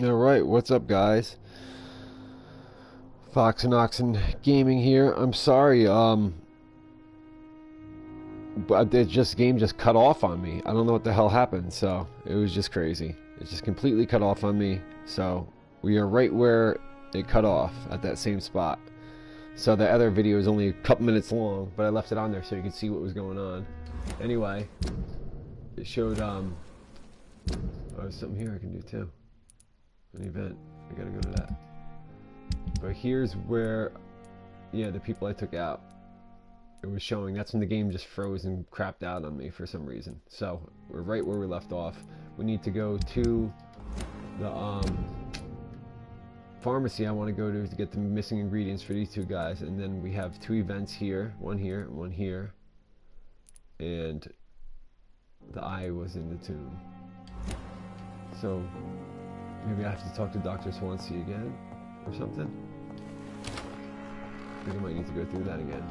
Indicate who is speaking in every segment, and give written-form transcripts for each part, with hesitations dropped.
Speaker 1: Alright, what's up guys? Fox and Oxen Gaming here. I'm sorry, but game just cut off on me. I don't know what the hell happened, so it was just crazy. It just completely cut off on me, so we are right where it cut off, at that same spot. So the other video is only a couple minutes long, but I left it on there so you could see what was going on. Anyway, it showed, oh, there's something here I can do too. An event. I gotta go to that. But here's where, yeah, the people I took out, it was showing. That's when the game just froze and crapped out on me for some reason. So we're right where we left off. We need to go to the pharmacy I want to go to get the missing ingredients for these two guys. And then we have two events here, one here, one here. And the eye was in the tomb. So maybe I have to talk to Dr. Swansea again or something. I think I might need to go through that again.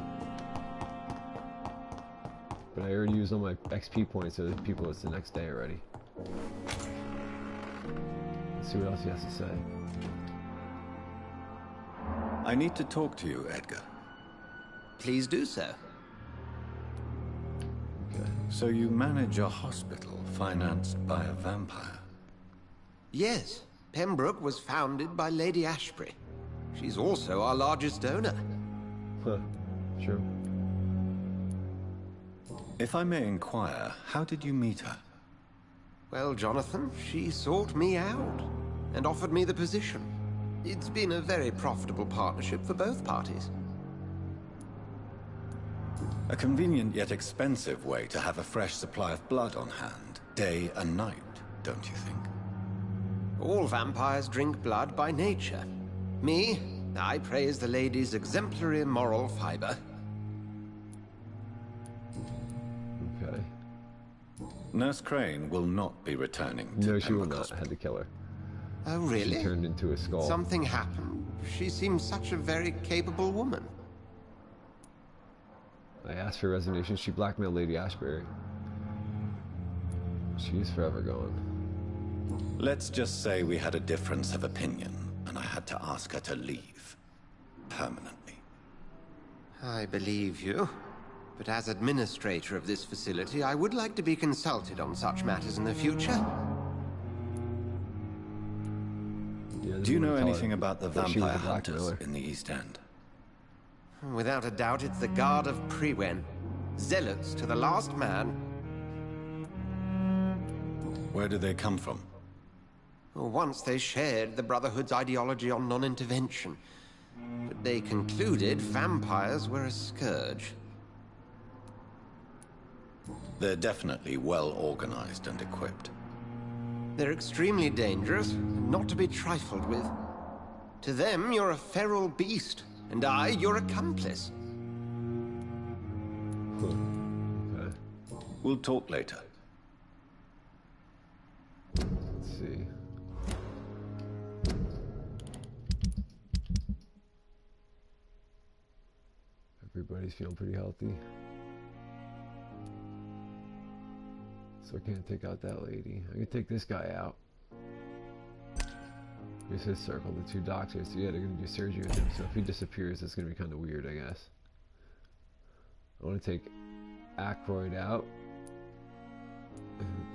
Speaker 1: But I already used all my XP points, so people, it's the next day already. Let's see what else he has to say.
Speaker 2: I need to talk to you, Edgar.
Speaker 3: Please do so.
Speaker 2: Okay. So you manage a hospital financed by a vampire?
Speaker 3: Yes. Pembroke was founded by Lady Ashbury. She's also our largest donor.
Speaker 1: Huh. True.
Speaker 2: If I may inquire, how did you meet her?
Speaker 3: Well, Jonathan, she sought me out and offered me the position. It's been a very profitable partnership for both parties.
Speaker 2: A convenient yet expensive way to have a fresh supply of blood on hand, day and night, don't you think?
Speaker 3: All vampires drink blood by nature. Me, I praise the lady's exemplary moral fiber.
Speaker 1: Okay.
Speaker 2: Nurse Crane will not be returning to
Speaker 1: No, she will
Speaker 2: Pembroke
Speaker 1: not. I
Speaker 2: Hospital.
Speaker 1: had to kill her.
Speaker 3: Oh, really?
Speaker 1: She turned into a skull.
Speaker 3: Something happened. She seems such a very capable woman.
Speaker 1: I asked for resignation. She blackmailed Lady Ashbury. She's forever gone.
Speaker 2: Let's just say we had a difference of opinion, and I had to ask her to leave. Permanently.
Speaker 3: I believe you. But as administrator of this facility, I would like to be consulted on such matters in the future.
Speaker 1: Yeah,
Speaker 2: Do you know anything
Speaker 1: her
Speaker 2: about the
Speaker 1: that she was
Speaker 2: vampire
Speaker 1: a
Speaker 2: hunters
Speaker 1: blackmailer.
Speaker 2: in the East End?
Speaker 3: Without a doubt, it's the Guard of Prewen. Zealots to the last man.
Speaker 2: Where do they come from?
Speaker 3: Once they shared the Brotherhood's ideology on non-intervention. But they concluded vampires were a scourge.
Speaker 2: They're definitely well organized and equipped.
Speaker 3: They're extremely dangerous, and not to be trifled with. To them, you're a feral beast, and I, your accomplice.
Speaker 1: Okay.
Speaker 2: We'll talk later.
Speaker 1: Let's see. Everybody's feeling pretty healthy. So I can't take out that lady. I can take this guy out. Here's his circle, the two doctors. Yeah, they're gonna do surgery with him. So if he disappears, it's gonna be kind of weird, I guess. I want to take Aykroyd out.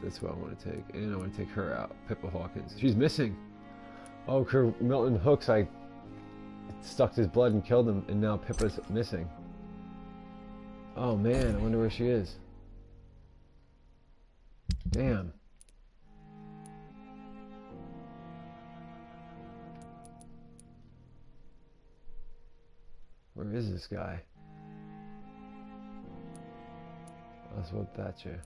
Speaker 1: That's what I want to take. And I want to take her out. Pippa Hawkins. She's missing. Oh, Milton Hooks, I sucked his blood and killed him, and now Pippa's missing. Oh man, I wonder where she is. Damn. Where is this guy? Oswald Thatcher.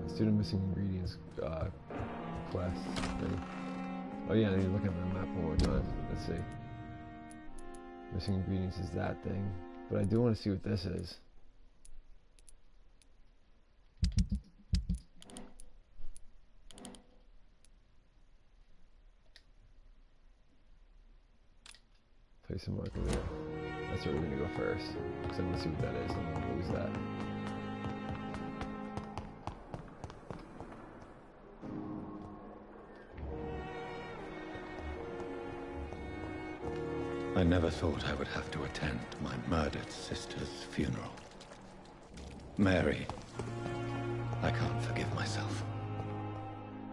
Speaker 1: Let's do the missing ingredients quest thing. Oh yeah, I need to look at my map one more time. Let's see. Missing ingredients is that thing. But I do want to see what this is. Place a marker there. That's where we're gonna go first. Because I want to see what that is. I don't want to lose that.
Speaker 2: I never thought I would have to attend my murdered sister's funeral. Mary, I can't forgive myself.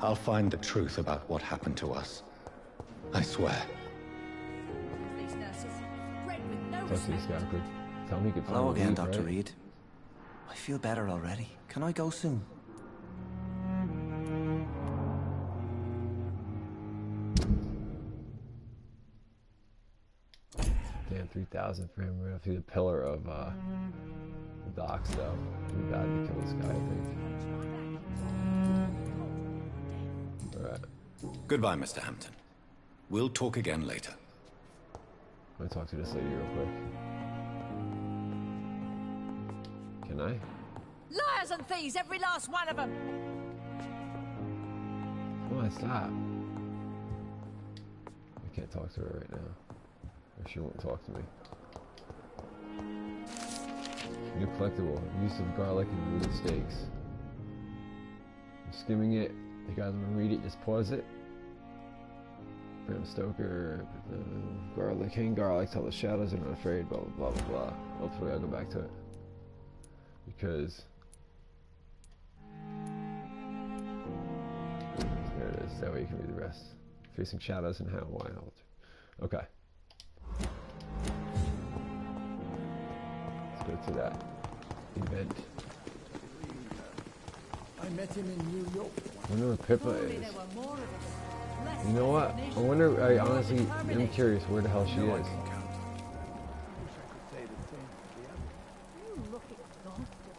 Speaker 2: I'll find the truth about what happened to us. I swear.
Speaker 4: These nurses, bred with no
Speaker 1: Talk to this
Speaker 4: respect.
Speaker 1: guy quick. Tell me he could
Speaker 5: Hello
Speaker 1: finally
Speaker 5: again,
Speaker 1: leave,
Speaker 5: Dr.
Speaker 1: right?
Speaker 5: Reed. I feel better already. Can I go soon?
Speaker 1: Damn, 3,000 for him right through the pillar of the docks, though. Too bad to kill this guy, I think. Alright.
Speaker 2: Goodbye, Mr. Hampton. We'll talk again later.
Speaker 1: I'm gonna talk to this lady real quick. Can I?
Speaker 4: Liars and thieves, every last one of them.
Speaker 1: Come on, stop. I can't talk to her right now. Or she won't talk to me. New collectible. Use of garlic and wooden steaks. I'm skimming it. You guys want to read it? Just pause it. Bram Stoker. Garlic. Hang garlic till the shadows are not afraid. Blah, blah, blah, blah, blah. Hopefully I'll go back to it. Because... there it is. That way you can read the rest. Facing shadows and how wild. Okay. Let's go to that event.
Speaker 6: I met him in New York.
Speaker 1: I wonder where Pippa
Speaker 4: Only
Speaker 1: is.
Speaker 4: there were more of us. Less
Speaker 1: You know what? I wonder, I honestly am curious where the hell she is.
Speaker 6: I wish I could say the same for the others.
Speaker 7: You look exhausted.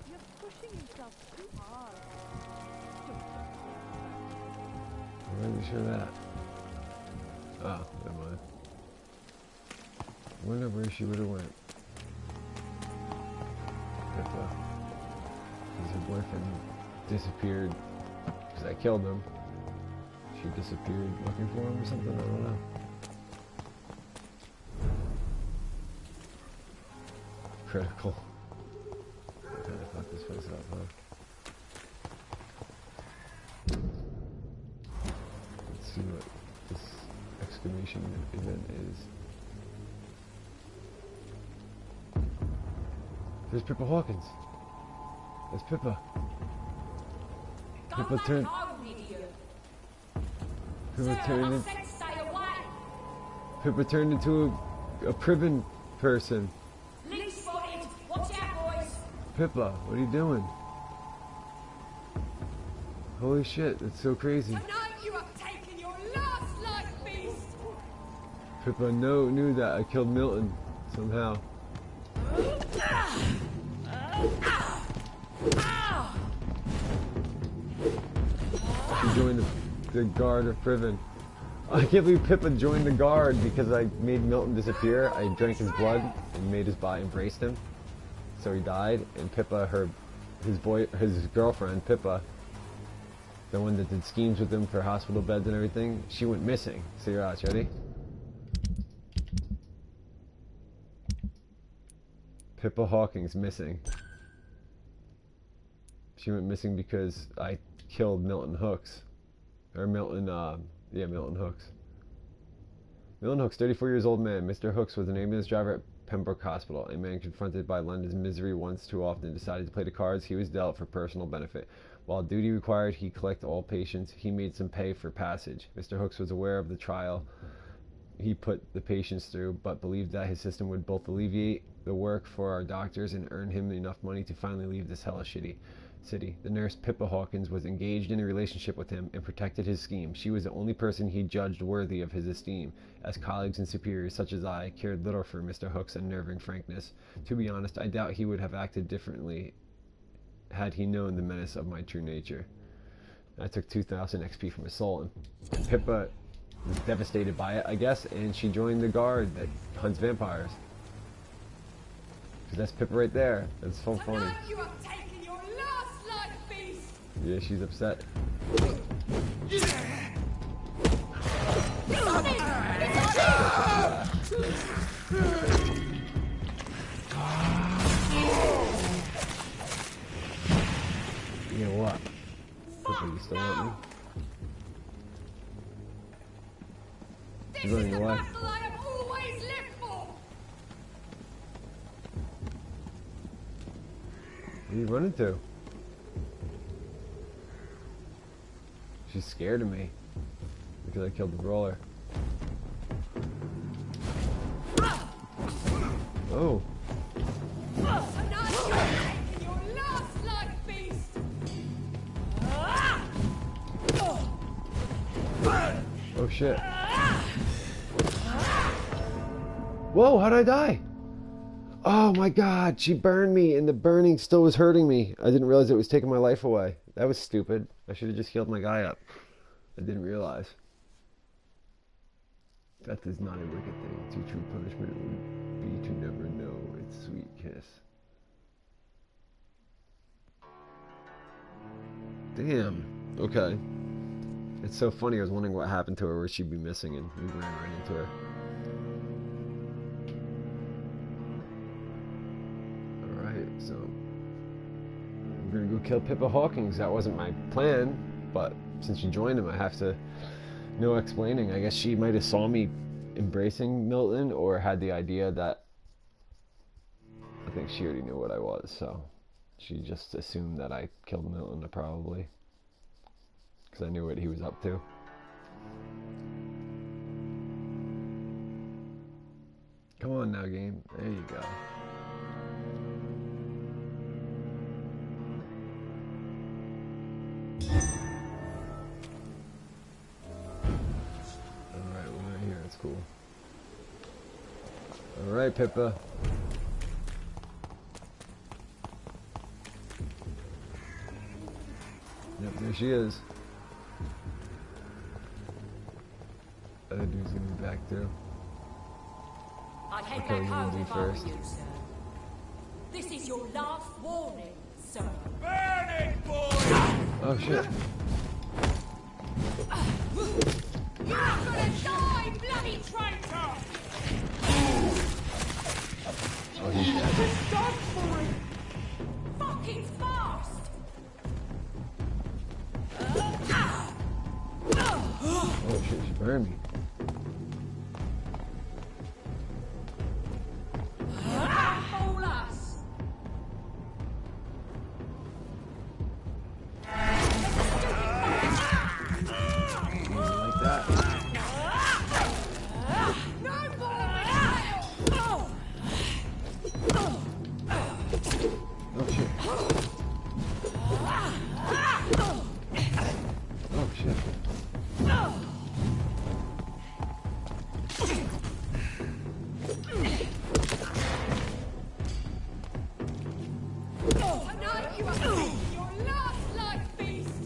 Speaker 7: You're pushing yourself too hard.
Speaker 1: I'm not sure that. Oh, never mind. I wonder where she would have went. Pippa. Because her boyfriend disappeared because I killed him. She disappeared looking for him or something, I don't know. Critical. Kinda fuck this place up, huh? Let's see what this excavation event is. There's Pippa Hawkins. There's Pippa. Pippa turned. Pippa turned into a Priven person.
Speaker 4: Link spotted. Watch out, boys.
Speaker 1: Pippa, what are you doing? Holy shit, that's so crazy.
Speaker 4: Tonight you have taken your last life, beast.
Speaker 1: Pippa knew that I killed Milton somehow. She joined the guard of Priven. I can't believe Pippa joined the guard because I made Milton disappear. I drank his blood and made his body, embraced him. So he died, and Pippa, his girlfriend, Pippa, the one that did schemes with him for hospital beds and everything, she went missing. See your eyes, ready? Pippa Hawkins missing. She went missing because I killed Milton Hooks. Or Milton Hooks. Milton Hooks, 34 years old man. Mr. Hooks was an ambulance driver at Pembroke Hospital. A man confronted by London's misery once too often decided to play the cards he was dealt for personal benefit. While duty required he collect all patients, he made some pay for passage. Mr. Hooks was aware of the trial he put the patients through, but believed that his system would both alleviate the work for our doctors and earn him enough money to finally leave this hellish city. The nurse Pippa Hawkins was engaged in a relationship with him and protected his scheme. She was the only person he judged worthy of his esteem, as colleagues and superiors such as I cared little for Mr. Hook's unnerving frankness. To be honest, I doubt he would have acted differently had he known the menace of my true nature. I took 2,000 XP from his soul, and Pippa was devastated by it, I guess, and she joined the guard that hunts vampires. Because that's Pippa right there. That's so funny.
Speaker 4: Tonight you have taken your last life, beast.
Speaker 1: Yeah, she's upset. You know what? Pippa, you still want me?
Speaker 4: This
Speaker 1: She's
Speaker 4: is
Speaker 1: running
Speaker 4: the
Speaker 1: away.
Speaker 4: battle I have always
Speaker 1: Where are you running to? She's scared of me because I killed the brawler. Oh. Oh shit. Whoa, how'd I die? Oh my god, she burned me and the burning still was hurting me. I didn't realize it was taking my life away. That was stupid. I should have just healed my guy up. I didn't realize. Death is not a wicked thing. Too true punishment would be to never know its sweet kiss. Damn. Okay. It's so funny. I was wondering what happened to her, where she'd be missing, and we ran right into her. Alright, so we're gonna go kill Pippa Hawkins. That wasn't my plan, but since you joined him, I have to. No explaining. I guess she might have saw me embracing Milton, or had the idea that I think she already knew what I was, so she just assumed that I killed Milton, probably, because I knew what he was up to. Come on now, game. There you go. Alright, we're right here. That's cool. Alright, Pippa. Yep, there she is. Other dude's gonna be back through.
Speaker 4: I'd head
Speaker 1: Okay,
Speaker 4: back home
Speaker 1: you
Speaker 4: if I were
Speaker 1: first.
Speaker 4: you, sir. This is your last warning, sir.
Speaker 6: Burning boy!
Speaker 1: Oh shit.
Speaker 4: You're gonna die, bloody traitor!
Speaker 1: Oh, he's dead.
Speaker 4: Stop for it! Fucking fast!
Speaker 1: Oh shit, she burned me.
Speaker 4: Fool us!
Speaker 1: Like that.
Speaker 4: No more!
Speaker 1: Oh shit. Oh shit.
Speaker 4: Tonight you are facing your last life beast!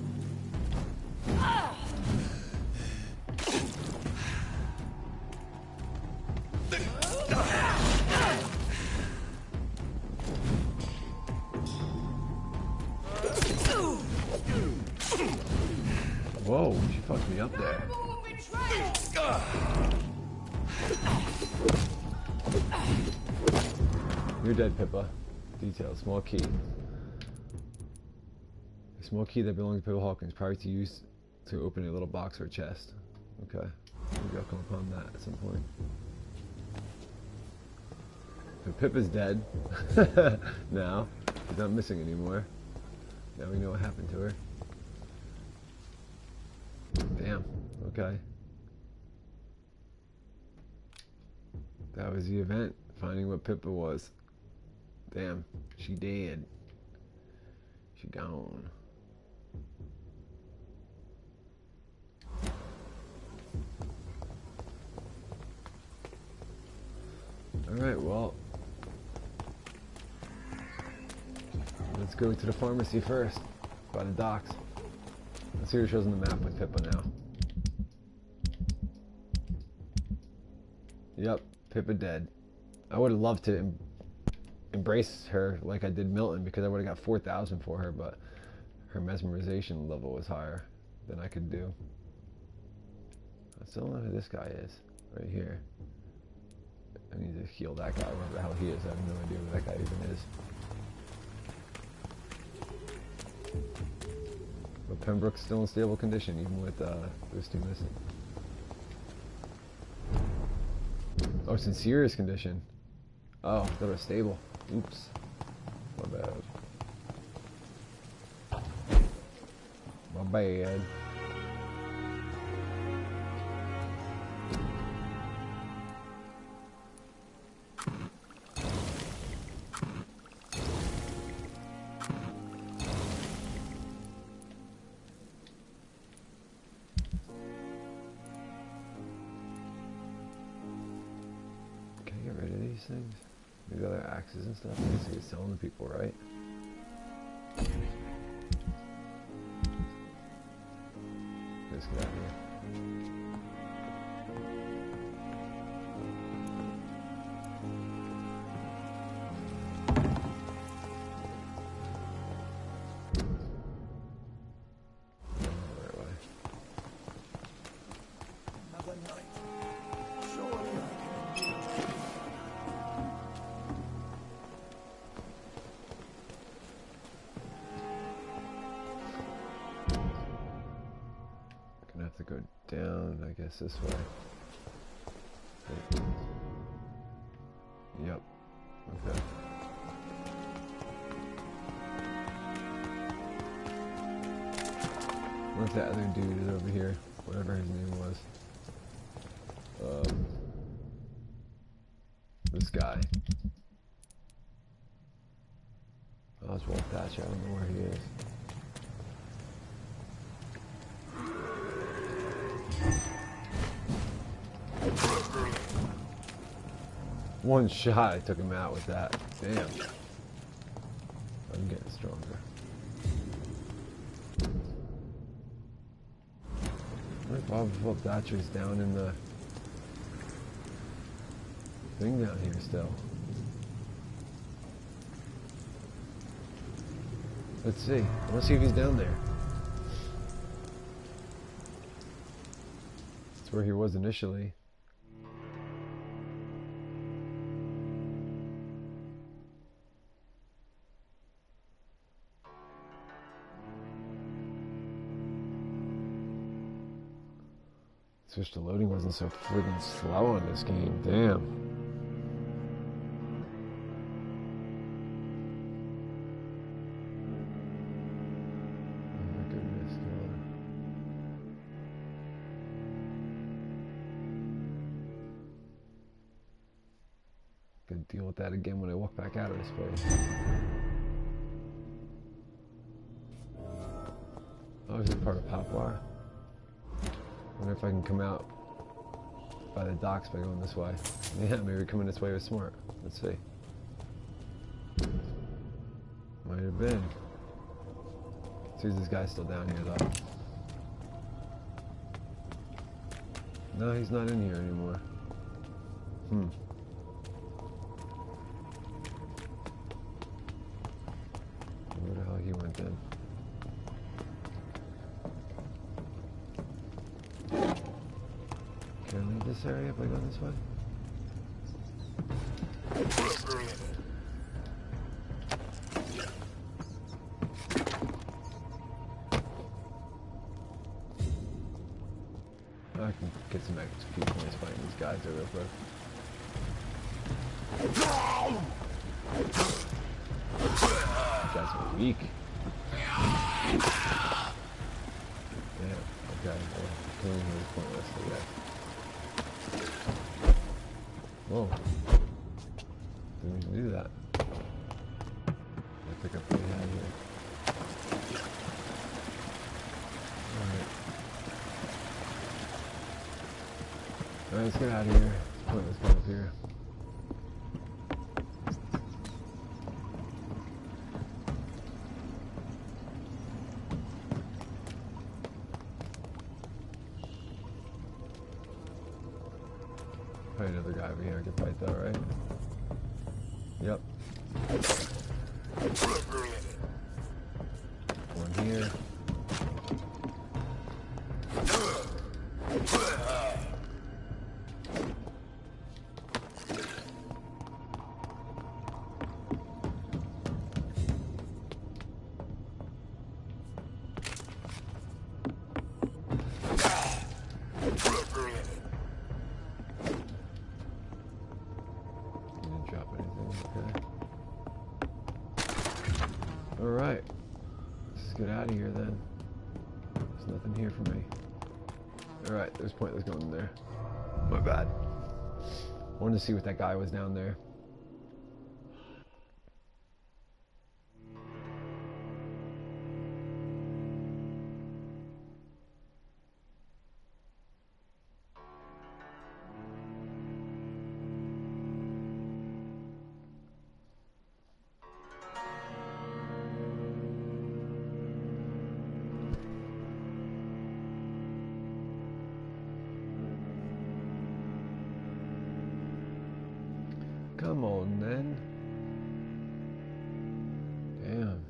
Speaker 1: Whoa, she fucked me up there.
Speaker 4: More betrayal!
Speaker 1: You're dead, Pippa. Details. Small key. A small key that belongs to Pippa Hawkins, probably to use to open a little box or chest. Okay. Maybe I'll come upon that at some point. So Pippa's dead. Now. She's not missing anymore. Now we know what happened to her. Damn. Okay. That was the event. Finding what Pippa was. Damn. She dead. She gone. Alright, well. Let's go to the pharmacy first. By the docks. Let's see what it shows on the map with Pippa now. Yep, Pippa dead. I would have loved to embrace her like I did Milton, because I would have got 4,000 for her, but her mesmerization level was higher than I could do. I still don't know who this guy is. Right here. I need to heal that guy, whoever the hell he is. I have no idea who that guy even is. But Pembroke's still in stable condition, even with those two missing. Oh, it's in serious condition. Oh, I thought it was stable. Oops. My bad. bad. Can I get rid of these things? These other axes and stuff? I guess he's selling to people, right? Let's get out of here. Right way.
Speaker 6: Another night. Surely I can do it.
Speaker 1: Gonna have to go down, I guess, this way. Yep. Okay. What if that other dude is over here? Whatever his name was. This guy. Oswald Thatcher, I don't know where he is. One shot, I took him out with that. Damn. I'm getting stronger. Oswald Thatcher's down in the thing down here still. Let's see. Let's see if he's down there. That's where he was initially. Switch to loading wasn't so friggin' slow on this game. Damn. Oh my goodness, God. Gonna deal with that again when I walk back out of this place. Oh, this is part of Poplar. Wonder if I can come out by the docks by going this way. Yeah, maybe coming this way was smart. Let's see. Might have been. See if this guy's still down here though. No, he's not in here anymore. Where the hell he went then? Can I leave this area by going this way? I can get some XP points fighting these guys real quick. These guys are weak. Yeah, okay. Well, killing him is pointless, I guess. Whoa. Didn't even do that. I pick up what he had here. Alright. Alright, let's get out of here. It's pointless going up here. Probably another guy over here I can fight though, right? Yep. One here. Alright, let's just get out of here then. Nothing here for me. Alright, there's pointless going in there. My bad. Wanted to see what that guy was down there. Come on, then. Damn.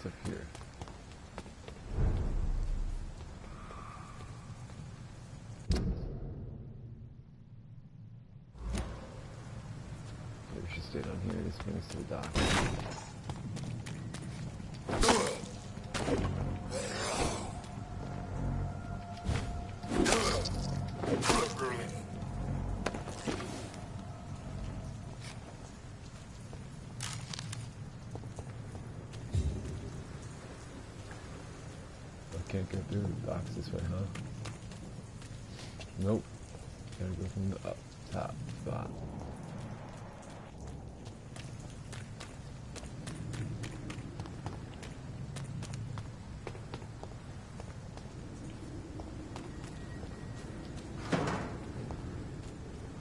Speaker 1: Up here. Maybe we should stay down here. This brings us to the dock. Can't go through the docks this way, huh? Nope. Gotta go from the up top spot.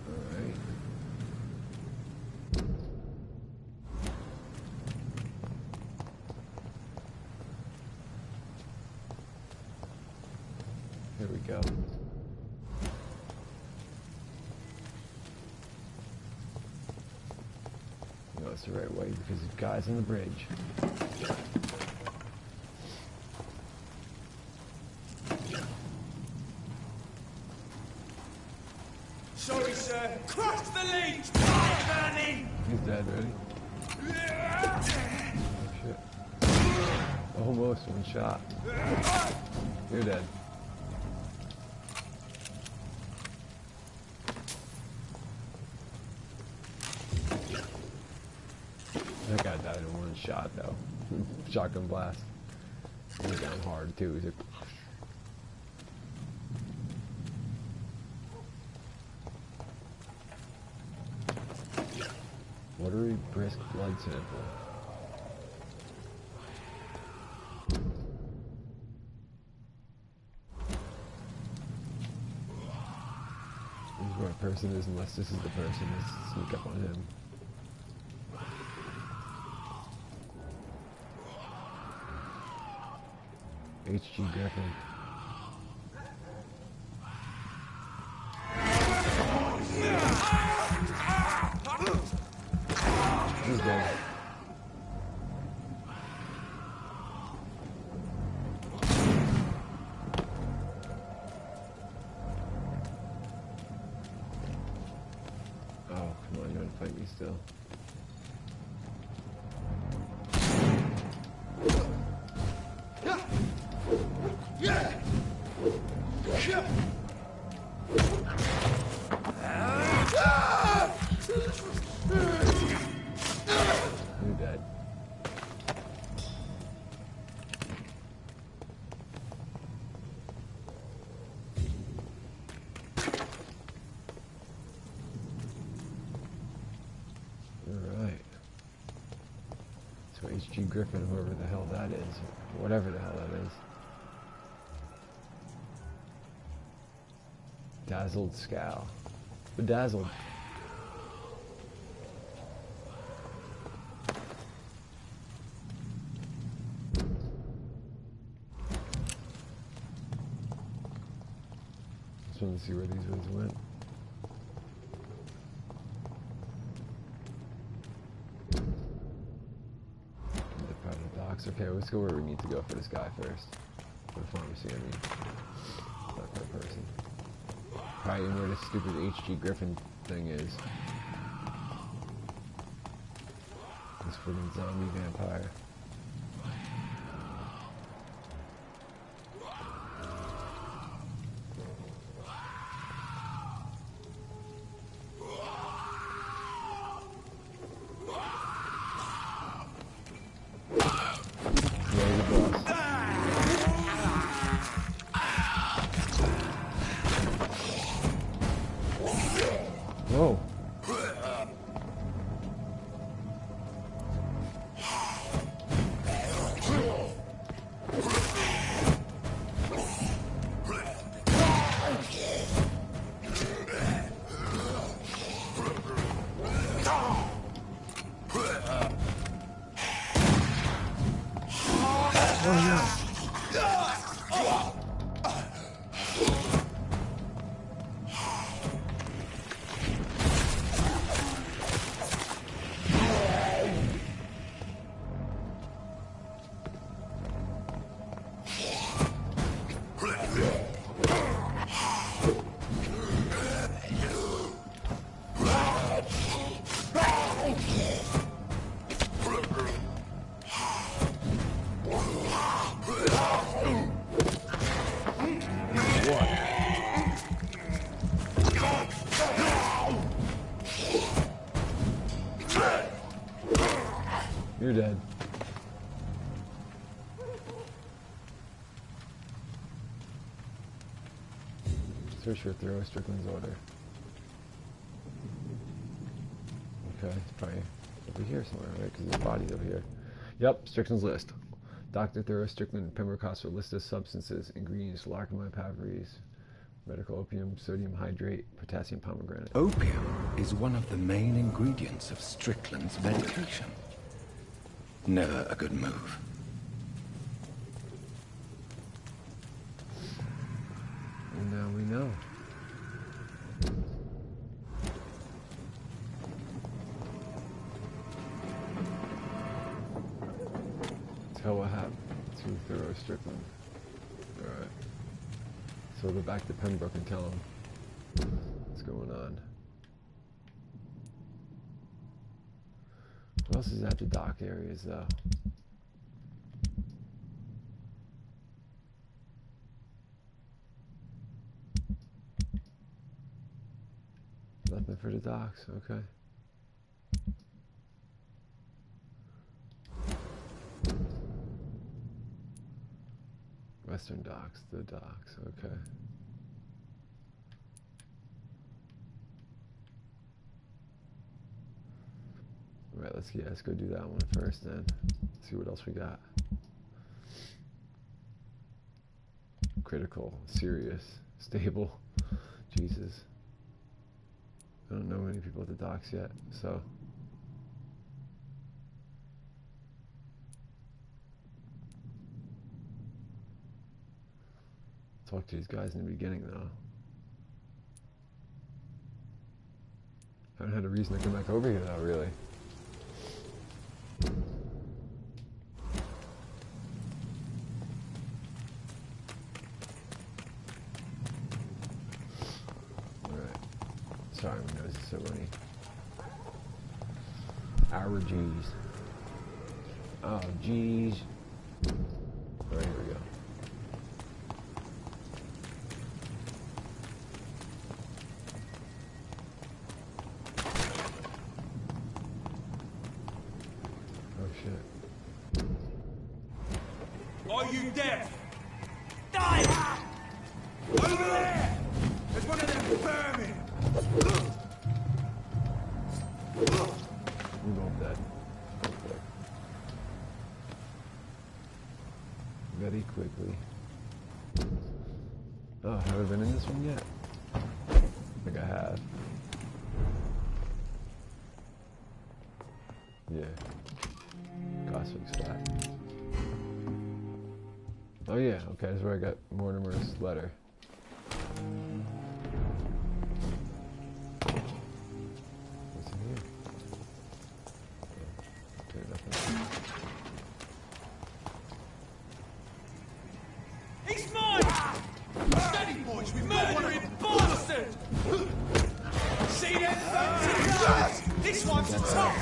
Speaker 1: Alright. Here we go. No, it's the right way because the guy's on the bridge.
Speaker 8: Sorry, sir. Crush the leech! Burning!
Speaker 1: He's dead, ready? Oh, shit. Almost one shot. You're dead. That guy died in one shot, though. Shotgun blast. He went down hard, too. He's like... Watery, brisk blood sample. This is where a person is, unless this is the person. Let's sneak up on him. H.G. Griffin. He's dead. Oh, come on, you want to fight me still? You're dead. Alright. So H.G. Griffin, whoever the hell that is, whatever the hell that is. Dazzled Scowl. Bedazzled. Just wanted to see where these ones went. The part of the docks. Okay, let's go where we need to go for this guy first. For the pharmacy, I mean. Not per person. Probably where this stupid HG Griffin thing is. This freaking zombie vampire. Whoa. You're dead. Search for Thorough Strickland's order. Okay, it's probably over here somewhere, right? Because his body's over here. Yep, Strickland's list. Dr. Thorough Strickland, Pembroke Hospital, list of substances, ingredients, larcamide paparies, medical opium, sodium hydrate, potassium pomegranate.
Speaker 2: Opium is one of the main ingredients of Strickland's medication. Never a good move.
Speaker 1: And now we know. Tell what happened to Thorough Strickland. Alright. So we'll go back to Pembroke and tell him what's going on. What else is at the dock areas though? Nothing for the docks, okay. Western docks, the docks, okay. Alright, let's go do that one first then. See what else we got. Critical, serious, stable. Jesus. I don't know many people at the docks yet, so. Talk to these guys in the beginning though. I haven't had a reason to come back over here though, really. Sorry, my nose is so runny. Allergies. Oh, geez. Alright, here we go. Oh, shit.
Speaker 8: Are you deaf? Die! Over there! There's one of them vermin!
Speaker 1: We're both dead. Okay. Very quickly. Oh, have I been in this one yet? I think I have. Yeah. Goswick's flat. Oh yeah, okay, that's where I got Mortimer's letter. What's in here? Okay, nothing.
Speaker 8: He's mine! Steady, boys, we murdering bastard! See them fancy guys? This one's a top!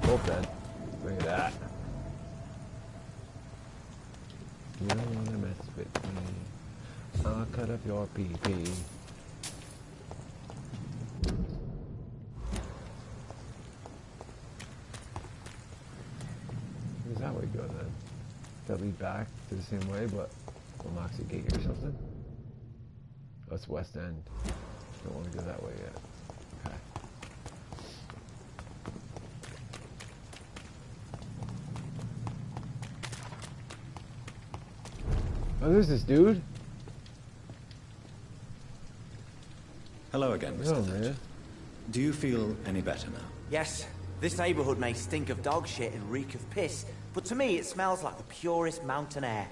Speaker 1: Both dead. Look at that. You don't want to mess with me. I'll cut up your pee-pee. Where's that way go then? Does that lead back to the same way, but unlocks a gate or something? Oh, it's West End. Don't want to go that way yet. Okay. Oh, there's this dude.
Speaker 2: Hello again, Mr.
Speaker 1: Oh,
Speaker 2: Thatcher.
Speaker 1: man.
Speaker 2: Do you feel any better now?
Speaker 5: Yes, this neighborhood may stink of dog shit and reek of piss, but to me it smells like the purest mountain air.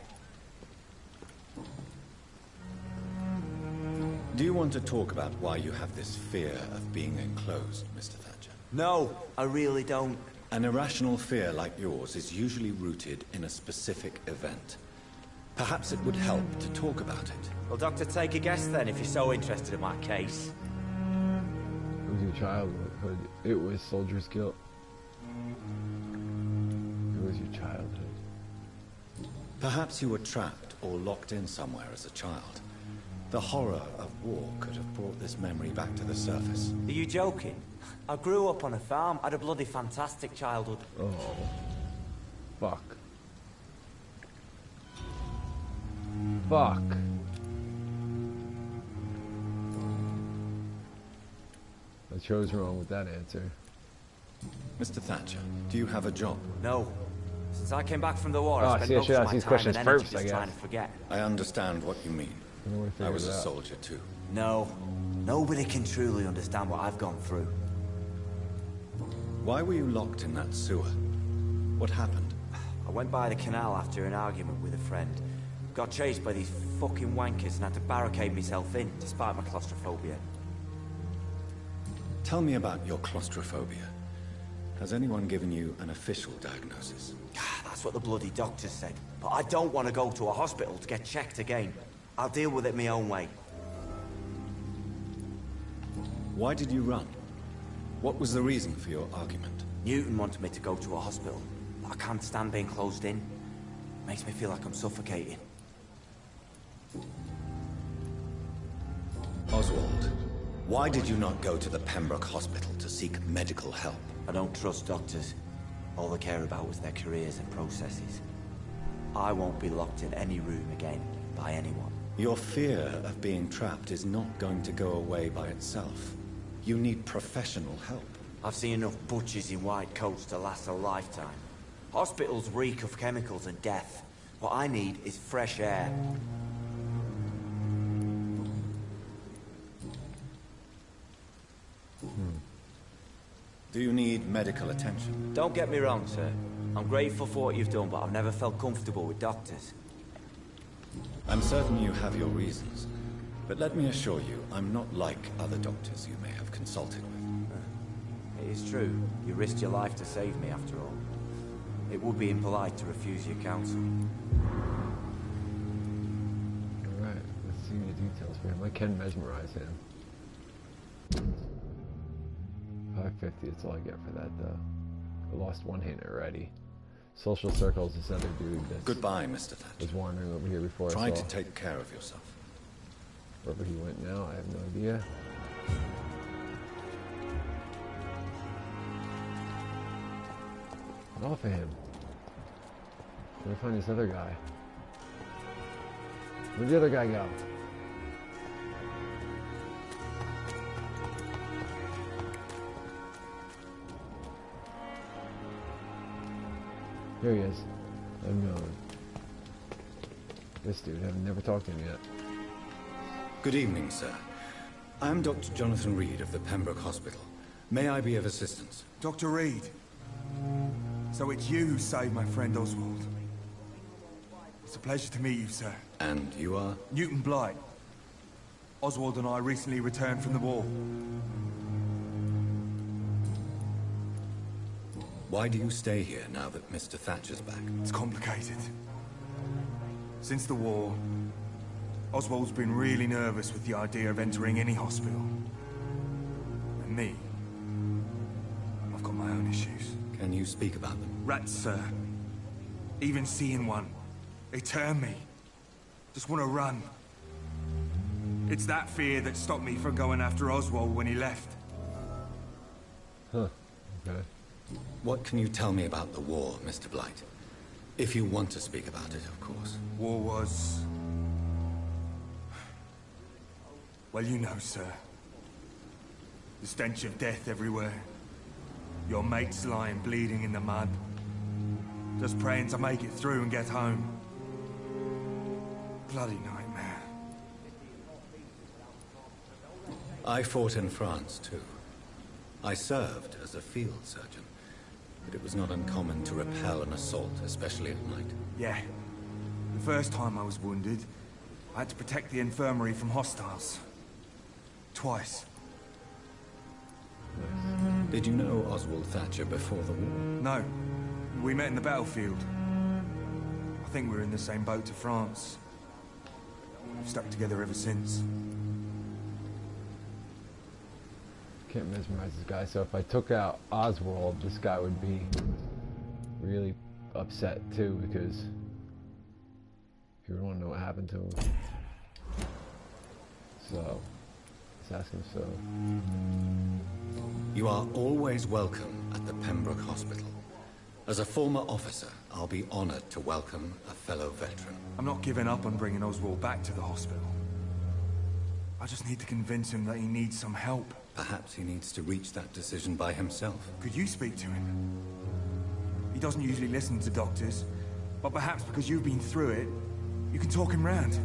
Speaker 2: Do you want to talk about why you have this fear of being enclosed, Mr. Thatcher?
Speaker 5: No, I really don't.
Speaker 2: An irrational fear like yours is usually rooted in a specific event. Perhaps it would help to talk about it.
Speaker 5: Well, Doctor, take a guess then if you're so interested in my case.
Speaker 1: It was your childhood. It was soldier's guilt. It was your childhood.
Speaker 2: Perhaps you were trapped or locked in somewhere as a child. The horror of war could have brought this memory back to the surface.
Speaker 5: Are you joking? I grew up on a farm, had a bloody fantastic childhood.
Speaker 1: Oh. Fuck. Fuck. I chose wrong with that answer.
Speaker 2: Mr. Thatcher, do you have a job?
Speaker 5: No. Since I came back from the war,
Speaker 1: Oh,
Speaker 5: I spent
Speaker 1: see, I
Speaker 5: most
Speaker 1: should
Speaker 5: of
Speaker 1: ask
Speaker 5: my
Speaker 1: these
Speaker 5: time
Speaker 1: questions
Speaker 5: and energy
Speaker 1: first, I
Speaker 5: just
Speaker 1: guess.
Speaker 5: trying to forget.
Speaker 2: I understand what you mean. I was a soldier too.
Speaker 5: No. Nobody can truly understand what I've gone through.
Speaker 2: Why were you locked in that sewer? What happened?
Speaker 5: I went by the canal after an argument with a friend. Got chased by these fucking wankers and had to barricade myself in, despite my claustrophobia.
Speaker 2: Tell me about your claustrophobia. Has anyone given you an official diagnosis?
Speaker 5: That's what the bloody doctor said. But I don't want to go to a hospital to get checked again. I'll deal with it my own way.
Speaker 2: Why did you run? What was the reason for your argument?
Speaker 5: Newton wanted me to go to a hospital. But I can't stand being closed in. Makes me feel like I'm suffocating.
Speaker 2: Oswald, why did you not go to the Pembroke Hospital to seek medical help?
Speaker 5: I don't trust doctors. All they care about is their careers and processes. I won't be locked in any room again by anyone.
Speaker 2: Your fear of being trapped is not going to go away by itself. You need professional help.
Speaker 5: I've seen enough butchers in white coats to last a lifetime. Hospitals reek of chemicals and death. What I need is fresh air.
Speaker 2: Do you need medical attention?
Speaker 5: Don't get me wrong, sir. I'm grateful for what you've done, but I've never felt comfortable with doctors.
Speaker 2: I'm certain you have your reasons. But let me assure you, I'm not like other doctors you may have consulted with.
Speaker 5: It is true. You risked your life to save me, after all. It would be impolite to refuse your counsel.
Speaker 1: Alright, let's see the details for him. I can mesmerize him. 550, that's all I get for that, though. I lost one hand already. Social circles, this other dude that
Speaker 2: Goodbye, Mr. Thatcher.
Speaker 1: was wandering over here before
Speaker 2: Try
Speaker 1: I saw.
Speaker 2: to take care of yourself.
Speaker 1: Wherever he went now, I have no idea. Get off of him. Let me find this other guy. Where'd the other guy go? Here he is. I've known. This dude, I've never talked to him yet.
Speaker 2: Good evening, sir. I'm Dr. Jonathan Reed of the Pembroke Hospital. May I be of assistance?
Speaker 9: Dr. Reed. So it's you who saved my friend Oswald. It's a pleasure to meet you, sir.
Speaker 2: And you are?
Speaker 9: Newton Blight. Oswald and I recently returned from the war.
Speaker 2: Why do you stay here now that Mr. Thatcher's back?
Speaker 9: It's complicated. Since the war, Oswald's been really nervous with the idea of entering any hospital. And me, I've got my own issues.
Speaker 2: Can you speak about them?
Speaker 9: Rats, sir. Even seeing one, they turn me. Just want to run. It's that fear that stopped me from going after Oswald when he left.
Speaker 1: Huh. Okay.
Speaker 2: What can you tell me about the war, Mr. Blight? If you want to speak about it, of course.
Speaker 9: War was... Well, you know, sir. The stench of death everywhere. Your mates lying bleeding in the mud. Just praying to make it through and get home. Bloody nightmare.
Speaker 2: I fought in France, too. I served as a field surgeon. But it was not uncommon to repel an assault, especially at night.
Speaker 9: Yeah. The first time I was wounded, I had to protect the infirmary from hostiles. Twice.
Speaker 2: Did you know Oswald Thatcher before the war?
Speaker 9: No. We met in the battlefield. I think we're in the same boat to France. We've stuck together ever since.
Speaker 1: Can't mesmerize this guy, so if I took out Oswald, this guy would be really upset too, because he would want to know what happened to him. So, let's ask him so.
Speaker 2: You are always welcome at the Pembroke Hospital. As a former officer, I'll be honored to welcome a fellow veteran.
Speaker 9: I'm not giving up on bringing Oswald back to the hospital. I just need to convince him that he needs some help.
Speaker 2: Perhaps he needs to reach that decision by himself.
Speaker 9: Could you speak to him? He doesn't usually listen to doctors, but perhaps because you've been through it, you can talk him round.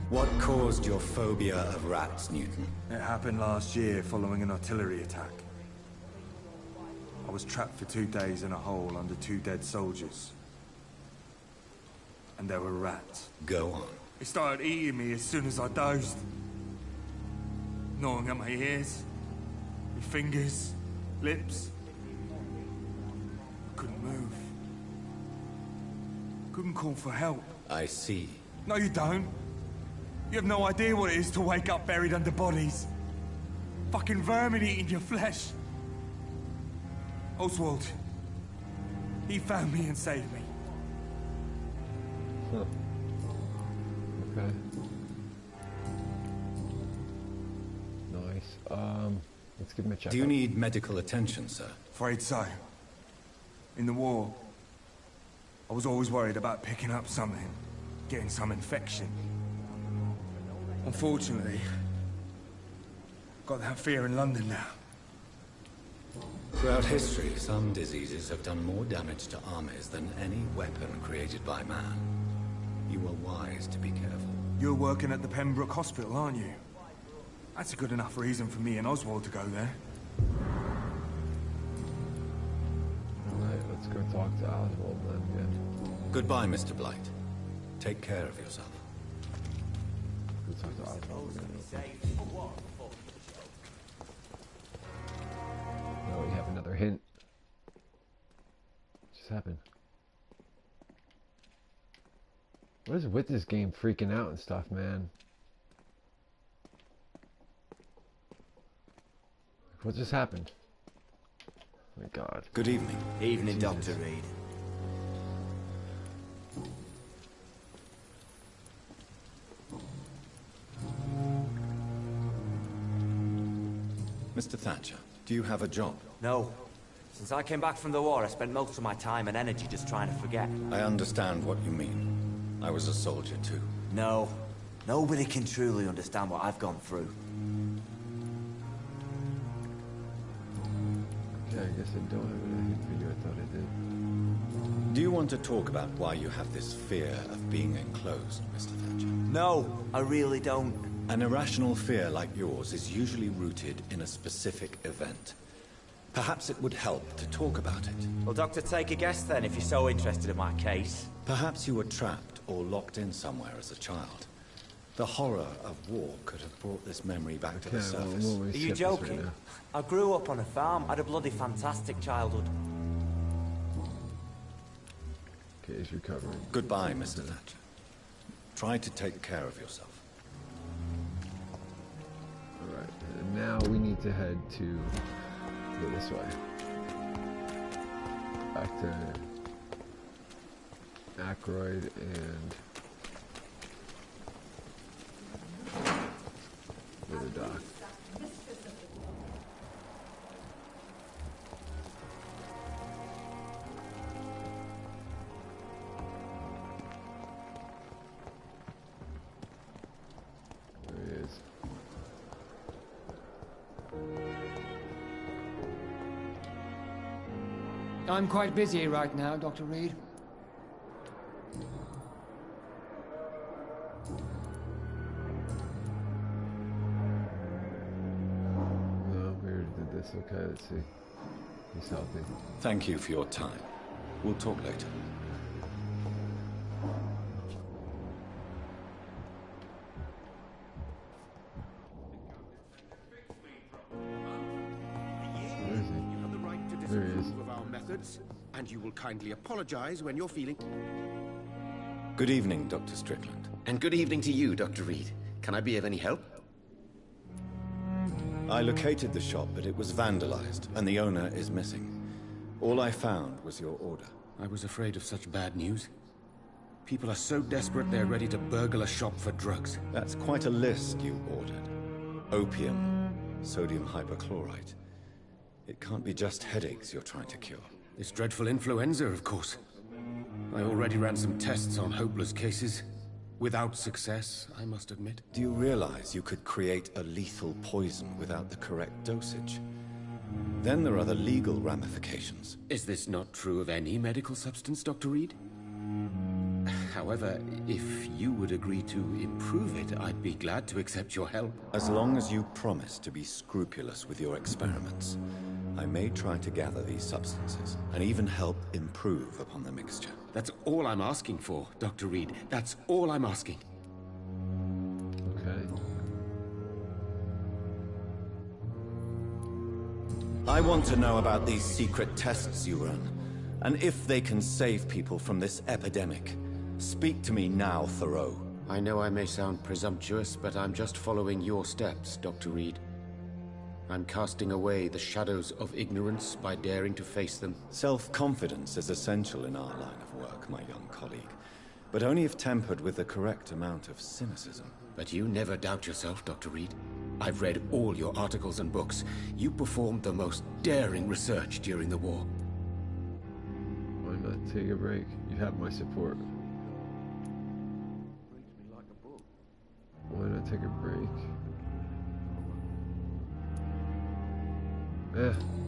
Speaker 2: What caused your phobia of rats, Newton?
Speaker 9: It happened last year following an artillery attack. I was trapped for 2 days in a hole under 2 dead soldiers. And there were rats.
Speaker 2: Go on.
Speaker 9: They started eating me as soon as I dozed. Gnawing at my ears, my fingers, lips. I couldn't move. Couldn't call for help.
Speaker 2: I see.
Speaker 9: No, you don't. You have no idea what it is to wake up buried under bodies. Fucking vermin eating your flesh. Oswald. He found me and saved me.
Speaker 1: Huh. Okay. Nice. Let's give him a check.
Speaker 2: Do you need medical attention, sir?
Speaker 9: Afraid so. In the war, I was always worried about picking up something, getting some infection. Unfortunately, I've got that fear in London now.
Speaker 2: Throughout history, some diseases have done more damage to armies than any weapon created by man. You are wise to be careful.
Speaker 9: You're working at the Pembroke Hospital, aren't you? That's a good enough reason for me and Oswald to go there.
Speaker 1: Alright, let's go talk to Oswald then. Yeah.
Speaker 2: Goodbye, Mr. Blight. Take care of yourself.
Speaker 1: Let's go talk to Oswald again. Oh, we have another hint. What just happened? What is with this game freaking out and stuff, man? What just happened? Oh my god.
Speaker 2: Good evening.
Speaker 5: Evening, Dr. Reed.
Speaker 2: Mr. Thatcher, do you have a job?
Speaker 5: No. Since I came back from the war, I spent most of my time and energy just trying to forget.
Speaker 2: I understand what you mean. I was a soldier too.
Speaker 5: No. Nobody can truly understand what I've gone through.
Speaker 1: Okay, I guess I don't have a hint for you. I thought I did.
Speaker 2: Do you want to talk about why you have this fear of being enclosed, Mr. Thatcher?
Speaker 5: No, I really don't.
Speaker 2: An irrational fear like yours is usually rooted in a specific event. Perhaps it would help to talk about it.
Speaker 5: Well, Doctor, take a guess then, if you're so interested in my case.
Speaker 2: Perhaps you were trapped or locked in somewhere as a child. The horror of war could have brought this memory back to the surface.
Speaker 5: Are you joking? I grew up on a farm. I had a bloody fantastic childhood.
Speaker 1: Okay, he's recovering.
Speaker 2: Goodbye, Mr. Thatcher. Try to take care of yourself.
Speaker 1: Alright, and now we need to head to... go this way. Back to... Aykroyd and... the dock. There he is.
Speaker 10: I'm quite busy right now, Dr. Reed.
Speaker 1: Okay, let's see. He's healthy.
Speaker 2: Thank you for your time. We'll talk later.
Speaker 1: Where is he?
Speaker 11: You have the right to
Speaker 1: There he is.
Speaker 11: disapprove of our methods, and you will kindly apologize when you're feeling...
Speaker 2: Good evening, Dr. Strickland.
Speaker 3: And good evening to you, Dr. Reed. Can I be of any help?
Speaker 2: I located the shop, but it was vandalized, and the owner is missing. All I found was your order.
Speaker 11: I was afraid of such bad news. People are so desperate they're ready to burgle a shop for drugs.
Speaker 2: That's quite a list you ordered. Opium, sodium hypochlorite. It can't be just headaches you're trying to cure.
Speaker 11: This dreadful influenza, of course. I already ran some tests on hopeless cases. Without success, I must admit.
Speaker 2: Do you realize you could create a lethal poison without the correct dosage? Then there are the legal ramifications.
Speaker 11: Is this not true of any medical substance, Dr. Reed? However, if you would agree to improve it, I'd be glad to accept your help.
Speaker 2: As long as you promise to be scrupulous with your experiments, I may try to gather these substances and even help improve upon the mixture.
Speaker 11: That's all I'm asking for, Dr. Reed. That's all I'm asking.
Speaker 1: Okay.
Speaker 2: I want to know about these secret tests you run, and if they can save people from this epidemic. Speak to me now, Thoreau.
Speaker 11: I know I may sound presumptuous, but I'm just following your steps, Dr. Reed. I'm casting away the shadows of ignorance by daring to face them.
Speaker 2: Self-confidence is essential in our line of work, my young colleague, but only if tempered with the correct amount of cynicism.
Speaker 11: But you never doubt yourself, Dr. Reed. I've read all your articles and books. You performed the most daring research during the war.
Speaker 1: Why not take a break? You have my support. Why not take a break?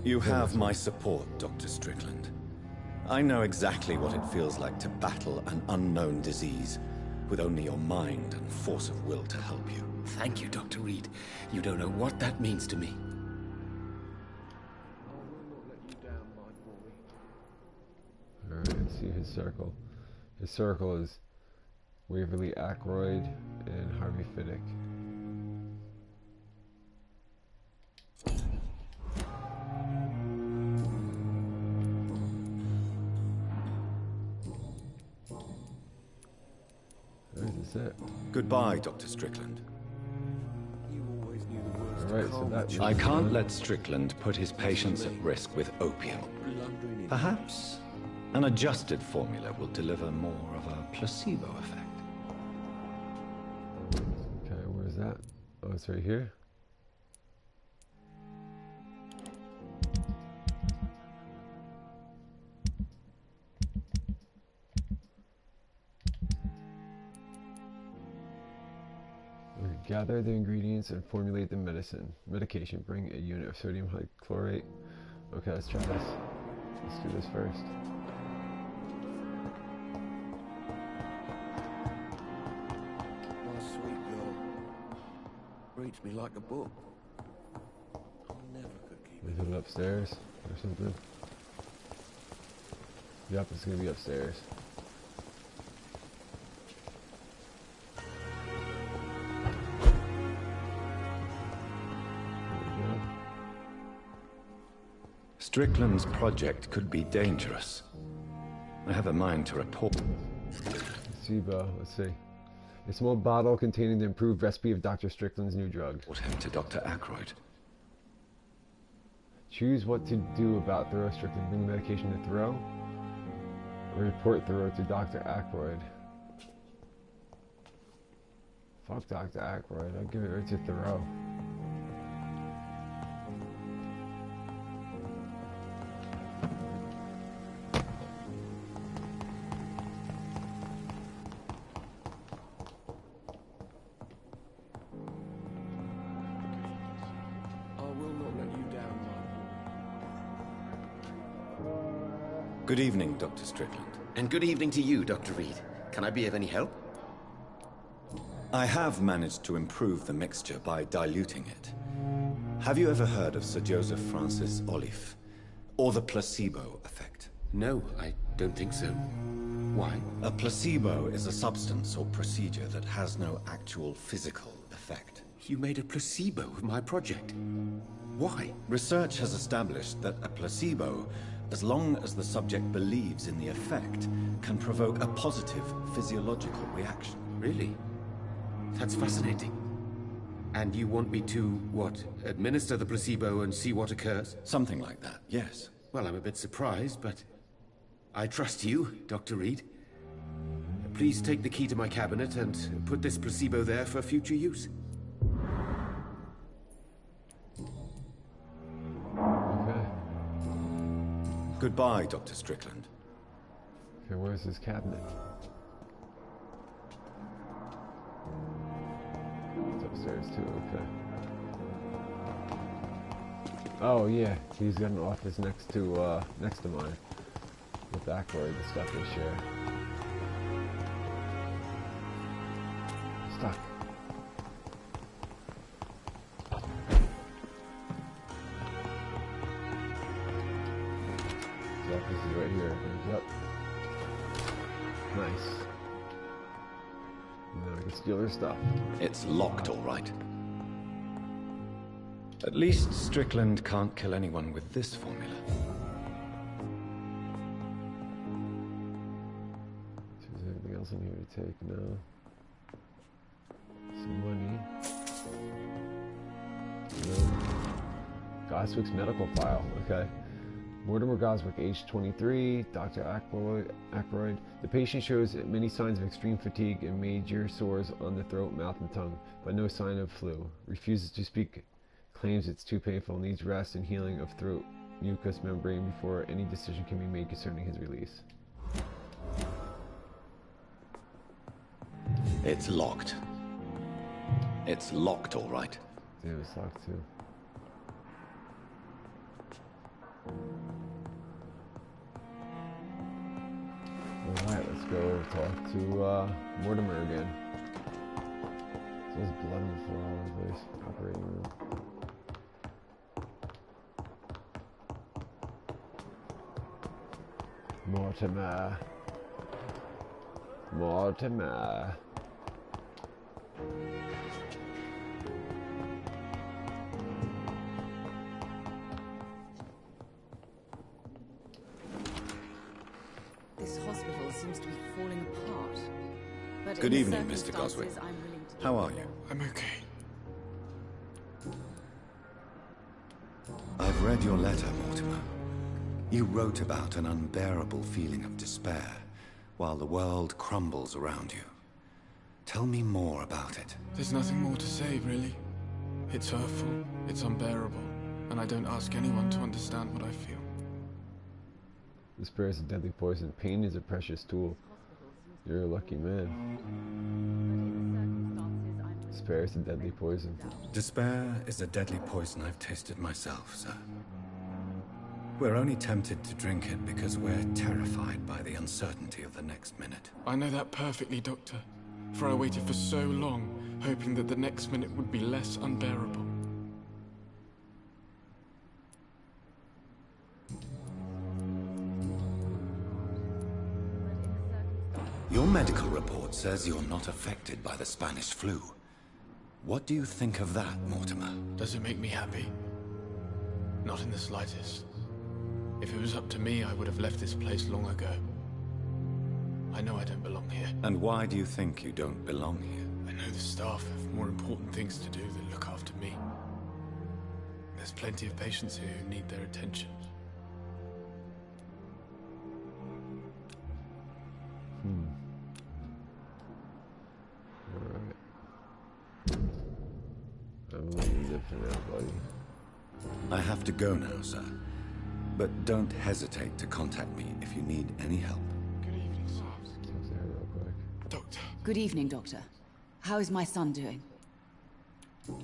Speaker 2: You have my support, Dr. Strickland. I know exactly what it feels like to battle an unknown disease with only your mind and force of will to help you.
Speaker 11: Thank you, Dr. Reed. You don't know what that means to me.
Speaker 1: Alright, let's see his circle. His circle is Waverly Aykroyd and Harvey Fiddick. This is it.
Speaker 2: Goodbye, Dr. Strickland.
Speaker 1: Alright, so that
Speaker 2: I can't let Strickland put his patients at risk with opium. Perhaps an adjusted formula will deliver more of a placebo effect.
Speaker 1: Okay, where's that? Oh, it's right here. Gather the ingredients and formulate the medication. Bring a unit of sodium hypochlorite. Okay, let's try this. Let's do this first.
Speaker 6: Reads me like a book. I never could keep
Speaker 1: Is it upstairs or something? Yep, it's gonna be upstairs.
Speaker 2: Strickland's project could be dangerous. I have a mind to report.
Speaker 1: Placebo, let's see. A small bottle containing the improved recipe of Dr. Strickland's new drug.
Speaker 2: Report him to Dr. Aykroyd.
Speaker 1: Choose what to do about Thoreau Strickland. Bring the medication to Thoreau. Or report Thoreau to Dr. Aykroyd. Fuck Dr. Aykroyd. I'll give it right to Thoreau.
Speaker 2: Good evening, Dr. Strickland.
Speaker 12: And good evening to you, Dr. Reed. Can I be of any help?
Speaker 2: I have managed to improve the mixture by diluting it. Have you ever heard of Sir Joseph Francis Olive? Or the placebo effect?
Speaker 12: No, I don't think so. Why?
Speaker 2: A placebo is a substance or procedure that has no actual physical effect.
Speaker 12: You made a placebo of my project. Why?
Speaker 2: Research has established that a placebo, as long as the subject believes in the effect, can provoke a positive physiological reaction.
Speaker 12: Really? That's fascinating. And you want me to, what, administer the placebo and see what occurs?
Speaker 2: Something like that, yes.
Speaker 12: Well, I'm a bit surprised, but I trust you, Dr. Reed. Please take the key to my cabinet and put this placebo there for future use.
Speaker 2: Goodbye, Dr. Strickland.
Speaker 1: Okay, where's his cabinet? It's upstairs too, okay. Oh yeah, he's got an office next to mine. With Aykroyd, the stuff they share. Stuck. This is right here. Yep. Nice. Now I can steal their stuff.
Speaker 2: It's locked, all right. At least Strickland can't kill anyone with this formula.
Speaker 1: Is there anything else in here to take? No. Some money. No. Goswick's medical file. Okay. Mortimer Goswick, age 23, Dr. Aykroyd. The patient shows many signs of extreme fatigue and major sores on the throat, mouth, and tongue, but no sign of flu. Refuses to speak, claims it's too painful, needs rest and healing of throat mucous membrane before any decision can be made concerning his release.
Speaker 2: It's locked. It's locked, all right.
Speaker 1: Damn, it's locked too. Alright, let's go talk to Mortimer again. There's blood on the floor all over the place. Operating room. Mortimer. Mortimer.
Speaker 13: This hospital seems to be falling apart. But
Speaker 2: Good evening, Mr. Goswick. How are you?
Speaker 9: I'm okay.
Speaker 2: I've read your letter, Mortimer. You wrote about an unbearable feeling of despair while the world crumbles around you. Tell me more about it.
Speaker 9: There's nothing more to say, really. It's hurtful, it's unbearable, and I don't ask anyone to understand what I feel.
Speaker 1: Despair is a deadly poison. Pain is a precious tool. You're a lucky man. Despair is a deadly poison.
Speaker 2: Despair is a deadly poison I've tasted myself, sir. We're only tempted to drink it because we're terrified by the uncertainty of the next minute.
Speaker 9: I know that perfectly, Doctor. For I waited for so long,
Speaker 14: hoping that the next minute would be less unbearable.
Speaker 2: Your medical report says you're not affected by the Spanish flu. What do you think of that, Mortimer?
Speaker 14: Does it make me happy? Not in the slightest. If it was up to me, I would have left this place long ago. I know I don't belong here.
Speaker 2: And why do you think you don't belong here?
Speaker 14: I know the staff have more important things to do than look after me. There's plenty of patients here who need their attention.
Speaker 1: Alright. I'm leaving it for now, buddy.
Speaker 2: I have to go now, sir. But don't hesitate to contact me if you need any help.
Speaker 14: Good evening, sir.
Speaker 1: Real quick.
Speaker 14: Doctor.
Speaker 13: Good evening, Doctor. How is my son doing?
Speaker 1: Might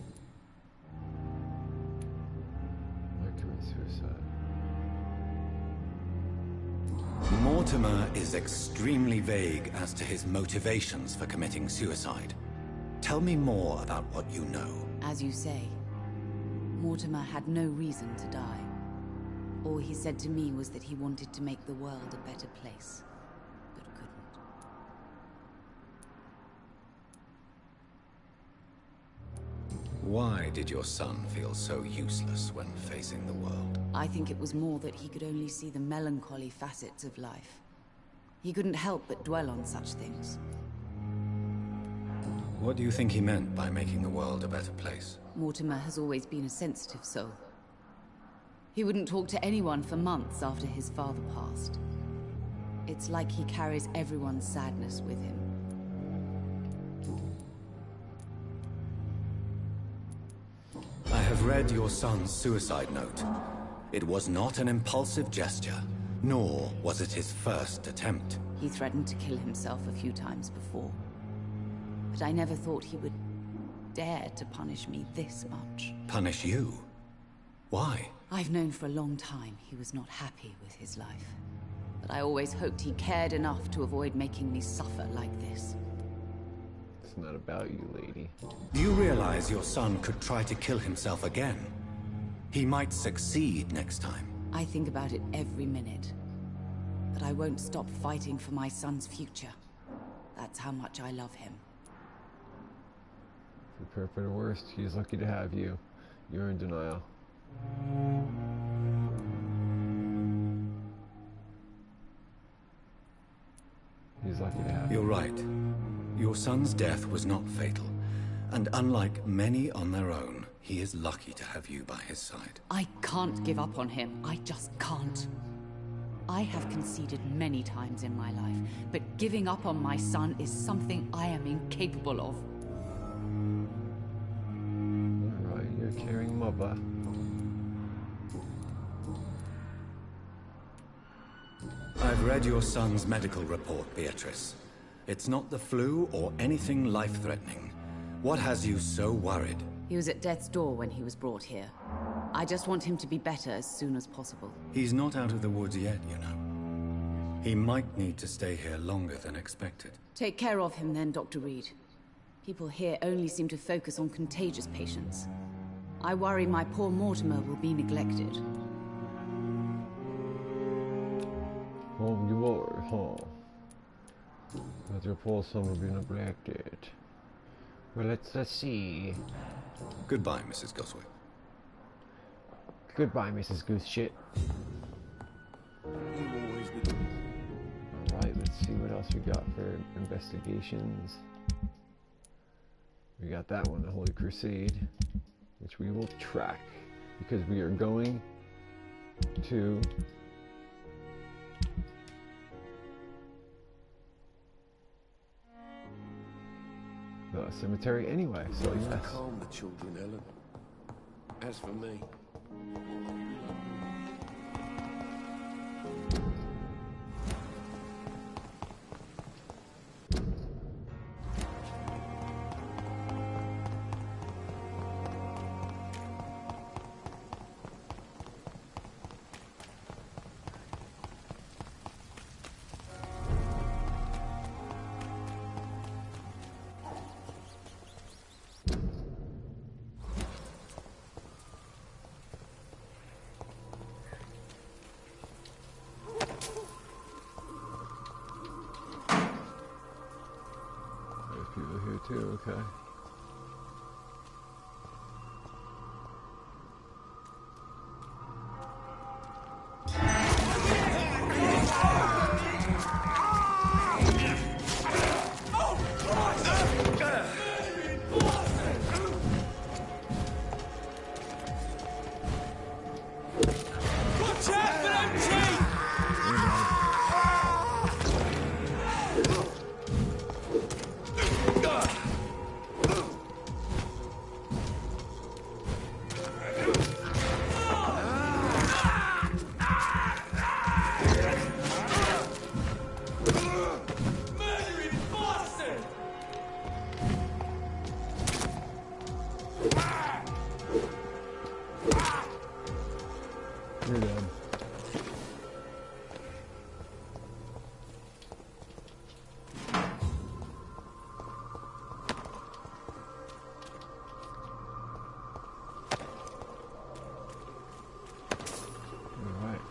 Speaker 1: commit suicide.
Speaker 2: Mortimer is extremely vague as to his motivations for committing suicide. Tell me more about what you know.
Speaker 13: As you say, Mortimer had no reason to die. All he said to me was that he wanted to make the world a better place, but couldn't.
Speaker 2: Why did your son feel so useless when facing the world?
Speaker 13: I think it was more that he could only see the melancholy facets of life. He couldn't help but dwell on such things.
Speaker 2: What do you think he meant by making the world a better place?
Speaker 13: Mortimer has always been a sensitive soul. He wouldn't talk to anyone for months after his father passed. It's like he carries everyone's sadness with him.
Speaker 2: I have read your son's suicide note. It was not an impulsive gesture, nor was it his first attempt.
Speaker 13: He threatened to kill himself a few times before. But I never thought he would dare to punish me this much.
Speaker 2: Punish you? Why?
Speaker 13: I've known for a long time he was not happy with his life. But I always hoped he cared enough to avoid making me suffer like this.
Speaker 1: It's not about you, lady.
Speaker 2: Do you realize your son could try to kill himself again? He might succeed next time.
Speaker 13: I think about it every minute. But I won't stop fighting for my son's future. That's how much I love him.
Speaker 1: Prepare for the worst. He's lucky to have you. You're in denial. He's lucky to have you.
Speaker 2: You're right. Your son's death was not fatal. And unlike many on their own, he is lucky to have you by his side.
Speaker 13: I can't give up on him. I just can't. I have conceded many times in my life, but giving up on my son is something I am incapable of.
Speaker 1: Alright, you're a caring mother.
Speaker 2: I've read your son's medical report, Beatrice. It's not the flu or anything life-threatening. What has you so worried?
Speaker 13: He was at death's door when he was brought here. I just want him to be better as soon as possible.
Speaker 2: He's not out of the woods yet, you know. He might need to stay here longer than expected.
Speaker 13: Take care of him then, Dr. Reed. People here only seem to focus on contagious patients. I worry my poor Mortimer will be neglected.
Speaker 1: Oh, you are, huh? That your poor son will be neglected. Well, let's see.
Speaker 2: Goodbye, Mrs. Goswick.
Speaker 1: Goodbye, Mrs. Goose Shit. Alright, let's see what else we got for investigations. We got that one, the Holy Crusade, which we will track because we are going to the cemetery anyway, so yes.
Speaker 15: Calm the children, Ellen. As for me,
Speaker 1: here too, okay. You're dead. Alright.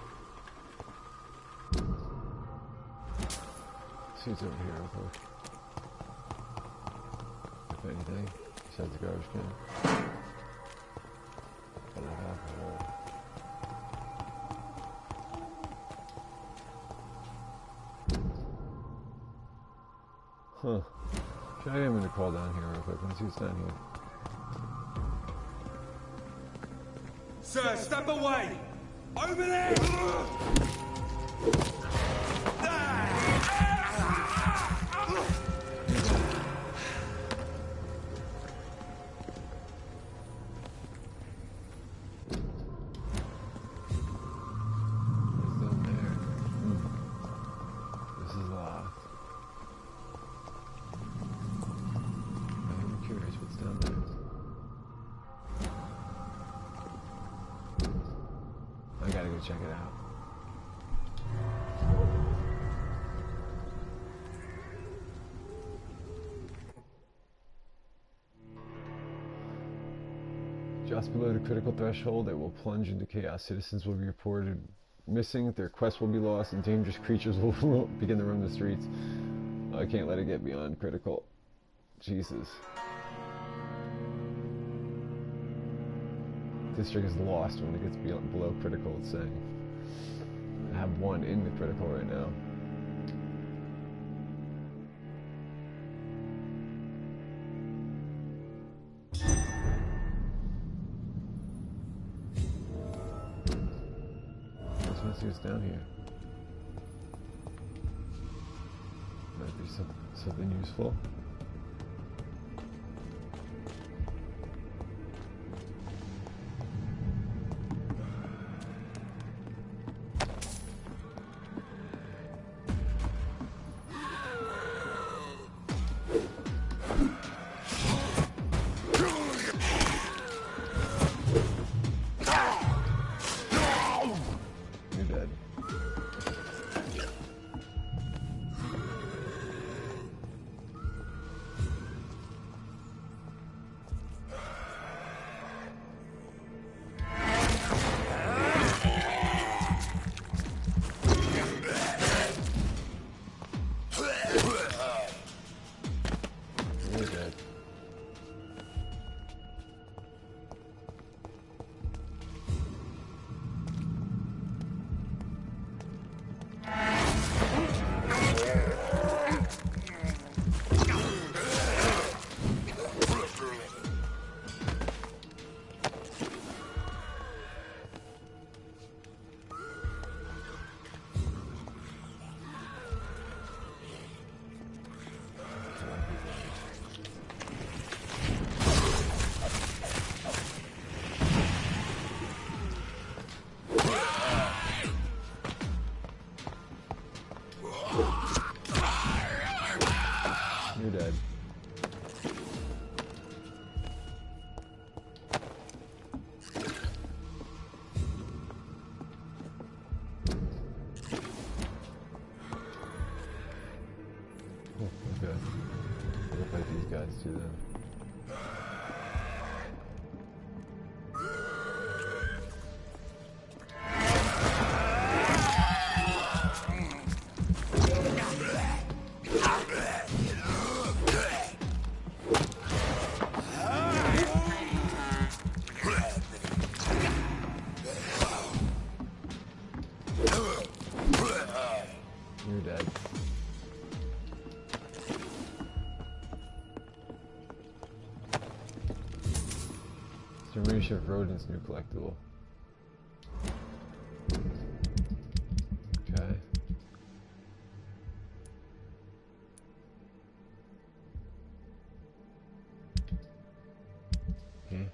Speaker 1: See what's over here real quick. If anything, besides the garbage can. Full of alcohol. Huh. I am going to crawl down here real quick. Let's see what's down here.
Speaker 8: Sir, step away! Over there!
Speaker 1: Check it out. Just below the critical threshold, it will plunge into chaos. Citizens will be reported missing, their quests will be lost, and dangerous creatures will begin to roam the streets. I can't let it get beyond critical. Jesus. District is lost when it gets below critical, it's saying. I have one in the critical right now. Let's see what's down here. Might be something useful. You're dead. Oh, okay. We'll fight these guys too then. Extermination of rodents, new collectible. Okay. Okay.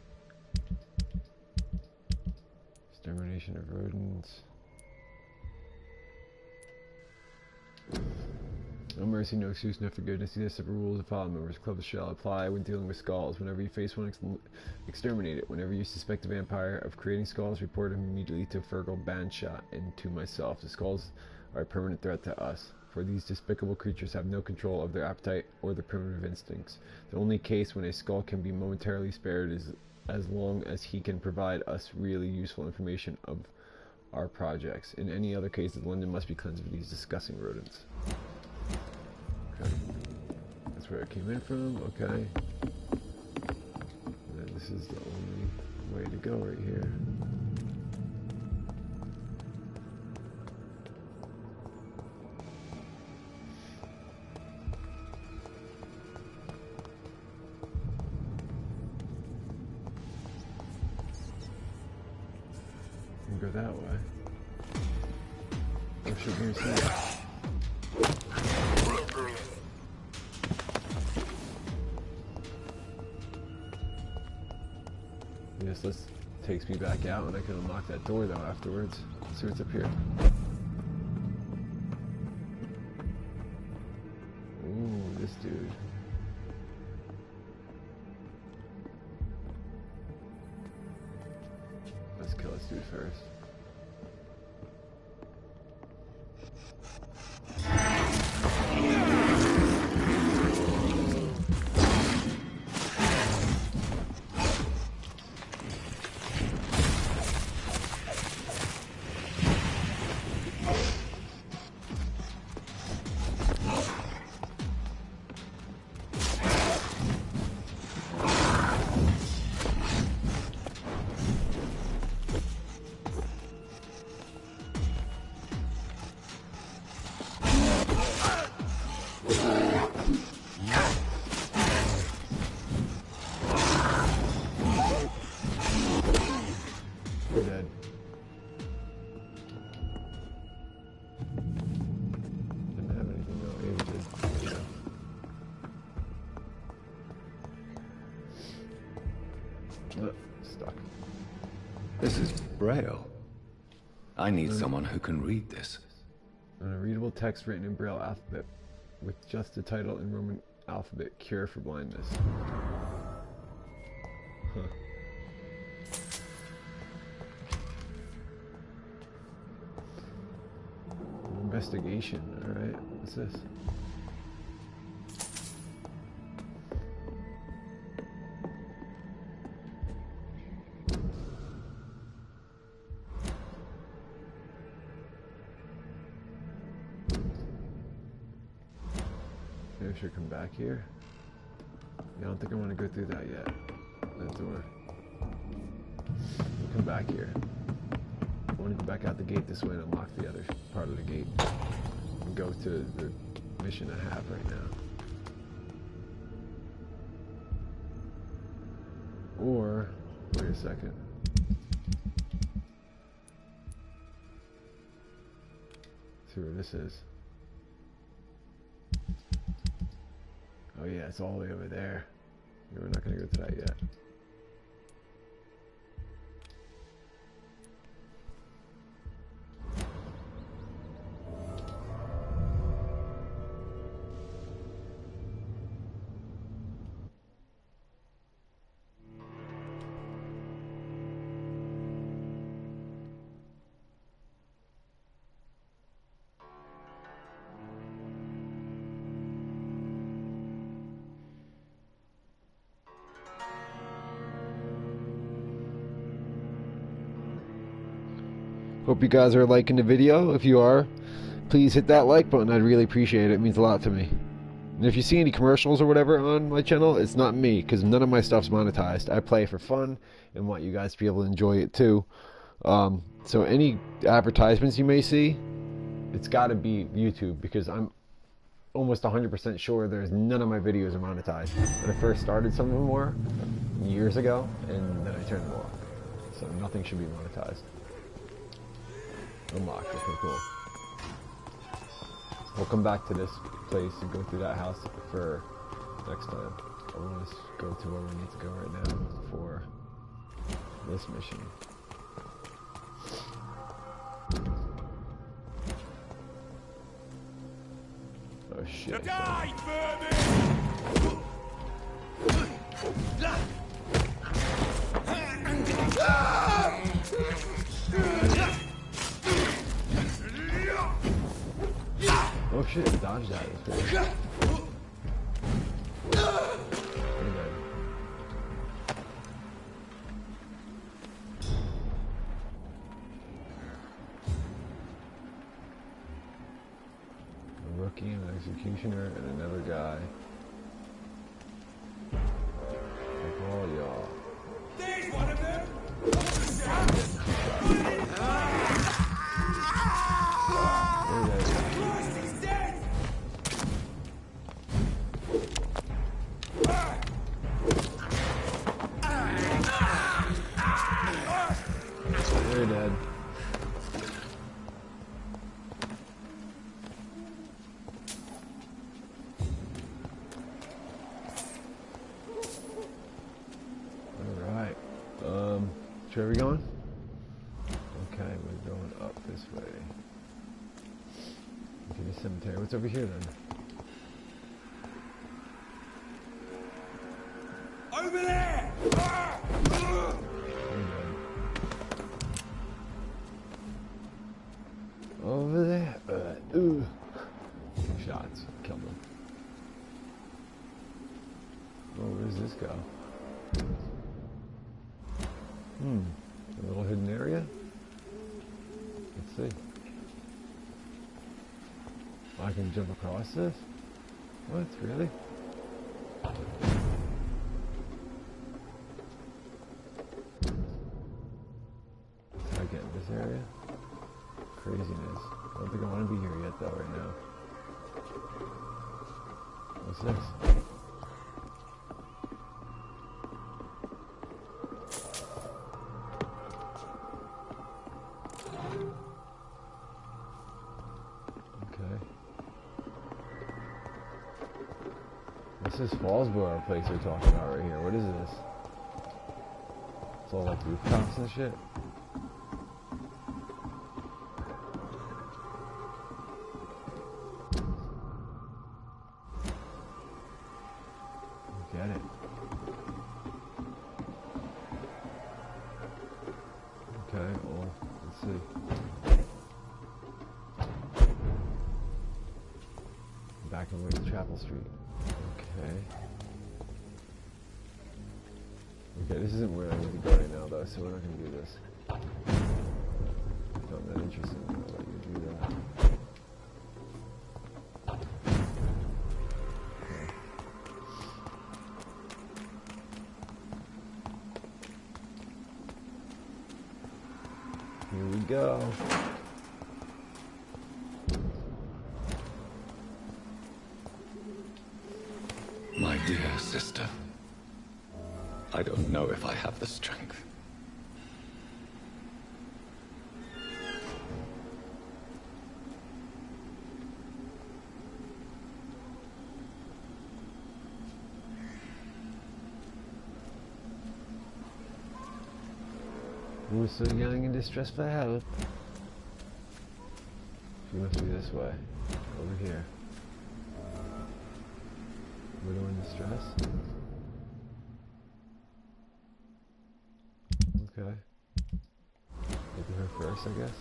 Speaker 1: Extermination of rodents. No mercy, no excuse, no forgiveness. These are separate rules and file members. Clubs shall apply when dealing with skulls. Whenever you face one, exterminate it. Whenever you suspect a vampire of creating skulls, report him immediately to Fergal Banshot and to myself. The skulls are a permanent threat to us, for these despicable creatures have no control of their appetite or their primitive instincts. The only case when a skull can be momentarily spared is as long as he can provide us really useful information of our projects. In any other cases, London must be cleansed of these disgusting rodents. Okay. That's where it came in from. Okay. And this is the only way to go right here. Go that way. Oh shit, here's that. Yes, this takes me back out and I can unlock that door though afterwards. Let's see what's up here. Ooh, this dude. Let's kill this dude first. Stuck.
Speaker 2: This is Braille. I need someone who can read this.
Speaker 1: An unreadable text written in Braille alphabet with just the title in Roman alphabet, Cure for Blindness. Huh. Investigation, alright. What's this? Maybe I should come back here. Yeah, I don't think I want to go through that yet. That door. We'll come back here. I want to go back out the gate this way and unlock the other part of the gate. And go to the mission I have right now. Or, wait a second. Let's see where this is. Oh yeah, it's all the way over there. We're not going to go to that yet. Hope you guys are liking the video. If you are, please hit that like button. I'd really appreciate it. It means a lot to me. And if you see any commercials or whatever on my channel, it's not me, because none of my stuff's monetized. I play for fun and want you guys to be able to enjoy it too. So any advertisements you may see, it's got to be YouTube, because I'm almost 100% sure there's none of my videos are monetized. When I first started, some of them were, years ago, and then I turned them off. So nothing should be monetized. Unlocked. Okay, cool. We'll come back to this place and go through that house for next time. I want to go to where we need to go right now for this mission. Oh shit.
Speaker 8: Die,
Speaker 1: Oh shit, dodge that. A rookie, an executioner, and another guy. Like all y'all.
Speaker 8: There's one of them!
Speaker 1: They're dead. Alright. Where are we going? Okay, we're going up this way. Okay, the cemetery. What's over here then?
Speaker 8: Over there!
Speaker 1: Over there. Ooh. 2 shots. Killed him. Oh, where does this go? A little hidden area? Let's see. I can jump across this? What? Really? How I get in this area? Craziness. I don't think I want to be here yet though right now. What's this? This is Fallsboro place we're talking about right here. What is this? It's all like rooftops and shit. Get it. Okay, well, let's see. Back in Chapel Street. Okay. Okay, this isn't where I need to go right now though, so we're not going to do this. Not that interesting, I'll let you do that. Okay. Here we go.
Speaker 2: My dear sister, I don't know if I have the strength.
Speaker 1: Who's so young and distressed for help? She must be this way. Over here. Widow in distress? Okay. Maybe her first, I guess.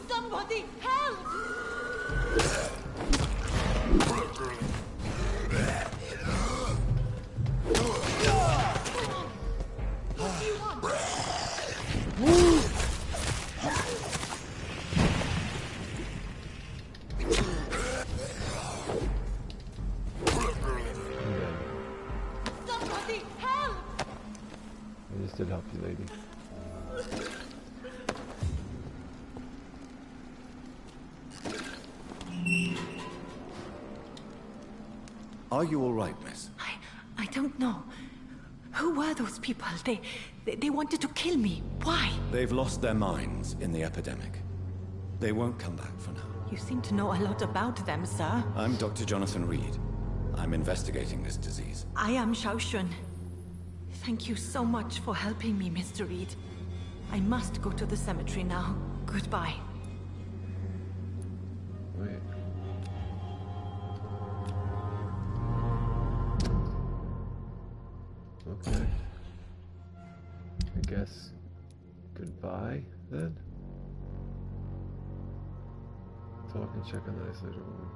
Speaker 7: Somebody help! Somebody help!
Speaker 1: I just did help you, lady.
Speaker 2: Are you all right, miss?
Speaker 7: I don't know. Who were those people? They wanted to kill me. Why?
Speaker 2: They've lost their minds in the epidemic. They won't come back for now.
Speaker 7: You seem to know a lot about them, sir.
Speaker 2: I'm Dr. Jonathan Reed. I'm investigating this disease.
Speaker 7: I am Xiaoxun. Thank you so much for helping me, Mr. Reed. I must go to the cemetery now. Goodbye.
Speaker 1: Wait. Okay. I guess goodbye then? Talk and check on the isolated woman.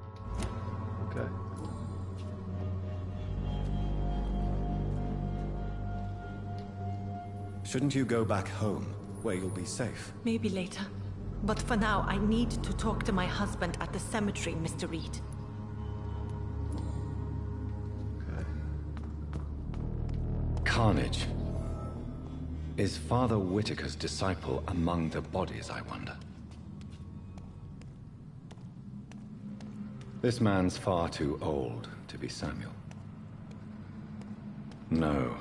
Speaker 1: Okay.
Speaker 2: Shouldn't you go back home, where you'll be safe?
Speaker 7: Maybe later. But for now, I need to talk to my husband at the cemetery, Mr. Reed.
Speaker 1: Okay.
Speaker 2: Carnage. Is Father Whitaker's disciple among the bodies, I wonder? This man's far too old to be Samuel. No.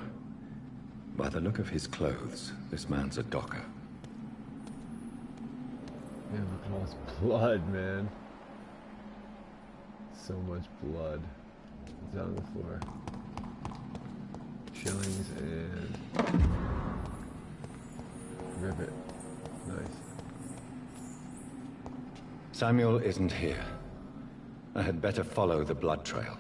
Speaker 2: By the look of his clothes, this man's a docker.
Speaker 1: Man, look at all this blood, man. So much blood. It's out on the floor. Shillings and rivet. Nice.
Speaker 2: Samuel isn't here. I had better follow the blood trail.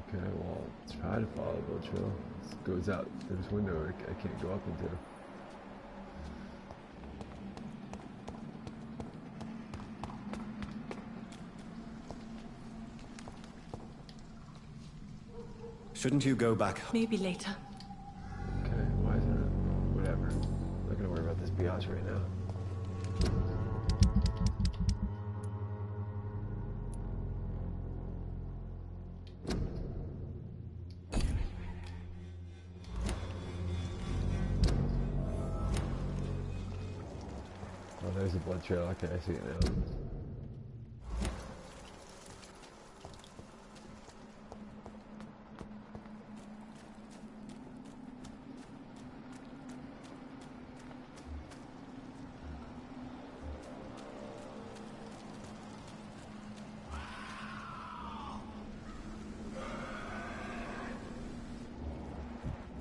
Speaker 1: Okay, well, let's try to follow the blood trail. This goes out through this window I can't go up into.
Speaker 2: Shouldn't you go back?
Speaker 7: Maybe later.
Speaker 1: Okay, why isn't it? Whatever. I'm not gonna worry about this biatch right now. Oh, there's the blood trail. Okay, I see it now.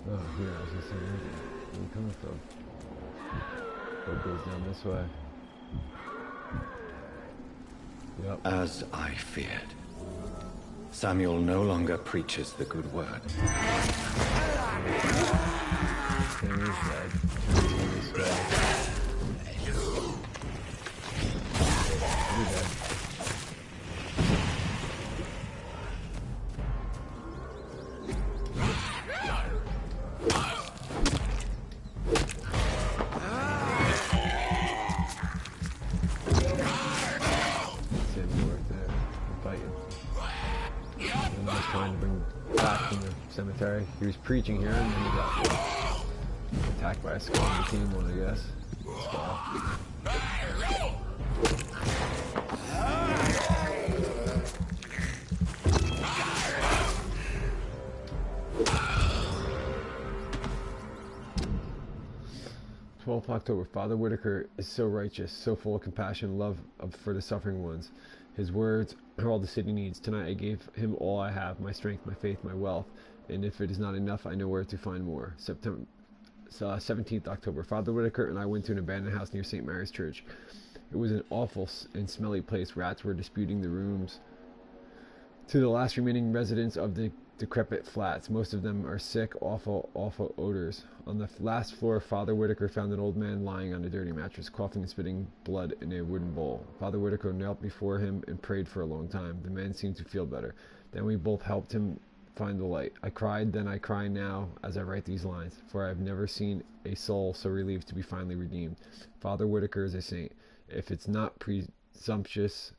Speaker 1: Oh, here, I was just saying, where are you coming from? It goes down this way. Yep.
Speaker 2: As I feared. Samuel no longer preaches the good word.
Speaker 1: Samuel's dead. Samuel's dead. You're dead. 'Trying to bring back from the cemetery. He was preaching here, and then he got attacked by a skull and became one, I guess. Skull. 12th October. Father Whitaker is so righteous, so full of compassion and love for the suffering ones. His words are all the city needs. Tonight I gave him all I have, my strength, my faith, my wealth. And if it is not enough, I know where to find more. 17th October. Father Whitaker and I went to an abandoned house near St. Mary's Church. It was an awful and smelly place. Rats were disputing the rooms to the last remaining residents of the decrepit flats. Most of them are sick, awful odors. On the last floor, Father Whitaker found an old man lying on a dirty mattress, coughing and spitting blood in a wooden bowl. Father Whitaker knelt before him and prayed for a long time. The man seemed to feel better. Then we both helped him find the light. I cried, then I cry now as I write these lines, for I have never seen a soul so relieved to be finally redeemed. Father Whitaker is a saint. If it's not presumptuous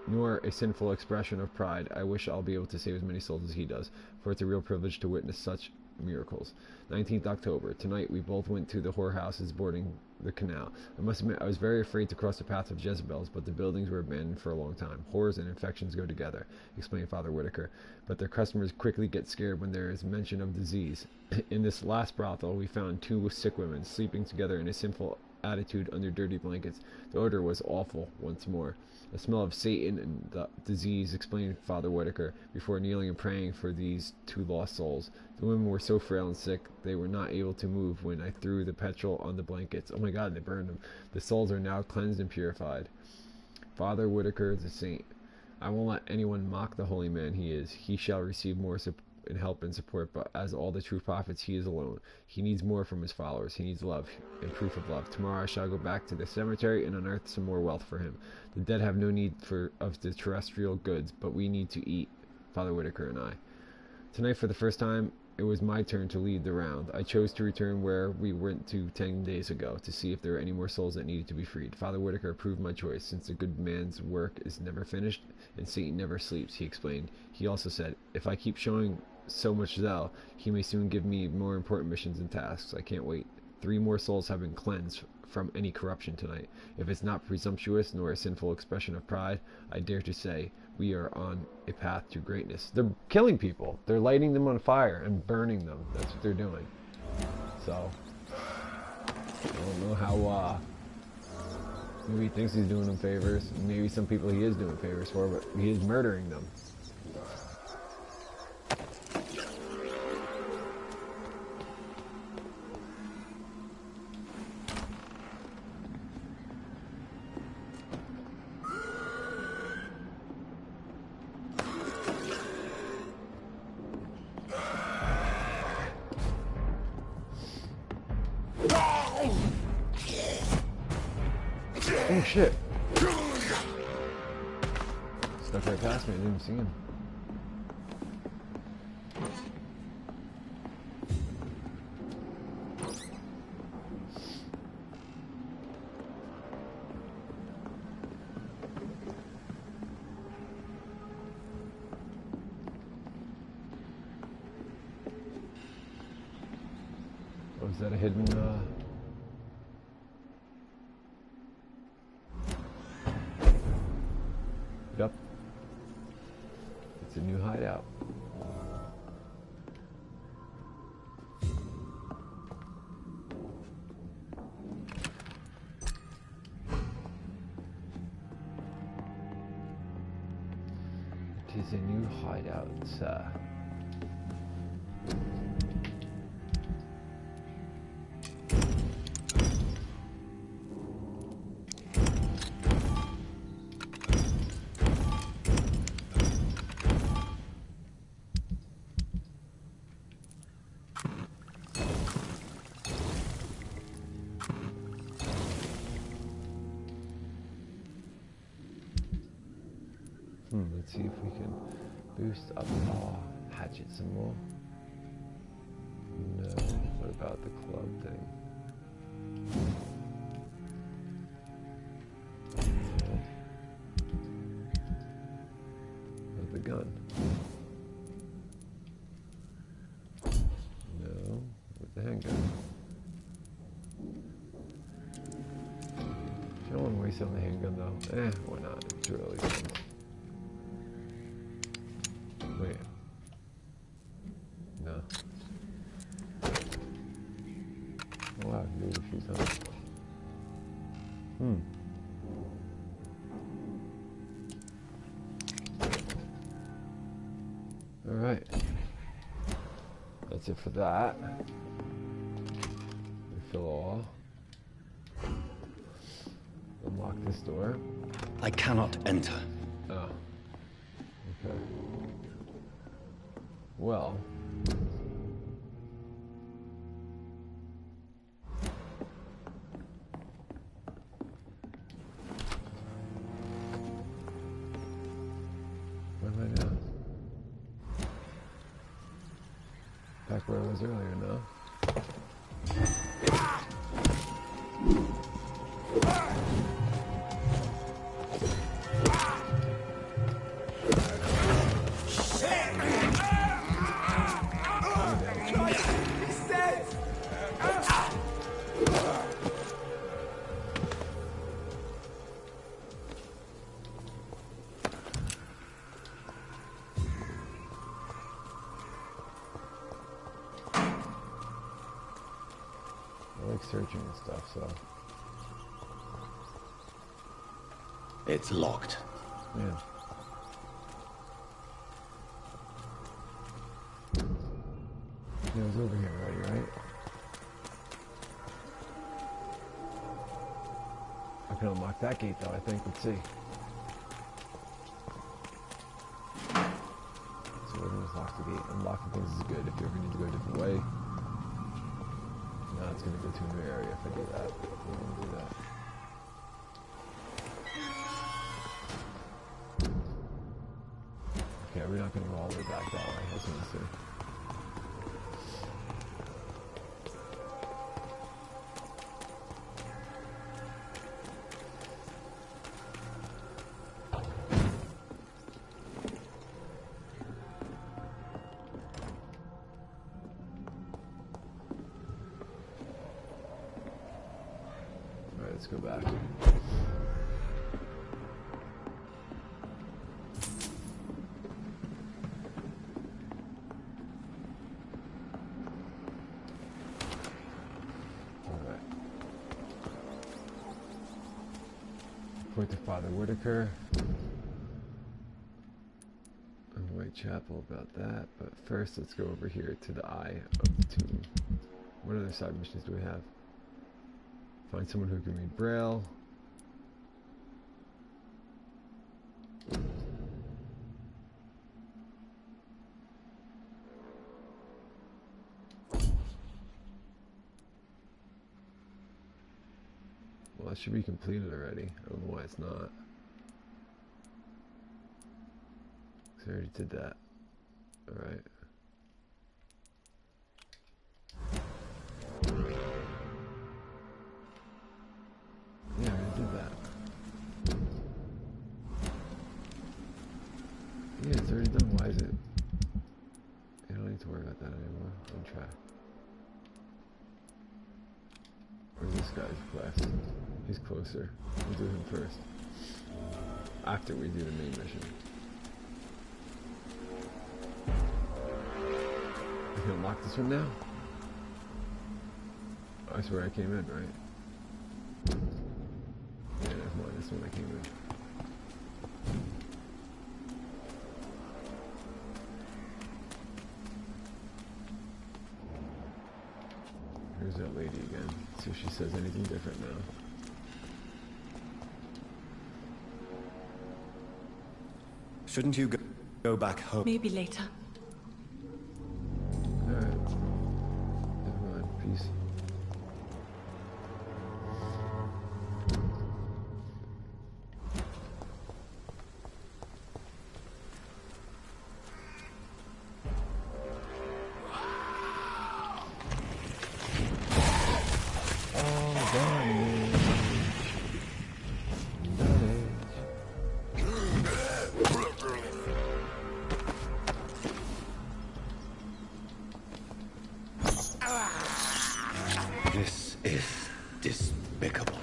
Speaker 1: nor a sinful expression of pride, I wish I'll be able to save as many souls as he does, for it's a real privilege to witness such miracles. 19th October. Tonight we both went to the whorehouses boarding the canal. I must admit, I was very afraid to cross the path of Jezebels, but the buildings were abandoned for a long time. Whores and infections go together, explained Father Whitaker, but their customers quickly get scared when there is mention of disease. In this last brothel, we found 2 sick women sleeping together in a sinful attitude under dirty blankets. The odor was awful once more. The smell of Satan and the disease, explained Father Whitaker, before kneeling and praying for these 2 lost souls. The women were so frail and sick, they were not able to move when I threw the petrol on the blankets. Oh my God, they burned them. The souls are now cleansed and purified. Father Whitaker, the saint. I won't let anyone mock the holy man he is. He shall receive more and help and support, but as all the true prophets, he is alone. He needs more from his followers. He needs love and proof of love. Tomorrow I shall go back to the cemetery and unearth some more wealth for him. The dead have no need of the terrestrial goods, but we need to eat, Father Whitaker and I. Tonight, for the first time, it was my turn to lead the round. I chose to return where we went to 10 days ago, to see if there were any more souls that needed to be freed. Father Whitaker approved my choice, since a good man's work is never finished, and Satan never sleeps, he explained. He also said, if I keep showing so much zeal, he may soon give me more important missions and tasks. I can't wait. 3 more souls have been cleansed from any corruption tonight. If it's not presumptuous nor a sinful expression of pride, I dare to say we are on a path to greatness. They're killing people. They're lighting them on fire and burning them. That's what they're doing. So, I don't know how, maybe he thinks he's doing them favors. Maybe some people he is doing favors for, but he is murdering them. Oh shit. Stuck right past me, I didn't even see him. Oh, is that a hidden, Yep. It's a new hideout. It is a new hideout, sir. Let's see if we can boost up our hatchet some more. No, what about the club thing? No. What about the gun? No, with the handgun. I don't want to waste on the handgun though. Why not? It's too early. Wait. No. Oh wow, I can do it a few times. Alright. That's it for that. Refill all. Unlock this door.
Speaker 2: I cannot enter.
Speaker 1: Oh. Okay. Well. Where am I now? Back where I was earlier now. I like searching and stuff, so.
Speaker 2: It's locked.
Speaker 1: Yeah. It was over here already, right? I can unlock that gate though, I think. Let's see. So we're gonna lock the gate. Unlocking things is good if you ever need to go a different way. Now it's gonna go to a new area if I do that. We're gonna do that. Okay, we're not gonna go all the way back that way. I was gonna say. Let's go back. Alright. Point to Father Whitaker. And Whitechapel about that, but first let's go over here to the Eye of the Tomb. What other side missions do we have? Find someone who can read Braille. Well, that should be completed already. I don't know why it's not. 'Cause I already did that. Alright. Yeah, I did that. Yeah, it's already done. Why is it? I don't need to worry about that anymore. On track. Where's this guy's quest? He's closer. We'll do him first. After we do the main mission. I can unlock this one now? Oh, that's where I came in, right? Yeah, never mind, this one I came in. Here's that lady again. See if she says anything different now.
Speaker 2: Shouldn't you go back home?
Speaker 7: Maybe later.
Speaker 1: Alright. Never mind, peace.
Speaker 2: This is despicable.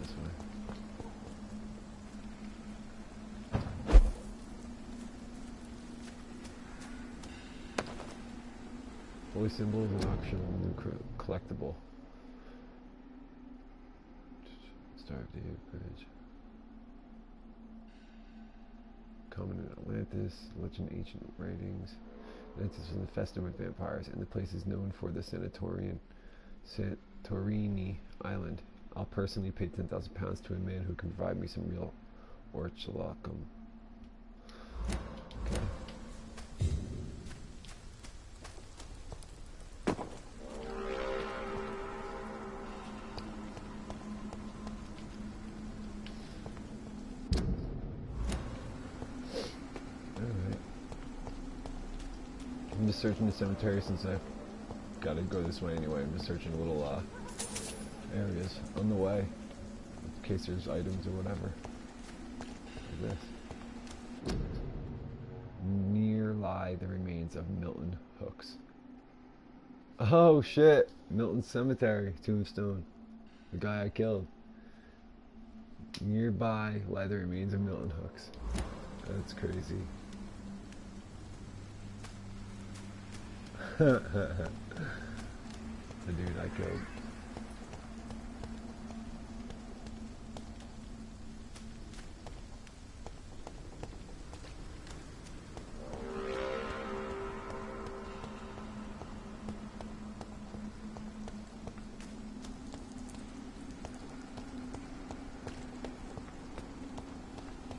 Speaker 1: this way. Holy symbol is an optional new collectible. Start view page. Common in Atlantis, legend ancient writings. Atlantis was infested with vampires, and the place is known for the Santorini island. I'll personally pay £10,000 to a man who can provide me some real orchilocum. Okay. I'm just searching the cemetery since I've got to go this way anyway. I'm just searching little areas on the way in case there's items or whatever. Like this. Near lie the remains of Milton Hooks. Oh shit! Milton Cemetery, tombstone. The guy I killed. Nearby lie the remains of Milton Hooks. That's crazy. The dude I killed.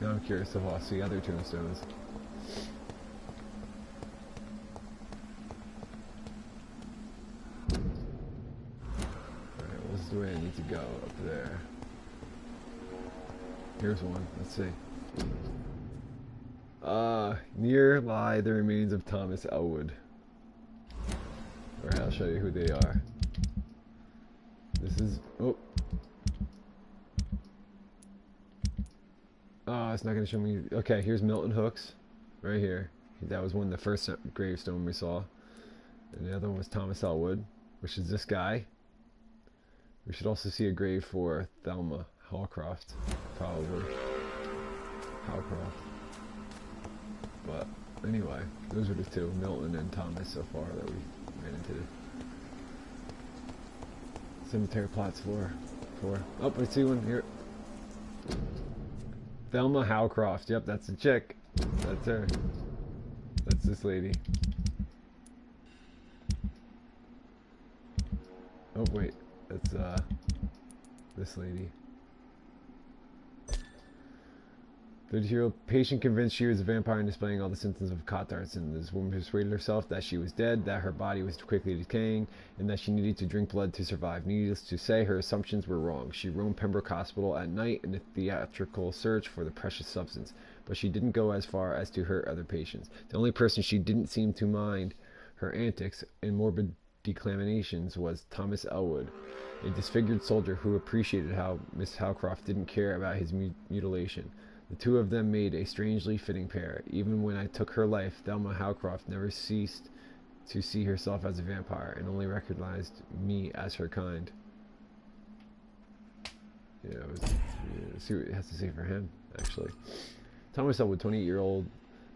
Speaker 1: Now I'm curious if I'll see other tombstones. The way I need to go up there. Here's one. Let's see. Near lie the remains of Thomas Elwood. Alright, I'll show you who they are. This is... Oh, it's not going to show me... Okay, here's Milton Hooks. Right here. That was one of the first gravestone we saw. And the other one was Thomas Elwood, which is this guy. We should also see a grave for Thelma Hallcroft, probably. Hallcroft. But anyway, those are the two, Milton and Thomas, so far that we ran into. Cemetery plots for. Oh, I see one here. Thelma Hallcroft. Yep, that's the chick. That's her. That's this lady. Oh wait. That's this lady. 32-year-old patient convinced she was a vampire and displaying all the symptoms of Cottarson. This woman persuaded herself that she was dead, that her body was quickly decaying, and that she needed to drink blood to survive. Needless to say, her assumptions were wrong. She roamed Pembroke Hospital at night in a theatrical search for the precious substance, but she didn't go as far as to hurt other patients. The only person she didn't seem to mind her antics and morbid declamations was Thomas Elwood, a disfigured soldier who appreciated how Miss Hallcroft didn't care about his mutilation. The two of them made a strangely fitting pair. Even when I took her life, Thelma Hallcroft never ceased to see herself as a vampire and only recognized me as her kind. Yeah, let's see what it has to say for him, actually. Thomas Elwood, 28-year-old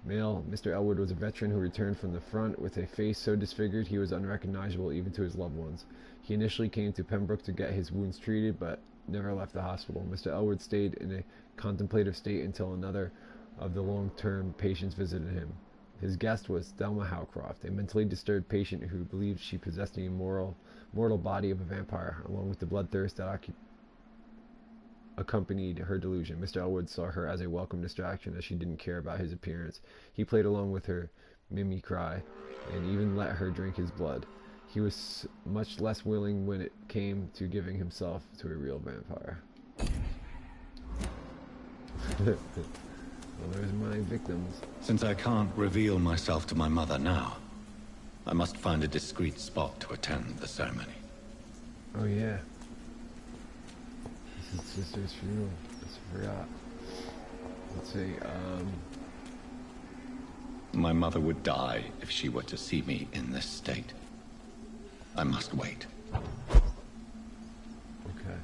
Speaker 1: male. Mr. Elwood was a veteran who returned from the front with a face so disfigured he was unrecognizable even to his loved ones. He initially came to Pembroke to get his wounds treated, but never left the hospital. Mr. Elwood stayed in a contemplative state until another of the long-term patients visited him. His guest was Thelma Hallcroft, a mentally disturbed patient who believed she possessed a mortal body of a vampire, along with the bloodthirst that accompanied her delusion. Mr. Elwood saw her as a welcome distraction, as she didn't care about his appearance. He played along with her mimicry, and even let her drink his blood. He was much less willing when it came to giving himself to a real vampire. Well, there's my victims.
Speaker 2: Since I can't reveal myself to my mother now, I must find a discreet spot to attend the ceremony.
Speaker 1: Oh yeah. This is sister's funeral. I forgot. Let's see,
Speaker 2: My mother would die if she were to see me in this state. I must wait.
Speaker 1: Okay.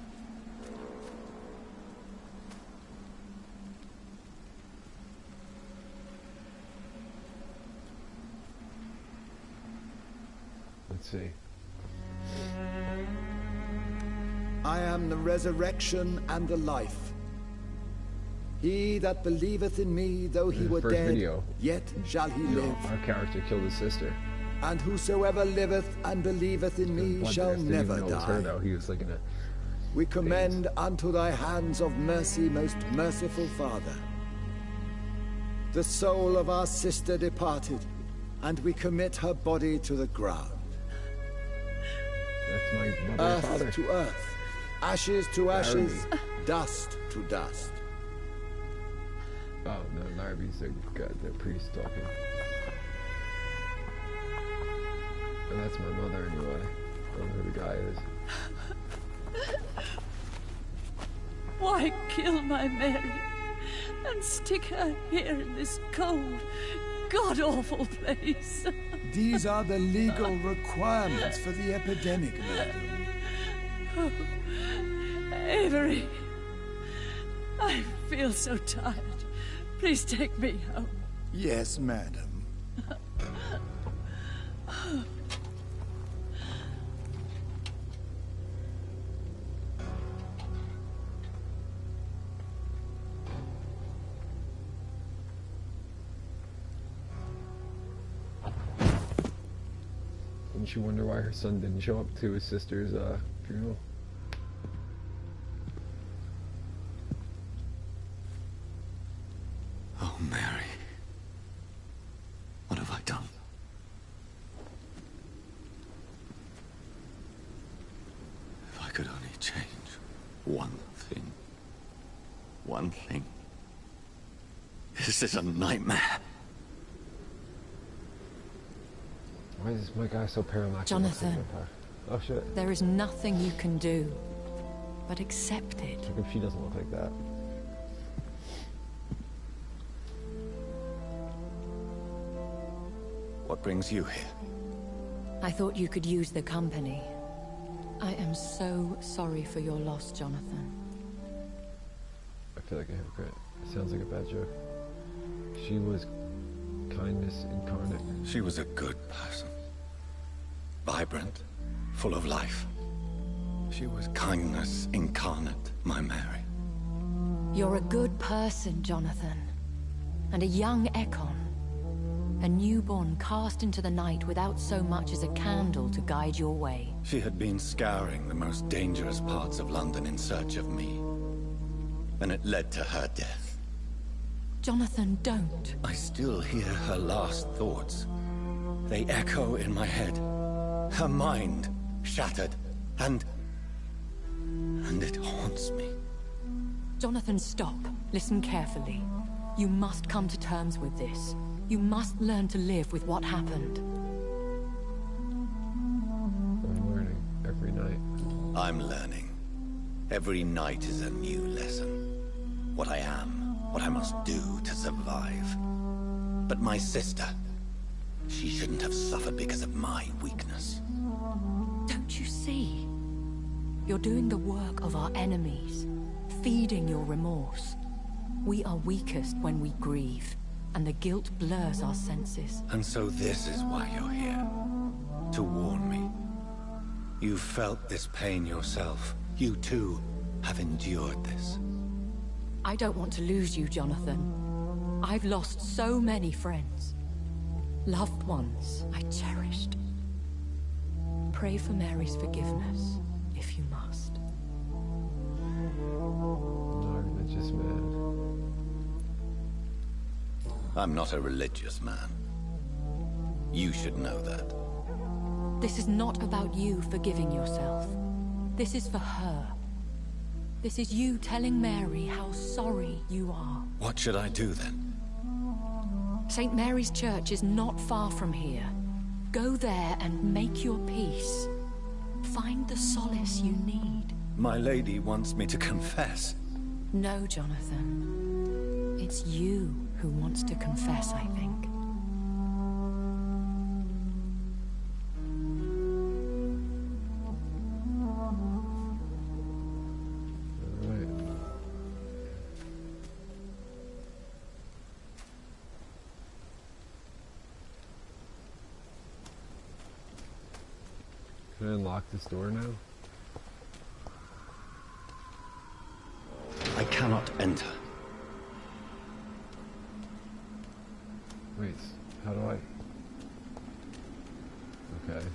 Speaker 1: see.
Speaker 6: I am the resurrection and the life. He that believeth in me, though he were
Speaker 1: First
Speaker 6: dead,
Speaker 1: video,
Speaker 6: yet shall he live.
Speaker 1: Our character killed his sister.
Speaker 6: And whosoever liveth and believeth in me shall never
Speaker 1: Didn't even know it was her,
Speaker 6: die.
Speaker 1: though. He was looking at.
Speaker 6: We commend unto thy hands of mercy, most merciful Father, the soul of our sister departed, and we commit her body to the ground.
Speaker 1: That's my mother and
Speaker 6: Earth
Speaker 1: father.
Speaker 6: to earth, ashes to ashes, dust to dust.
Speaker 1: Oh no, Larvae's the priest talking. And that's my mother anyway. I don't know who the guy is.
Speaker 16: Why kill my Mary and stick her here in this cold, god-awful place?
Speaker 6: These are the legal requirements for the epidemic, madam.
Speaker 16: Oh, Avery, I feel so tired. Please take me home.
Speaker 6: Yes, madam.
Speaker 1: Didn't you wonder why her son didn't show up to his sister's funeral?
Speaker 2: Oh, Mary. What have I done? If I could only change one thing. One thing. This is a nightmare.
Speaker 1: Why is my guy so paranoid?
Speaker 7: Jonathan.
Speaker 1: Oh shit.
Speaker 7: There is nothing you can do but accept it.
Speaker 1: Look if she doesn't look like that.
Speaker 2: What brings you here?
Speaker 7: I thought you could use the company. I am so sorry for your loss, Jonathan.
Speaker 1: I feel like a hypocrite. It sounds like a bad joke. She was kindness incarnate.
Speaker 2: She was a good person. Vibrant, full of life. She was kindness incarnate, my Mary.
Speaker 7: You're a good person, Jonathan. And a young Ekon. A newborn cast into the night without so much as a candle to guide your way.
Speaker 2: She had been scouring the most dangerous parts of London in search of me. And it led to her death.
Speaker 7: Jonathan, don't.
Speaker 2: I still hear her last thoughts. They echo in my head. Her mind shattered, and it haunts me.
Speaker 7: Jonathan, stop. Listen carefully. You must come to terms with this. You must learn to live with what happened.
Speaker 1: I'm learning every night.
Speaker 2: I'm learning. Every night is a new lesson. What I am, what I must do to survive. But my sister, she shouldn't have suffered because of my weakness.
Speaker 7: Don't you see? You're doing the work of our enemies, feeding your remorse. We are weakest when we grieve, and the guilt blurs our senses.
Speaker 2: And so this is why you're here. To warn me. You've felt this pain yourself. You too have endured this.
Speaker 7: I don't want to lose you, Jonathan. I've lost so many friends. Loved ones I cherished. Pray for Mary's forgiveness, if you must.
Speaker 1: No, religious man.
Speaker 2: I'm not a religious man. You should know that.
Speaker 7: This is not about you forgiving yourself. This is for her. This is you telling Mary how sorry you are.
Speaker 2: What should I do then?
Speaker 7: St. Mary's Church is not far from here. Go there and make your peace. Find the solace you need.
Speaker 2: My lady wants me to confess.
Speaker 7: No, Jonathan. It's you who wants to confess, I think.
Speaker 1: Can I unlock this door now?
Speaker 2: I cannot enter.
Speaker 1: Wait, how do I? Okay.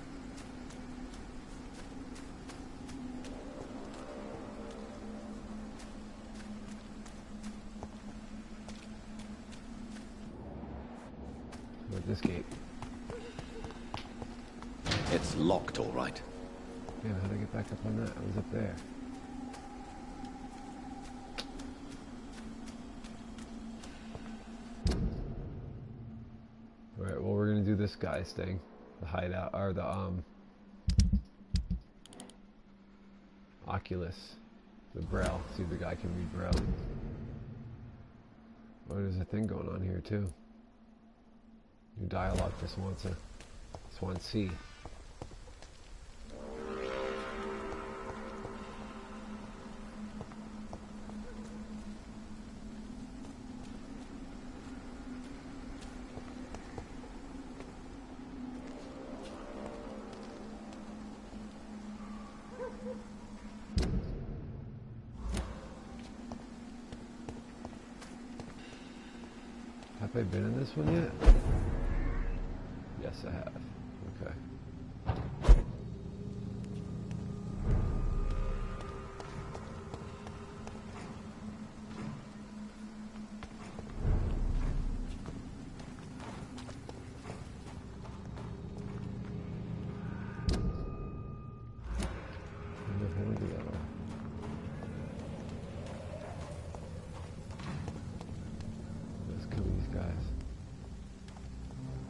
Speaker 1: What this gate?
Speaker 2: It's locked, all right.
Speaker 1: Yeah, how do I get back up on that? I was up there. Alright, well, we're gonna do this guy's thing. The hideout, or the, Oculus. The Braille. See if the guy can read Braille. Oh, there's a thing going on here, too. New dialogue for Swansea. Have I been in this one yet? Yes, I have. Okay.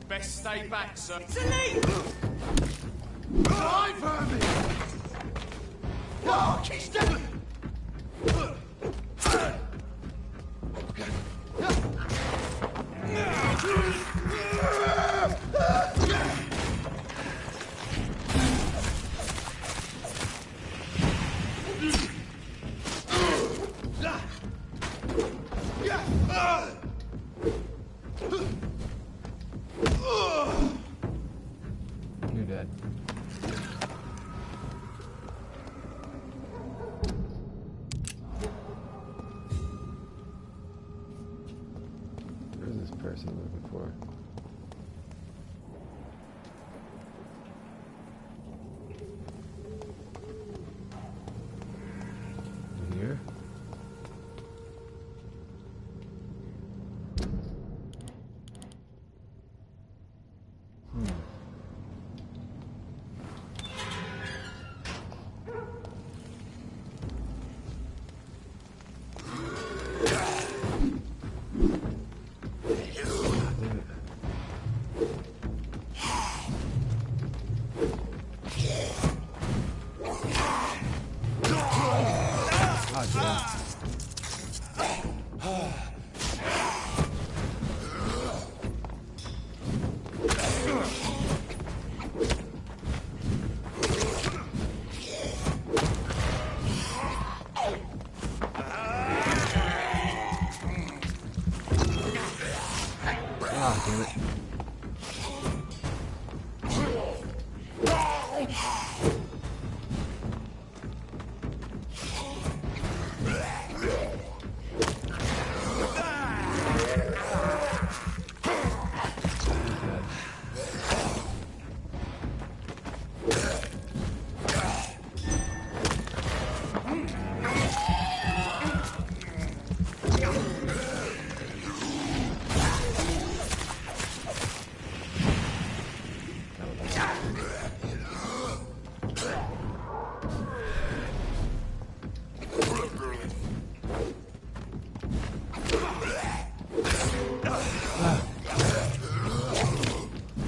Speaker 8: Best stay back, sir. It's elite! Die, vermin! Oh, he's dead!
Speaker 1: You're dead. Where's this person I'm looking for? Here? Ah, damn it.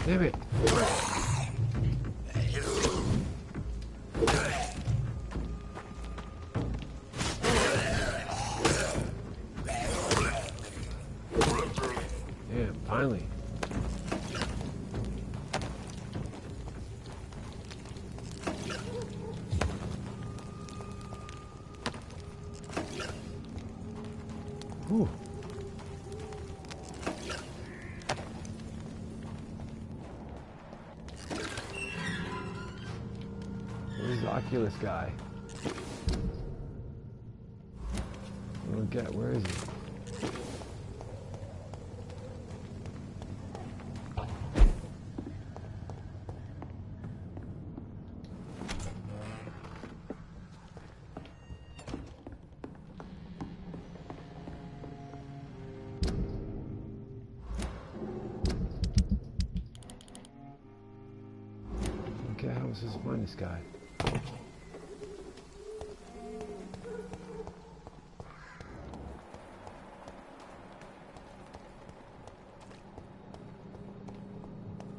Speaker 1: Damn it. Damn, finally. Whew. ridiculous guy. I don't get, where is he? Okay, how was this find this guy?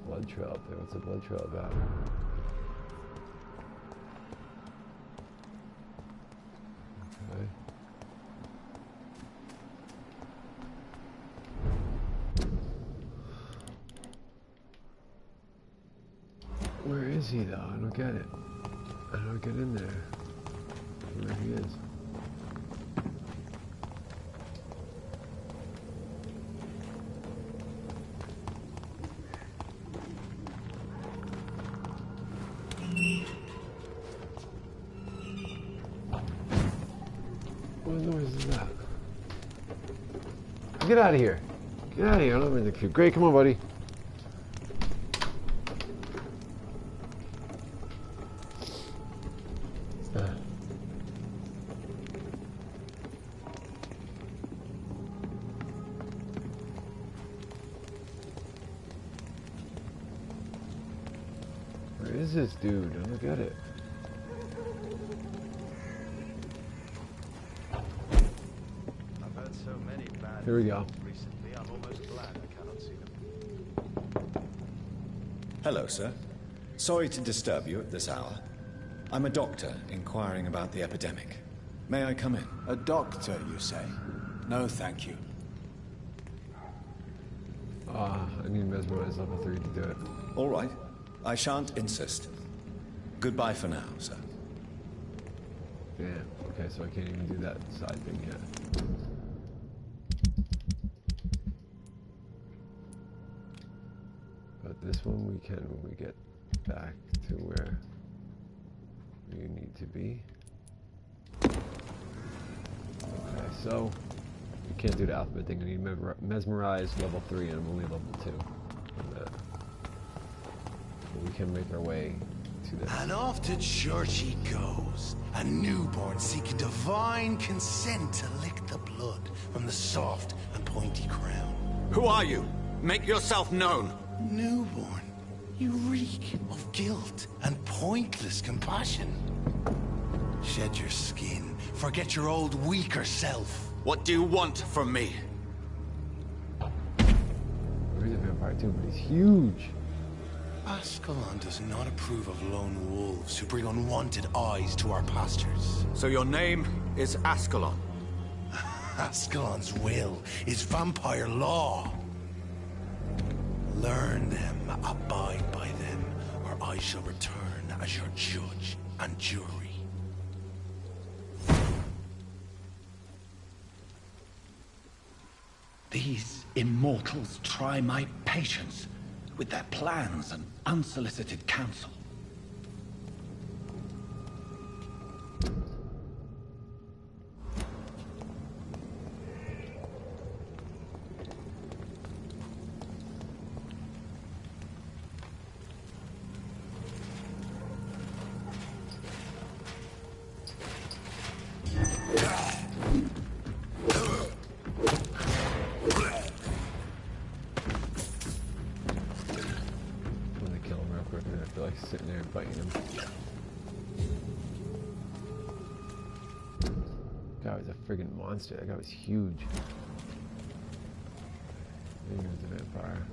Speaker 1: Blood trail up there. What's the blood trail about? Okay. Where is he though? I don't get it. I don't get in there. Where he is. What noise is that? Get out of here. Get out of here. I don't mean to keep. Great, come on, buddy. Where is this dude? I don't get it.
Speaker 17: I've heard so many bad
Speaker 1: Here we go.
Speaker 17: recently, I'm almost glad I cannot see them.
Speaker 2: Hello, sir. Sorry to disturb you at this hour. I'm a doctor inquiring about the epidemic. May I come in?
Speaker 6: A doctor, you say? No, thank you.
Speaker 1: I need mesmerize level 3 to do it.
Speaker 2: All right. I shan't insist. Goodbye for now, sir.
Speaker 1: Yeah, okay, so I can't even do that side thing yet. But this one we can when we get back to where we need to be. Okay, so we can't do the alphabet thing. I need mesmerize level 3 and I'm only level 2 on that. But we can make our way to this.
Speaker 18: And off to church he goes, a newborn seeking divine consent to lick the blood from the soft and pointy crown.
Speaker 2: Who are you? Make yourself known.
Speaker 18: Newborn, you reek of guilt and pointless compassion. Shed your skin, forget your old weaker self.
Speaker 2: What do you want from me?
Speaker 1: He's a vampire too, but he's huge.
Speaker 18: Ascalon does not approve of lone wolves who bring unwanted eyes to our pastures.
Speaker 2: So your name is Ascalon?
Speaker 18: Ascalon's will is vampire law. Learn them, abide by them, or I shall return as your judge and jury.
Speaker 19: These immortals try my patience with their plans and unsolicited counsel.
Speaker 1: Sitting there fighting him. That guy was a friggin' monster. That guy was huge. Maybe he was a vampire.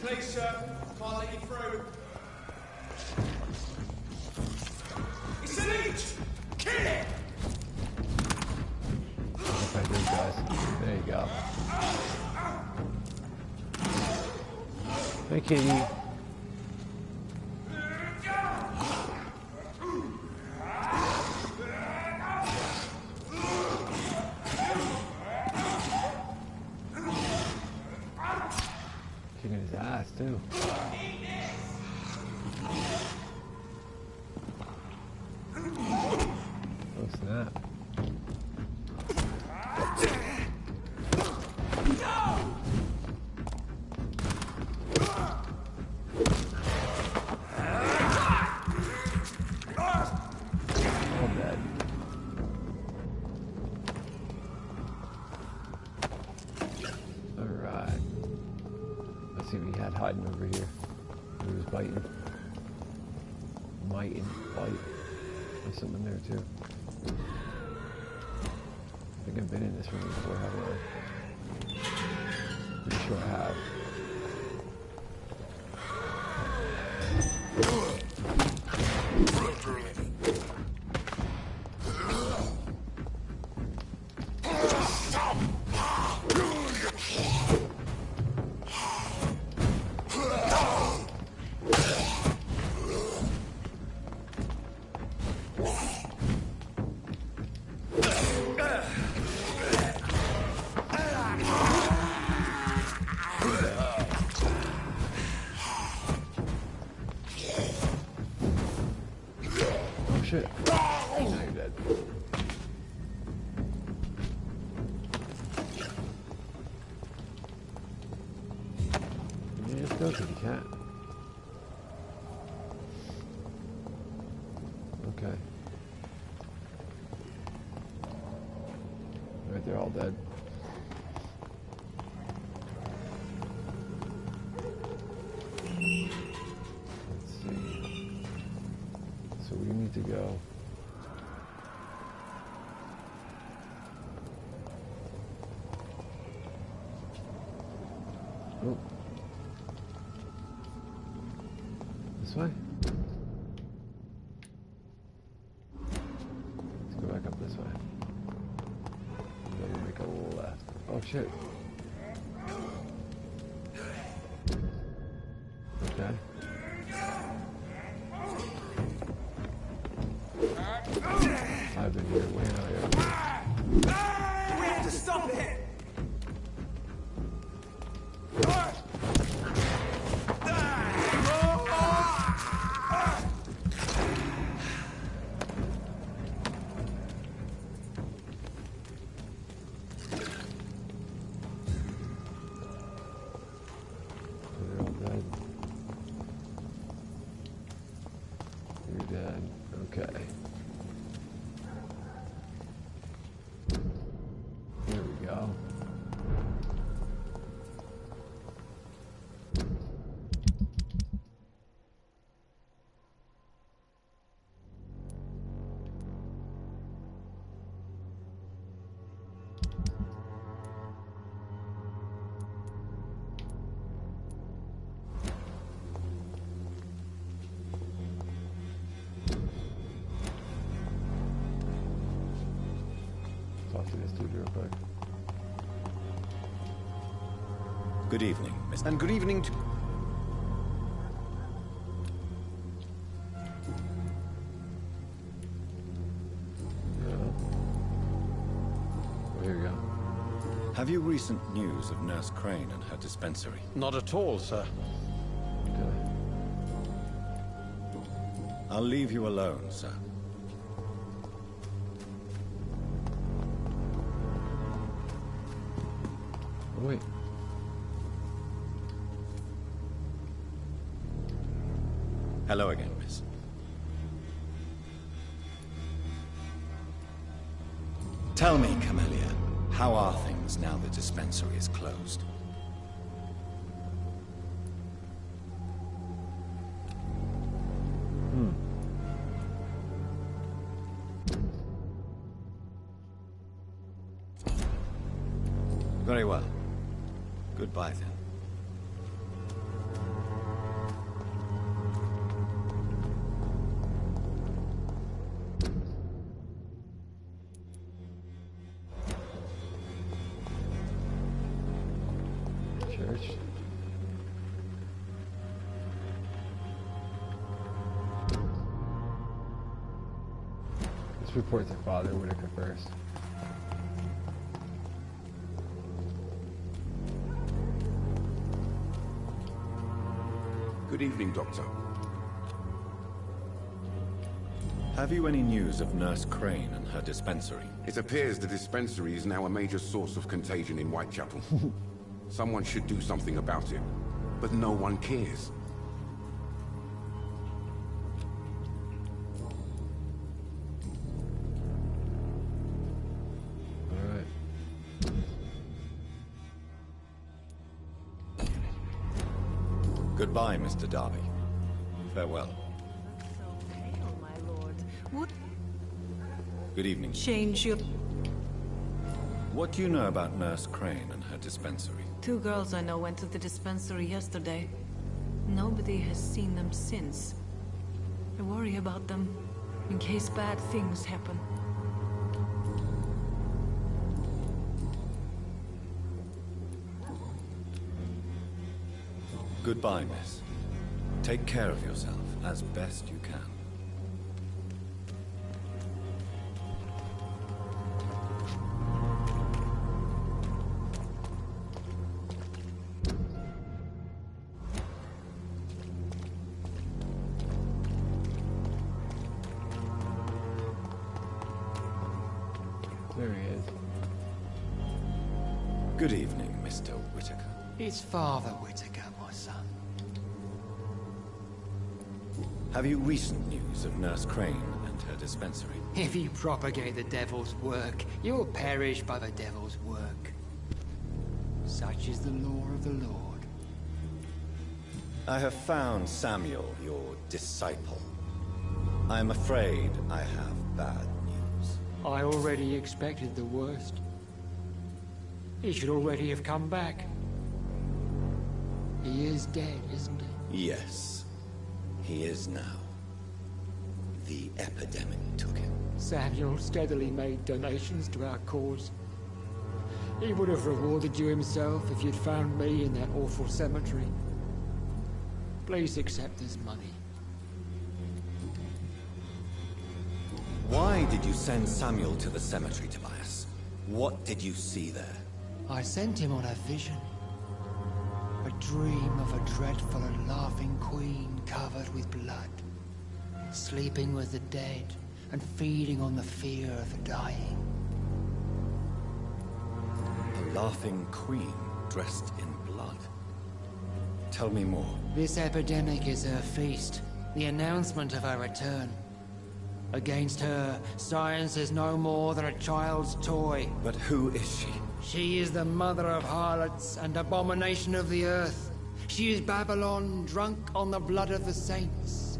Speaker 8: Please, sir, can't let you through.
Speaker 1: go. Hey, Katie. Kicking his ass, too. Oh, snap. Hiding over here. He was biting. Miting. Bite. There's something there too. I think I've been in this room before, haven't I? Pretty sure I have. Shit. Now you're dead. You just go because you can't. Okay. Right, they're all dead. To go. Oh. This way? Let's go back up this way. Then we'll make a left. Oh shit. Okay. I've been here way out here.
Speaker 8: We have to stop it!
Speaker 1: They're all dead. You're dead. Okay. There we go. Talk to this dude real quick.
Speaker 2: Good evening, Mr.
Speaker 3: And good evening to...
Speaker 1: Here we go.
Speaker 2: Have you recent news of Nurse Crane and her dispensary?
Speaker 20: Not at all, sir.
Speaker 1: Okay.
Speaker 2: I'll leave you alone, sir.
Speaker 1: Oh, wait.
Speaker 2: Hello again, miss. Tell me, Camellia, how are things now the dispensary is closed? Very well. Goodbye, then.
Speaker 1: Let's report to Father Whitaker first.
Speaker 20: Good evening, Doctor.
Speaker 2: Have you any news of Nurse Crane and her dispensary?
Speaker 20: It appears the dispensary is now a major source of contagion in Whitechapel. Someone should do something about it, but no one cares.
Speaker 2: Goodbye, Mr. Darby. Farewell. Good evening.
Speaker 21: Change your...
Speaker 2: What do you know about Nurse Crane and her dispensary?
Speaker 21: 2 girls I know went to the dispensary yesterday. Nobody has seen them since. I worry about them, in case bad things happen.
Speaker 2: Goodbye, miss. Take care of yourself as best you can.
Speaker 1: There he is.
Speaker 2: Good evening, Mr. Whitaker.
Speaker 10: It's Father Whitaker, my son.
Speaker 2: Have you recent news of Nurse Crane and her dispensary?
Speaker 10: If you propagate the devil's work, you'll perish by the devil's work. Such is the law of the Lord.
Speaker 2: I have found Samuel, your disciple. I am afraid I have bad news.
Speaker 10: I already expected the worst. He should already have come back. He is dead, isn't he?
Speaker 2: Yes, he is now. The epidemic took him.
Speaker 10: Samuel steadily made donations to our cause. He would have rewarded you himself if you'd found me in that awful cemetery. Please accept this money.
Speaker 2: Why did you send Samuel to the cemetery, Tobias? What did you see there?
Speaker 10: I sent him on a vision. A dream of a dreadful and laughing queen covered with blood. Sleeping with the dead and feeding on the fear of the dying.
Speaker 2: A laughing queen dressed in blood. Tell me more.
Speaker 10: This epidemic is her feast, the announcement of her return. Against her, science is no more than a child's toy.
Speaker 2: But who is she?
Speaker 10: She is the mother of harlots and abomination of the earth. She is Babylon, drunk on the blood of the saints.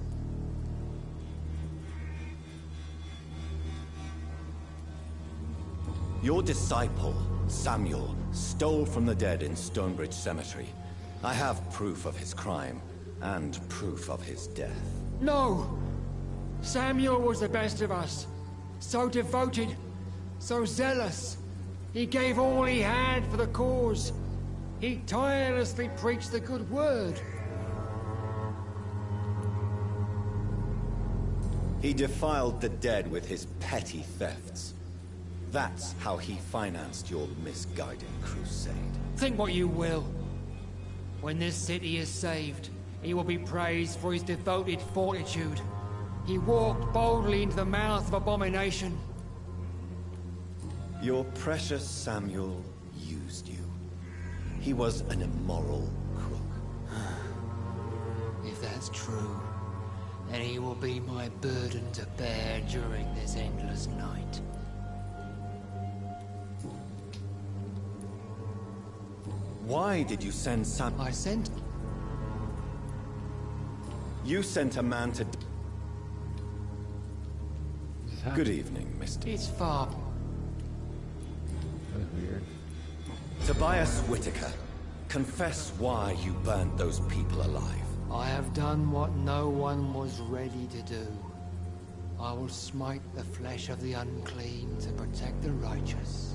Speaker 2: Your disciple, Samuel, stole from the dead in Stonebridge Cemetery. I have proof of his crime, and proof of his death.
Speaker 10: No! Samuel was the best of us. So devoted, so zealous. He gave all he had for the cause. He tirelessly preached the good word.
Speaker 2: He defiled the dead with his petty thefts. That's how he financed your misguided crusade.
Speaker 10: Think what you will. When this city is saved, he will be praised for his devoted fortitude. He walked boldly into the mouth of abomination.
Speaker 2: Your precious Samuel used you. He was an immoral crook.
Speaker 10: If that's true, then he will be my burden to bear during this endless night.
Speaker 2: Why did you send Sam?
Speaker 10: I sent...
Speaker 2: You sent a man to... Good evening, Mr.
Speaker 10: It's far...
Speaker 1: That's weird.
Speaker 2: Tobias Whitaker, confess why you burnt those people alive.
Speaker 10: I have done what no one was ready to do. I will smite the flesh of the unclean to protect the righteous.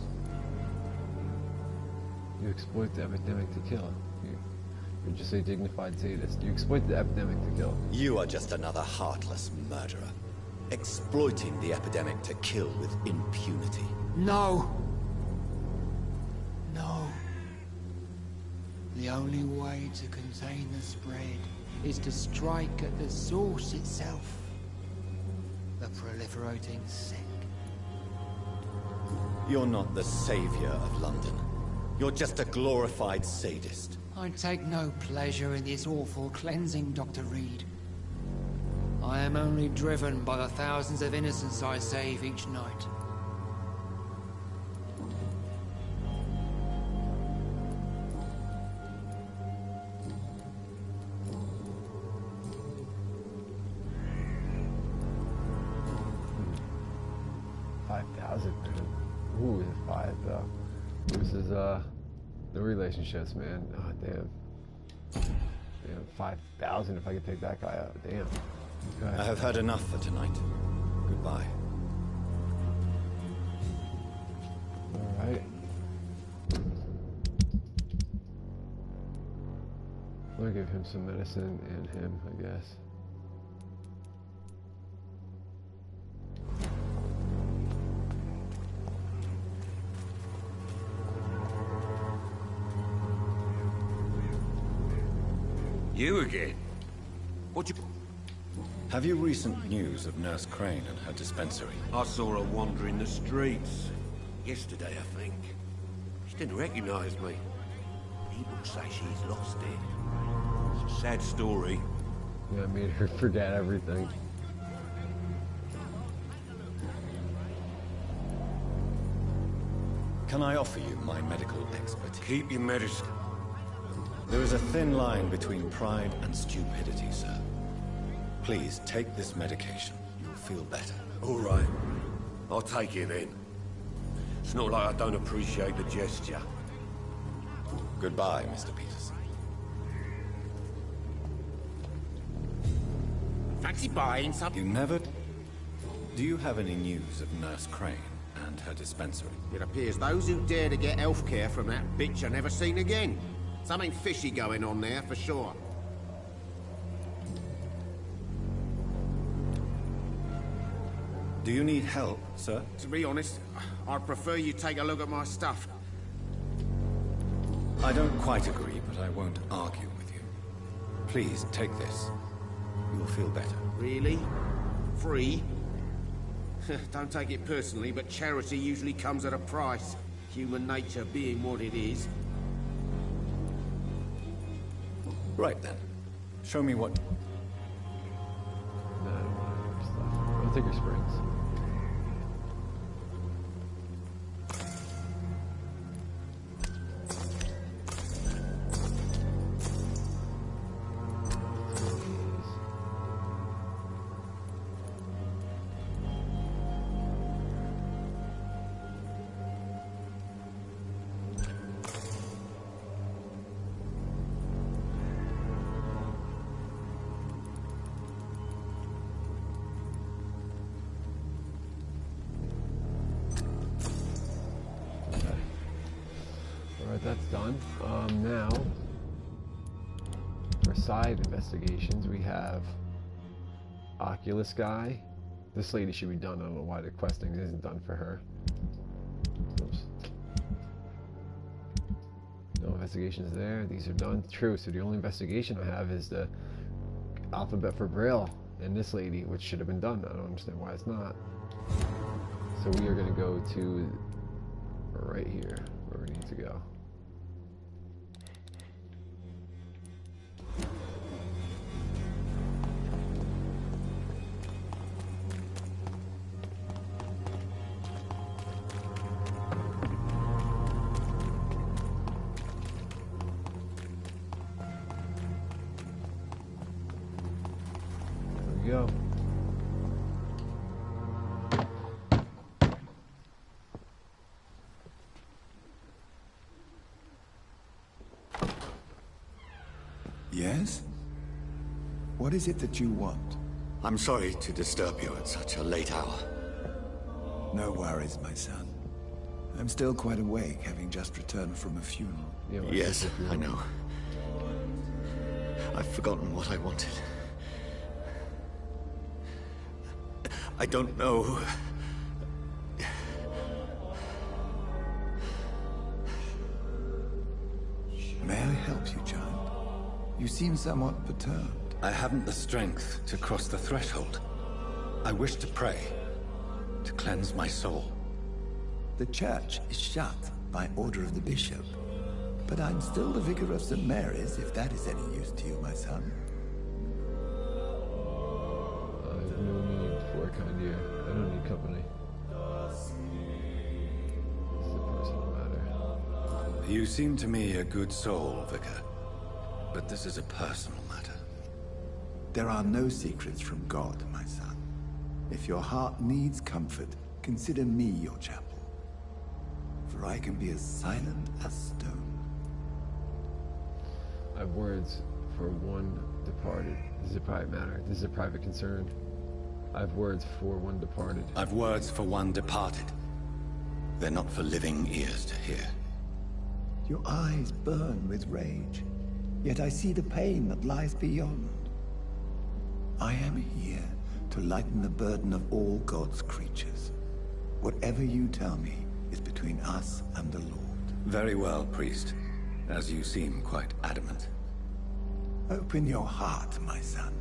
Speaker 1: You exploit the epidemic to kill. You're just a dignified sadist. You exploit the epidemic to kill.
Speaker 2: You are just another heartless murderer. exploiting the epidemic to kill with impunity.
Speaker 10: No. No. The only way to contain the spread is to strike at the source itself. The proliferating sick.
Speaker 2: You're not the savior of London. You're just a glorified sadist.
Speaker 10: I take no pleasure in this awful cleansing, Dr. Reed. I am only driven by the thousands of innocents I save each night.
Speaker 1: Ooh, 5 though. This is the relationships, man. Oh damn. Damn, 5,000 if I could take that guy out. Damn. Okay.
Speaker 2: I have had enough for tonight. Goodbye.
Speaker 1: Alright. I'll give him some medicine and him, I guess.
Speaker 15: You again? What you...
Speaker 2: Have you recent news of Nurse Crane and her dispensary?
Speaker 15: I saw her wandering the streets. Yesterday, I think. She didn't recognize me. People say she's lost it. It's a sad story.
Speaker 1: Yeah, I made her forget everything.
Speaker 2: Can I offer you my medical expertise?
Speaker 15: Keep your medicine.
Speaker 2: There is a thin line between pride and stupidity, sir. Please take this medication. You'll feel better.
Speaker 15: All right. I'll take it then. It's not like I don't appreciate the gesture.
Speaker 2: Goodbye, Mr. Peterson.
Speaker 12: Fancy buying some?
Speaker 2: You never... Do you have any news of Nurse Crane and her dispensary?
Speaker 12: It appears those who dare to get healthcare from that bitch are never seen again. Something fishy going on there, for sure.
Speaker 2: Do you need help, sir?
Speaker 12: To be honest, I'd prefer you take a look at my stuff.
Speaker 2: I don't quite agree, but I won't argue with you. Please, take this. You'll feel better.
Speaker 12: Really? Free? Don't take it personally, but charity usually comes at a price. Human nature being what it is.
Speaker 2: Right then. Show me what...
Speaker 1: No, I don't want your stuff. I'll take your springs. That's done. Now, for side investigations, we have Oculus guy. This lady should be done. I don't know why the questing isn't done for her. Oops. No investigations there. These are done. True. So the only investigation I have is the alphabet for Braille and this lady, which should have been done. I don't understand why it's not. So we are going to go to right here where we need to go. Go.
Speaker 6: Yes? What is it that you want?
Speaker 2: I'm sorry to disturb you at such a late hour.
Speaker 6: No worries, my son. I'm still quite awake, having just returned from a funeral.
Speaker 2: Yes, I know. I've forgotten what I wanted. I don't know.
Speaker 6: May I help you, child? You seem somewhat perturbed.
Speaker 2: I haven't the strength to cross the threshold. I wish to pray, to cleanse my soul.
Speaker 6: The church is shut by order of the bishop. But I'm still the vicar of St. Mary's, if that is any use to you, my son.
Speaker 1: I have no need for a kind ear. I don't need company. This is a personal matter.
Speaker 2: You seem to me a good soul, Vicar. But this is a personal matter.
Speaker 6: There are no secrets from God, my son. If your heart needs comfort, consider me your chapel. For I can be as silent as stone.
Speaker 1: I have words for one departed. This is a private matter. This is a private concern. I have words for one departed.
Speaker 2: I've words for one departed. They're not for living ears to hear.
Speaker 6: Your eyes burn with rage, yet I see the pain that lies beyond. I am here to lighten the burden of all God's creatures. Whatever you tell me is between us and the Lord.
Speaker 2: Very well, priest. As you seem quite adamant.
Speaker 6: Open your heart, my son.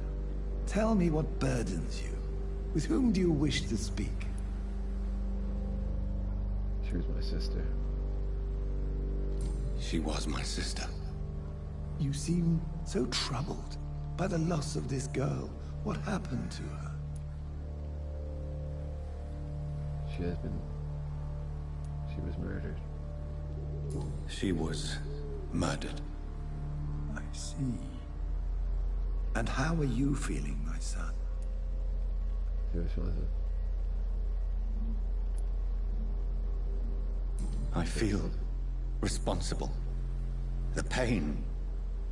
Speaker 6: Tell me what burdens you. With whom do you wish to speak?
Speaker 1: She was my sister.
Speaker 2: She was my sister.
Speaker 6: You seem so troubled by the loss of this girl. What happened to her?
Speaker 1: She was murdered.
Speaker 2: She was murdered.
Speaker 6: I see. And how are you feeling, my son?
Speaker 2: I feel responsible. The pain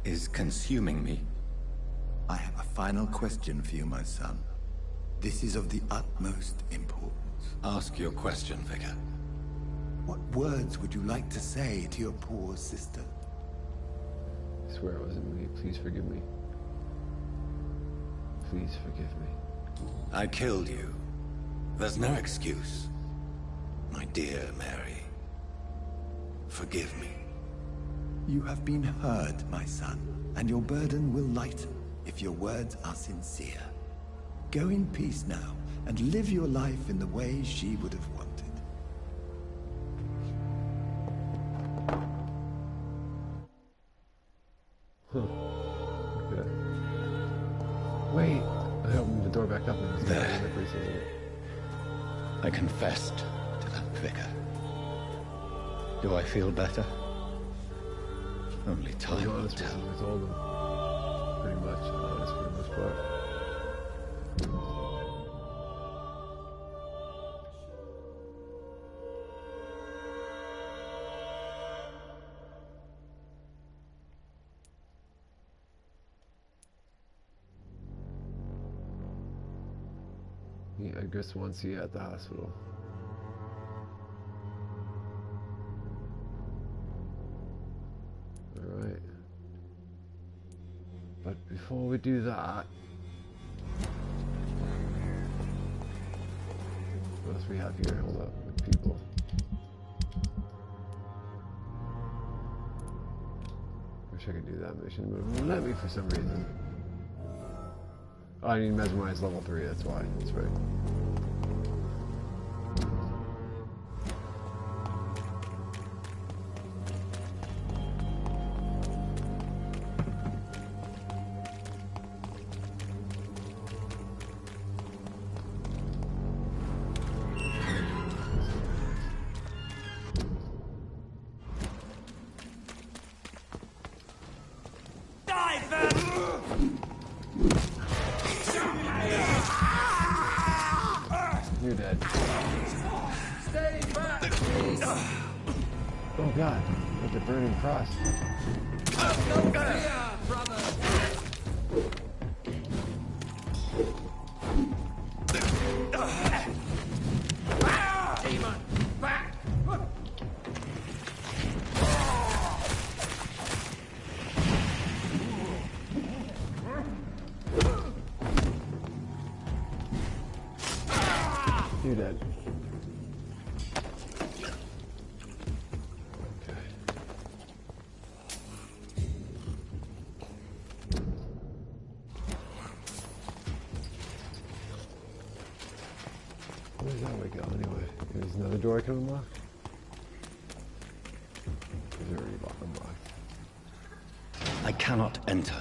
Speaker 2: is consuming me.
Speaker 6: I have a final question for you, my son. This is of the utmost importance.
Speaker 2: Ask your question, Vicar.
Speaker 6: What words would you like to say to your poor sister?
Speaker 1: I swear it wasn't me. Please forgive me. Please forgive me.
Speaker 2: I killed you. There's no excuse. My dear Mary. Forgive me.
Speaker 6: You have been heard, my son, and your burden will lighten if your words are sincere. Go in peace now, and live your life in the way she would have wanted.
Speaker 1: Okay. Wait, I opened the door back up and
Speaker 2: there. I confessed to that vicar. Do I feel better? Only time will tell.
Speaker 1: I told him. Pretty much honest for the most part. I guess once he at the hospital. Alright. But before we do that, what else we have here? Hold up, people. Wish I could do that mission, but it won't let me for some reason. Oh, I need to mesmerize level 3, that's why. That's right. You're dead.
Speaker 8: Stay back!
Speaker 1: Oh god, with the burning cross.
Speaker 8: No fear, brother! Demon, back!
Speaker 1: you're dead. Okay. Where's that way go anyway? There's another door I can unlock? Is it already unlocked?
Speaker 4: I cannot enter.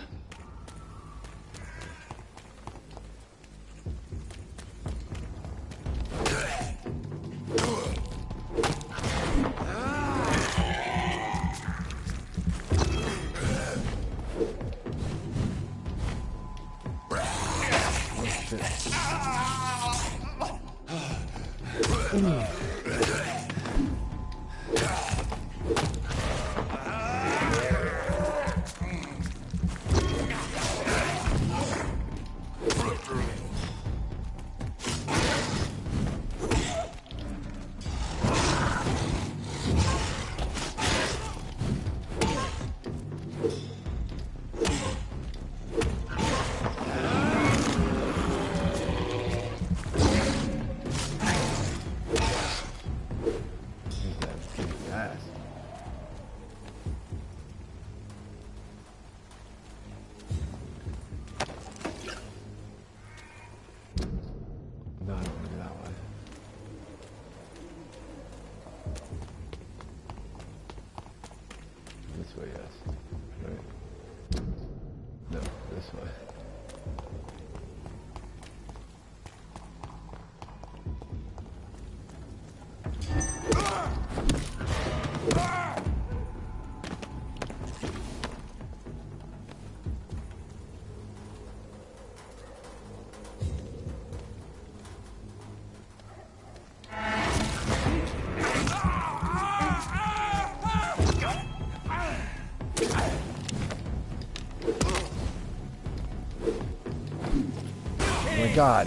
Speaker 1: God,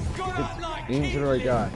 Speaker 1: aim to the right guy.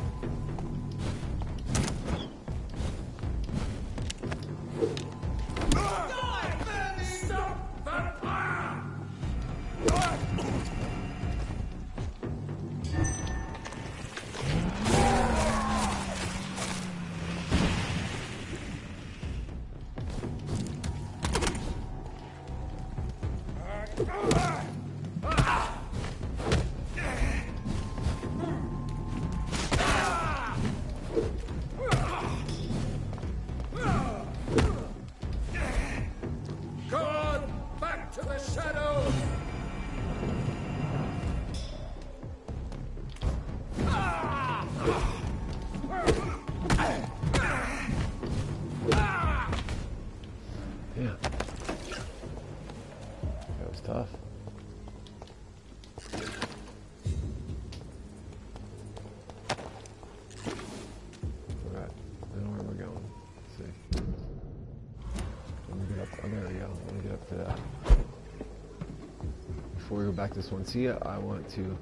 Speaker 1: Before we go back to Swansea, I want to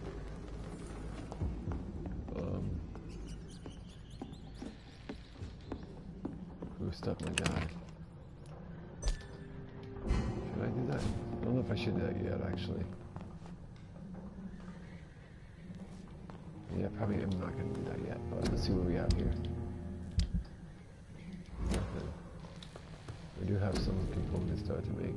Speaker 1: boost up my guy. Should I do that? I don't know if I should do that yet, actually. Yeah, probably I'm not going to do that yet, but let's see what we have here. Nothing. We do have some components to make.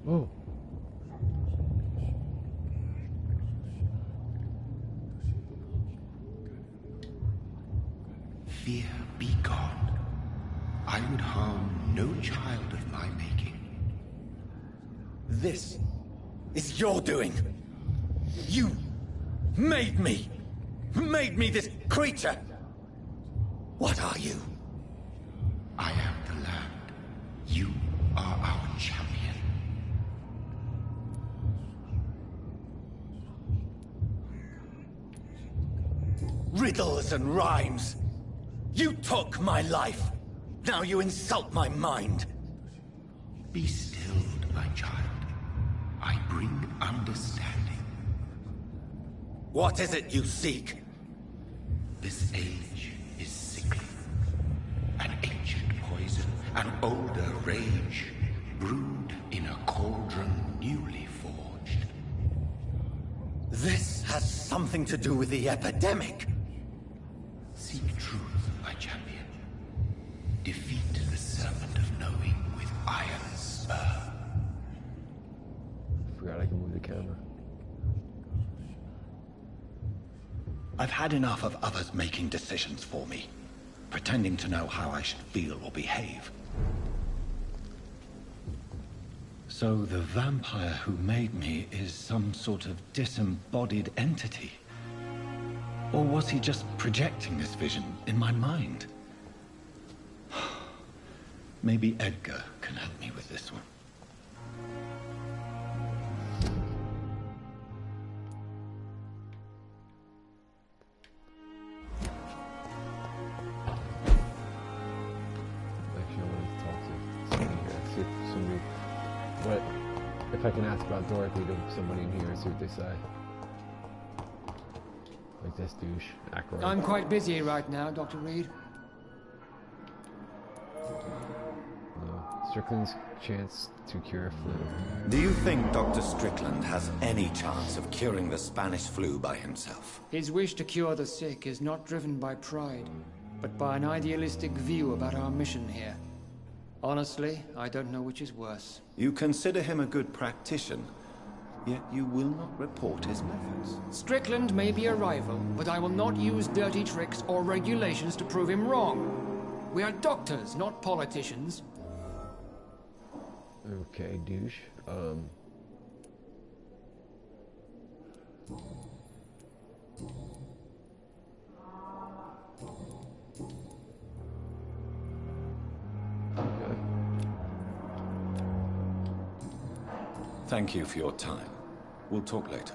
Speaker 1: Oh.
Speaker 19: Fear be gone. I would harm no child of my making.
Speaker 12: This is your doing. You made me. Made me this creature. What are you?
Speaker 19: I am the land. You are our champion.
Speaker 12: Riddles and rhymes. You took my life. Now you insult my mind.
Speaker 19: Be stilled, my child. I bring understanding.
Speaker 12: What is it you seek?
Speaker 19: This age is sickly. An ancient poison, an older rage, brewed in a cauldron newly forged.
Speaker 12: This has something to do with the epidemic.
Speaker 19: Seek truth, my champion. Defeat the serpent of knowing with iron spur.
Speaker 1: Forgot I can move the camera.
Speaker 19: I've had enough of others making decisions for me, pretending to know how I should feel or behave. So the vampire who made me is some sort of disembodied entity? Or was he just projecting this vision in my mind? Maybe Edgar can help me with this one.
Speaker 1: If I can ask about Dorothy to somebody in here and see what they say. Like this douche, Ackroyd.
Speaker 10: I'm quite busy right now, Dr. Reed.
Speaker 1: No. Strickland's chance to cure flu.
Speaker 2: Do you think Dr. Strickland has any chance of curing the Spanish flu by himself?
Speaker 10: His wish to cure the sick is not driven by pride, but by an idealistic view about our mission here. Honestly, I don't know which is worse.
Speaker 2: You consider him a good practitioner, yet you will not report his methods.
Speaker 10: Strickland may be a rival, but I will not use dirty tricks or regulations to prove him wrong. We are doctors, not politicians.
Speaker 1: Okay, douche.
Speaker 2: Thank you for your time. We'll talk later.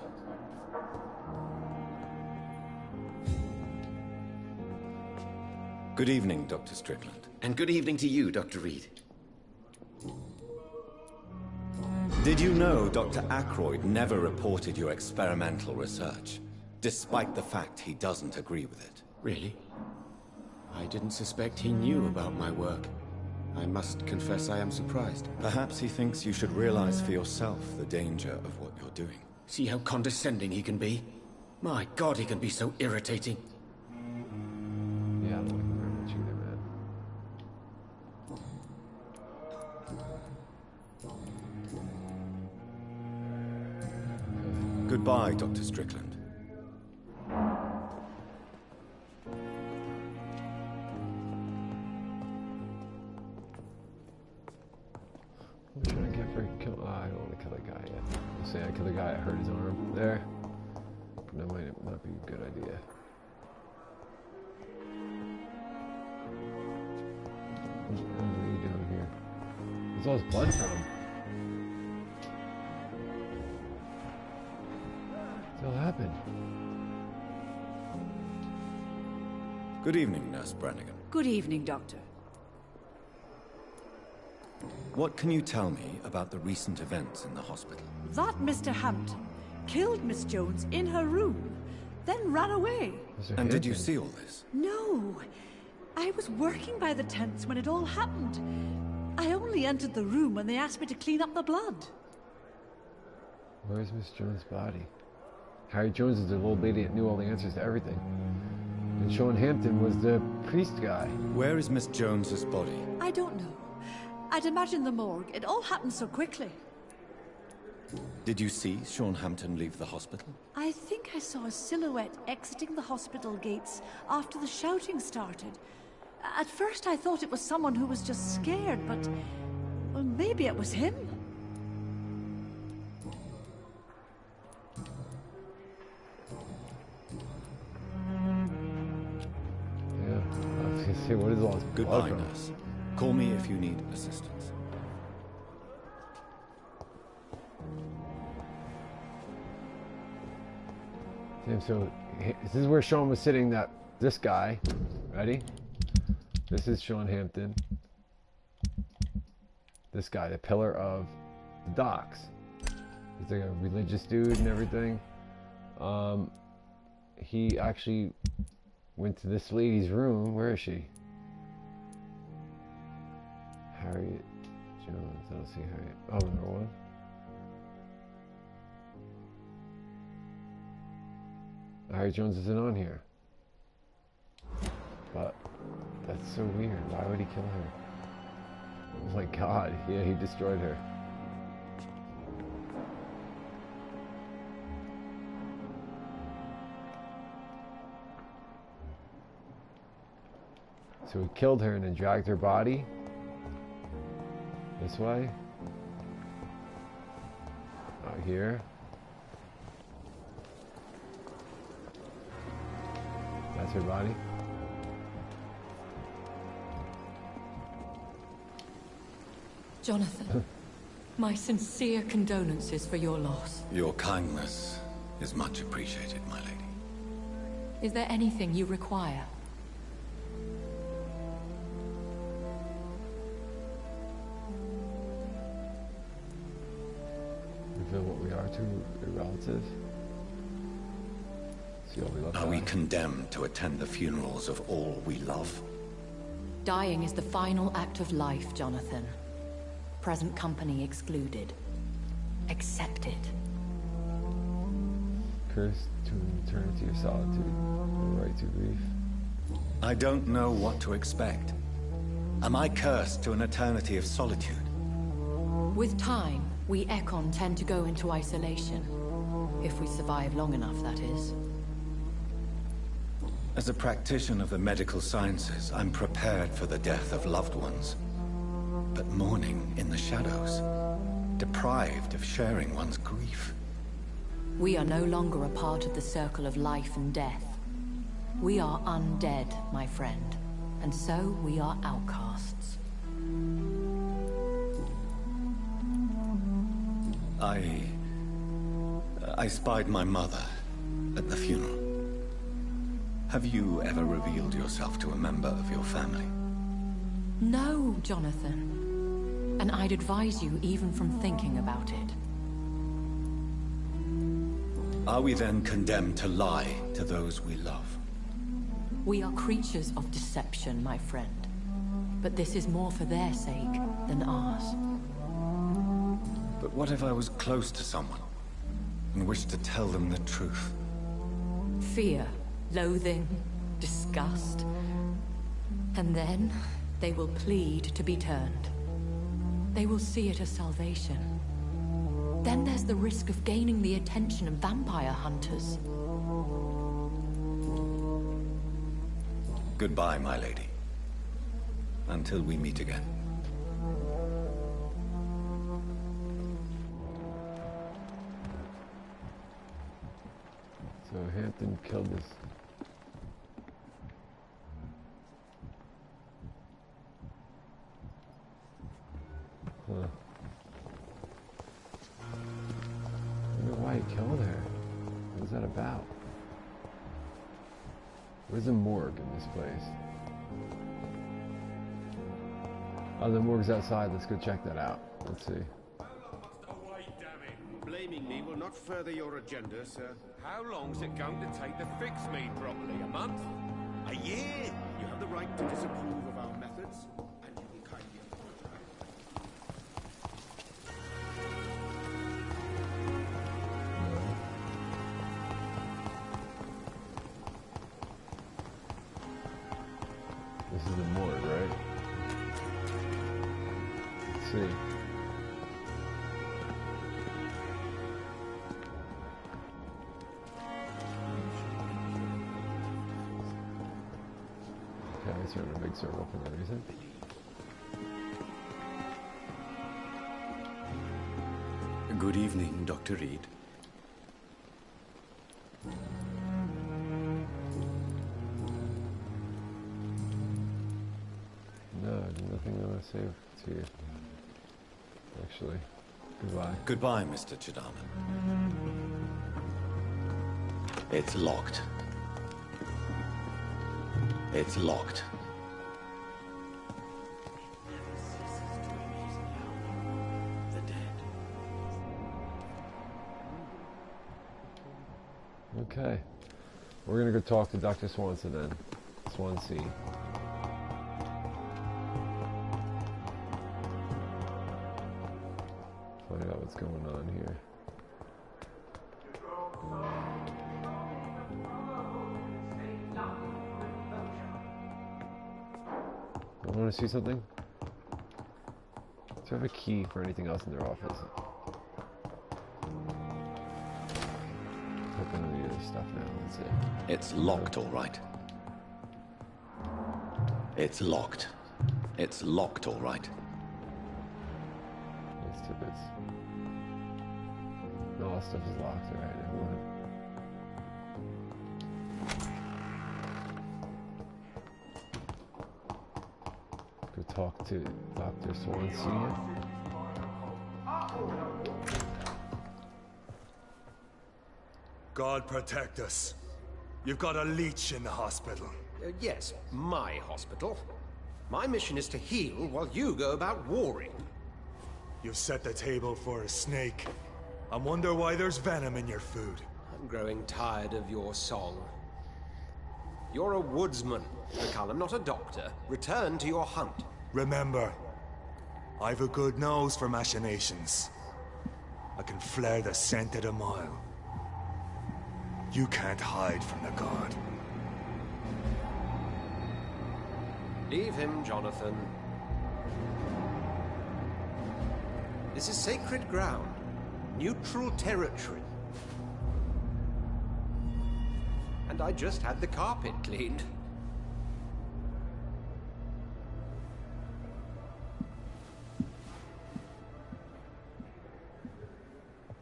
Speaker 2: Good evening, Dr. Strickland.
Speaker 11: And good evening to you, Dr. Reed.
Speaker 2: Did you know Dr. Ackroyd never reported your experimental research, despite the fact he doesn't agree with it?
Speaker 11: Really? I didn't suspect he knew about my work. I must confess I am surprised.
Speaker 2: Perhaps he thinks you should realize for yourself the danger of what you're doing.
Speaker 11: See how condescending he can be? My God, he can be so irritating.
Speaker 1: Yeah, I don't like him very much either, man.
Speaker 2: Goodbye, Dr. Strickland.
Speaker 1: What should I get for kill? Oh, I don't want to kill a guy yet. I'll say I kill a guy, I hurt his arm. There. That might not be a good idea. What are you doing here? There's all his blood from him. What happened?
Speaker 2: Good evening, Nurse Brannigan.
Speaker 16: Good evening, Doctor.
Speaker 2: What can you tell me about the recent events in the hospital?
Speaker 16: That Mr. Hampton killed Miss Jones in her room, then ran away.
Speaker 2: And did you see all this?
Speaker 16: No. I was working by the tents when it all happened. I only entered the room when they asked me to clean up the blood.
Speaker 1: Where's Miss Jones' body? Harry Jones is the old lady that knew all the answers to everything. And Sean Hampton was the priest guy.
Speaker 2: Where is Miss Jones's body?
Speaker 16: I don't know. I'd imagine the morgue. It all happened so quickly.
Speaker 11: Did you see Sean Hampton leave the hospital?
Speaker 16: I think I saw a silhouette exiting the hospital gates after the shouting started. At first I thought it was someone who was just scared, but... well, maybe it was him.
Speaker 1: Yeah, I was gonna say, what is all this
Speaker 11: Goodbye,
Speaker 1: blood from?
Speaker 11: nurse. Call me if you need assistance.
Speaker 1: Damn, so this is where Sean was sitting, this guy. Ready? This is Sean Hampton. This guy, the pillar of the docks. He's like a religious dude and everything. He actually went to this lady's room. Where is she? Harriet Jones. I don't see Harriet. Oh, number one. Harriet Jones isn't on here. But that's so weird. Why would he kill her? Oh my god. Yeah, he destroyed her. So he killed her and then dragged her body this way. Out here. That's her body.
Speaker 7: Jonathan, my sincere condolences for your loss.
Speaker 11: Your kindness is much appreciated, my lady.
Speaker 7: Is there anything you require?
Speaker 1: Reveal what we are to your relatives. See all we love.
Speaker 11: Are we condemned to attend the funerals of all we love?
Speaker 7: Dying is the final act of life, Jonathan. Present company excluded. Accept it.
Speaker 1: Cursed to an eternity of solitude, the right to grief.
Speaker 11: I don't know what to expect. Am I cursed to an eternity of solitude?
Speaker 7: With time, we Ekon tend to go into isolation. If we survive long enough, that is.
Speaker 11: As a practitioner of the medical sciences, I'm prepared for the death of loved ones. But mourning in the shadows, deprived of sharing one's grief.
Speaker 7: We are no longer a part of the circle of life and death. We are undead, my friend, and so we are outcasts.
Speaker 11: I spied my mother at the funeral. Have you ever revealed yourself to a member of your family?
Speaker 7: No, Jonathan. And I'd advise you even from thinking about it.
Speaker 11: Are we then condemned to lie to those we love?
Speaker 7: We are creatures of deception, my friend. But this is more for their sake than ours.
Speaker 11: But what if I was close to someone and wished to tell them the truth?
Speaker 7: Fear, loathing, disgust. And then they will plead to be turned. They will see it as salvation. Then there's the risk of gaining the attention of vampire hunters.
Speaker 11: Goodbye, my lady. Until we meet again.
Speaker 1: So Hampton killed this. Huh. I wonder why he killed her. What was that about? Where's the morgue in this place? Oh, the morgue's outside. Let's go check that out. Let's see.
Speaker 5: Blaming me will not further your agenda, sir. How long's it going to take to fix me properly? A month? A year? You have the right to disapprove of our methods, and you will kindly
Speaker 1: This is the morgue, right? Let's see. dance around a big circle for no reason.
Speaker 4: Good evening, Dr. Reed.
Speaker 1: No, there's nothing I want to say to you. Actually, goodbye.
Speaker 11: Goodbye, Mr. Chidama. It's locked. It's locked.
Speaker 1: Okay. We're gonna go talk to Dr. Swanson then. Swansea. Find out what's going on here. I want to see something. Do you have a key for anything else in their office? Open any of this stuff now. Let's see.
Speaker 11: It's locked, all right. It's locked. It's locked, all right.
Speaker 1: These tidbits. No, all stuff is locked, alright, everyone. Go talk to Dr. Swansea.
Speaker 9: God protect us. You've got a leech in the hospital.
Speaker 3: Yes, my hospital. My mission is to heal while you go about warring.
Speaker 9: You've set the table for a snake. I wonder why there's venom in your food.
Speaker 3: I'm growing tired of your song. You're a woodsman, McCullum, not a doctor. Return to your hunt.
Speaker 9: Remember, I've a good nose for machinations. I can flare the scent at a mile. You can't hide from the god.
Speaker 3: Leave him, Jonathan. This is sacred ground. Neutral territory. And I just had the carpet cleaned.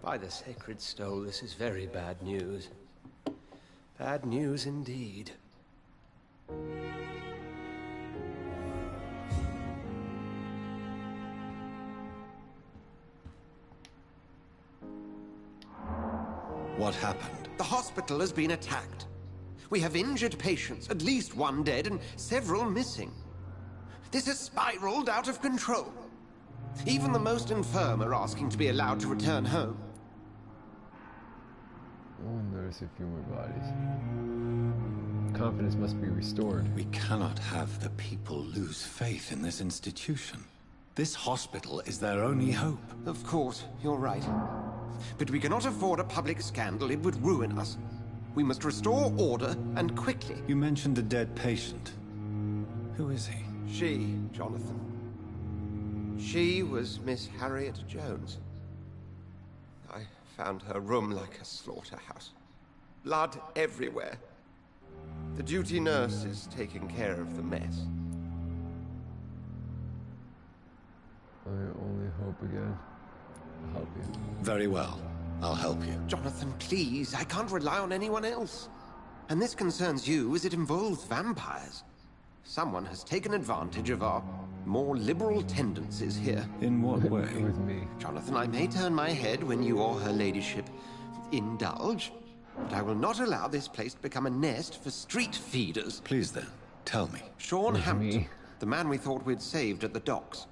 Speaker 3: By the sacred stole, this is very bad news. Bad news indeed.
Speaker 11: What happened?
Speaker 3: The hospital has been attacked. We have injured patients, at least one dead and several missing. This has spiraled out of control. Even the most infirm are asking to be allowed to return home.
Speaker 1: Oh, notice a few more bodies. Confidence must be restored.
Speaker 11: We cannot have the people lose faith in this institution. This hospital is their only hope.
Speaker 3: Of course, you're right. But we cannot afford a public scandal. It would ruin us. We must restore order, and quickly.
Speaker 11: You mentioned a dead patient. Who is he?
Speaker 3: She, Jonathan. She was Miss Harriet Jones. I found her room like a slaughterhouse. Blood everywhere. The duty nurse is taking care of the mess.
Speaker 1: I only hope again. I'll help you.
Speaker 11: Very well. I'll help you.
Speaker 3: Jonathan, please. I can't rely on anyone else. And this concerns you as it involves vampires. Someone has taken advantage of our more liberal tendencies here.
Speaker 11: In what way?
Speaker 1: With me.
Speaker 3: Jonathan, I may turn my head when you or her ladyship indulge, but I will not allow this place to become a nest for street feeders.
Speaker 11: Please then, tell me.
Speaker 3: Sean Hampton, the man we thought we'd saved at the docks.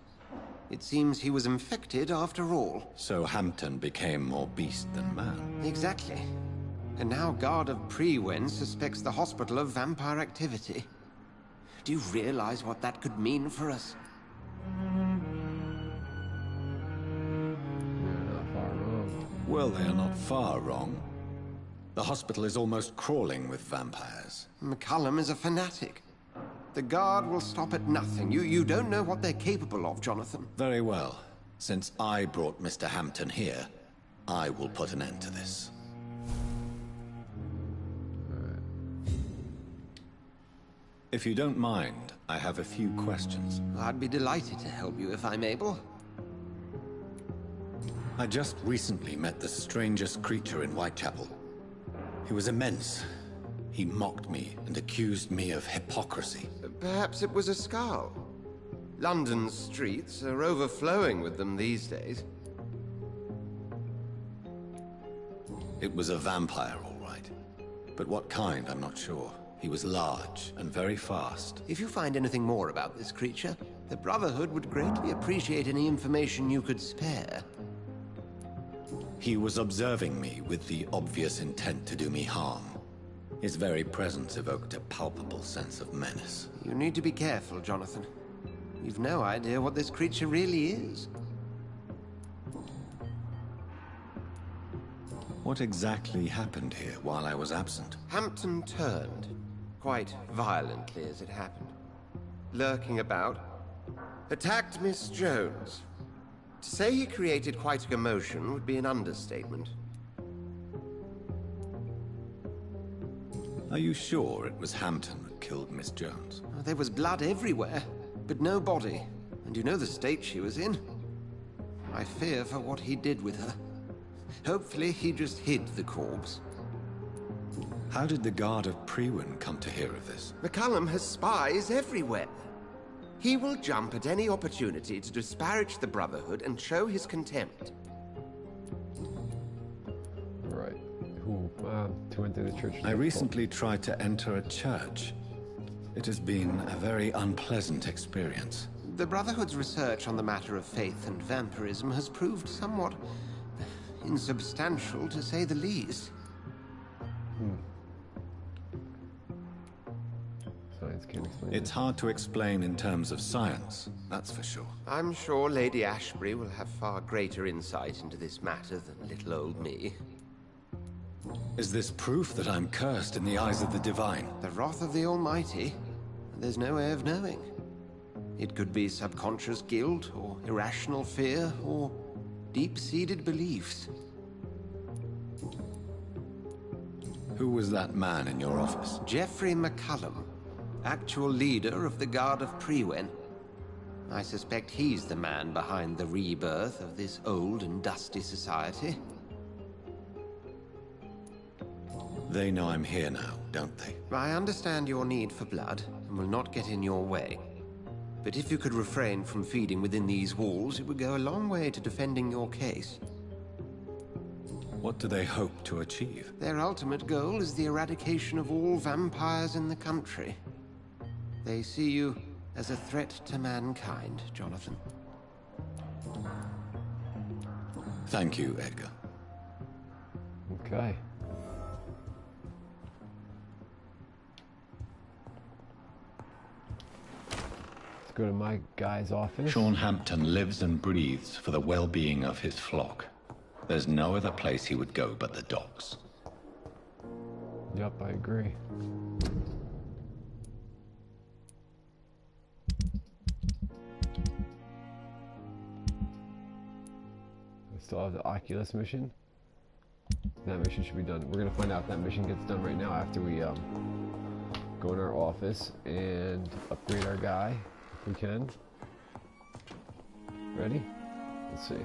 Speaker 3: It seems he was infected after all.
Speaker 11: So Hampton became more beast than man.
Speaker 3: Exactly. And now Guard of Prewen suspects the hospital of vampire activity. Do you realize what that could mean for us?
Speaker 1: They're not far wrong.
Speaker 11: Well, they are not far wrong. The hospital is almost crawling with vampires.
Speaker 3: McCullum is a fanatic. The Guard will stop at nothing. You don't know what they're capable of, Jonathan.
Speaker 11: Very well. Since I brought Mr. Hampton here, I will put an end to this. If you don't mind, I have a few questions.
Speaker 3: I'd be delighted to help you if I'm able.
Speaker 11: I just recently met the strangest creature in Whitechapel. He was immense. He mocked me and accused me of hypocrisy.
Speaker 3: Perhaps it was a skull. London's streets are overflowing with them these days.
Speaker 11: It was a vampire, all right. But what kind, I'm not sure. He was large and very fast.
Speaker 3: If you find anything more about this creature, the Brotherhood would greatly appreciate any information you could spare.
Speaker 11: He was observing me with the obvious intent to do me harm. His very presence evoked a palpable sense of menace.
Speaker 3: You need to be careful, Jonathan. You've no idea what this creature really is.
Speaker 11: What exactly happened here while I was absent?
Speaker 3: Hampton turned. Quite violently as it happened. Lurking about. Attacked Miss Jones. To say he created quite a commotion would be an understatement.
Speaker 11: Are you sure it was Hampton that killed Miss Jones?
Speaker 3: There was blood everywhere, but no body. And you know the state she was in. I fear for what he did with her. Hopefully he just hid the corpse.
Speaker 11: How did the Guard of Priwen come to hear of this?
Speaker 3: McCullum has spies everywhere. He will jump at any opportunity to disparage the Brotherhood and show his contempt.
Speaker 1: Right. Who to enter the church?
Speaker 11: I recently tried to enter a church. It has been a very unpleasant experience.
Speaker 3: The Brotherhood's research on the matter of faith and vampirism has proved somewhat insubstantial, to say the least.
Speaker 1: Science can't explain
Speaker 11: It's hard to explain in terms of science, that's for sure.
Speaker 3: I'm sure Lady Ashbury will have far greater insight into this matter than little old me.
Speaker 11: Is this proof that I'm cursed in the eyes of the divine?
Speaker 3: The wrath of the Almighty? There's no way of knowing. It could be subconscious guilt, or irrational fear, or deep-seated beliefs.
Speaker 11: Who was that man in your office?
Speaker 3: Geoffrey McCullum, actual leader of the Guard of Priwen. I suspect he's the man behind the rebirth of this old and dusty society.
Speaker 11: They know I'm here now, don't they?
Speaker 3: I understand your need for blood, and will not get in your way. But if you could refrain from feeding within these walls, it would go a long way to defending your case.
Speaker 11: What do they hope to achieve?
Speaker 3: Their ultimate goal is the eradication of all vampires in the country. They see you as a threat to mankind, Jonathan.
Speaker 11: Thank you, Edgar.
Speaker 1: Okay. Let's go to my guy's office.
Speaker 19: Sean Hampton lives and breathes for the well-being of his flock. There's no other place he would go but the docks.
Speaker 1: Yep, I agree. I still have the Oculus mission. That mission should be done. We're gonna find out if that mission gets done right now after we go in our office and upgrade our guy if we can. Ready? Let's see.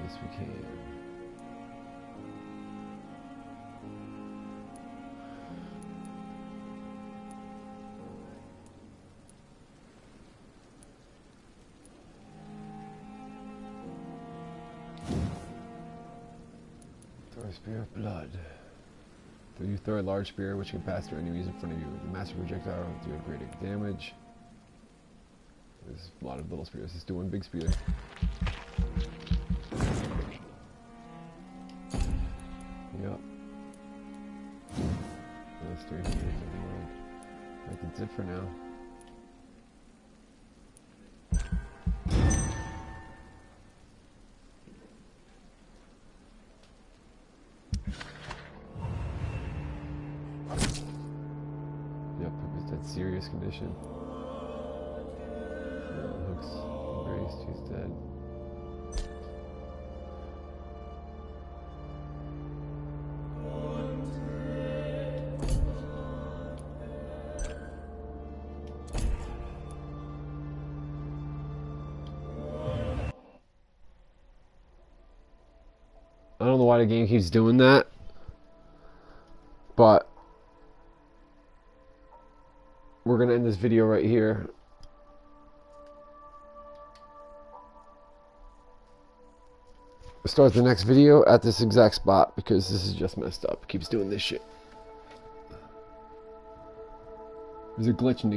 Speaker 1: Yes, we can. Throw a spear of blood. So you throw a large spear which can pass through enemies in front of you. The master projectile will do greater damage. There's a lot of little spears. Let's do one big spear. Yep. Those 3 spears are one. I think that's it for now. Yep, it was that serious condition. Looks embraced, he's dead. don't know why the game keeps doing that. But we're going to end this video right here. Start the next video at this exact spot because this is just messed up. It keeps doing this shit. There's a glitch in the game.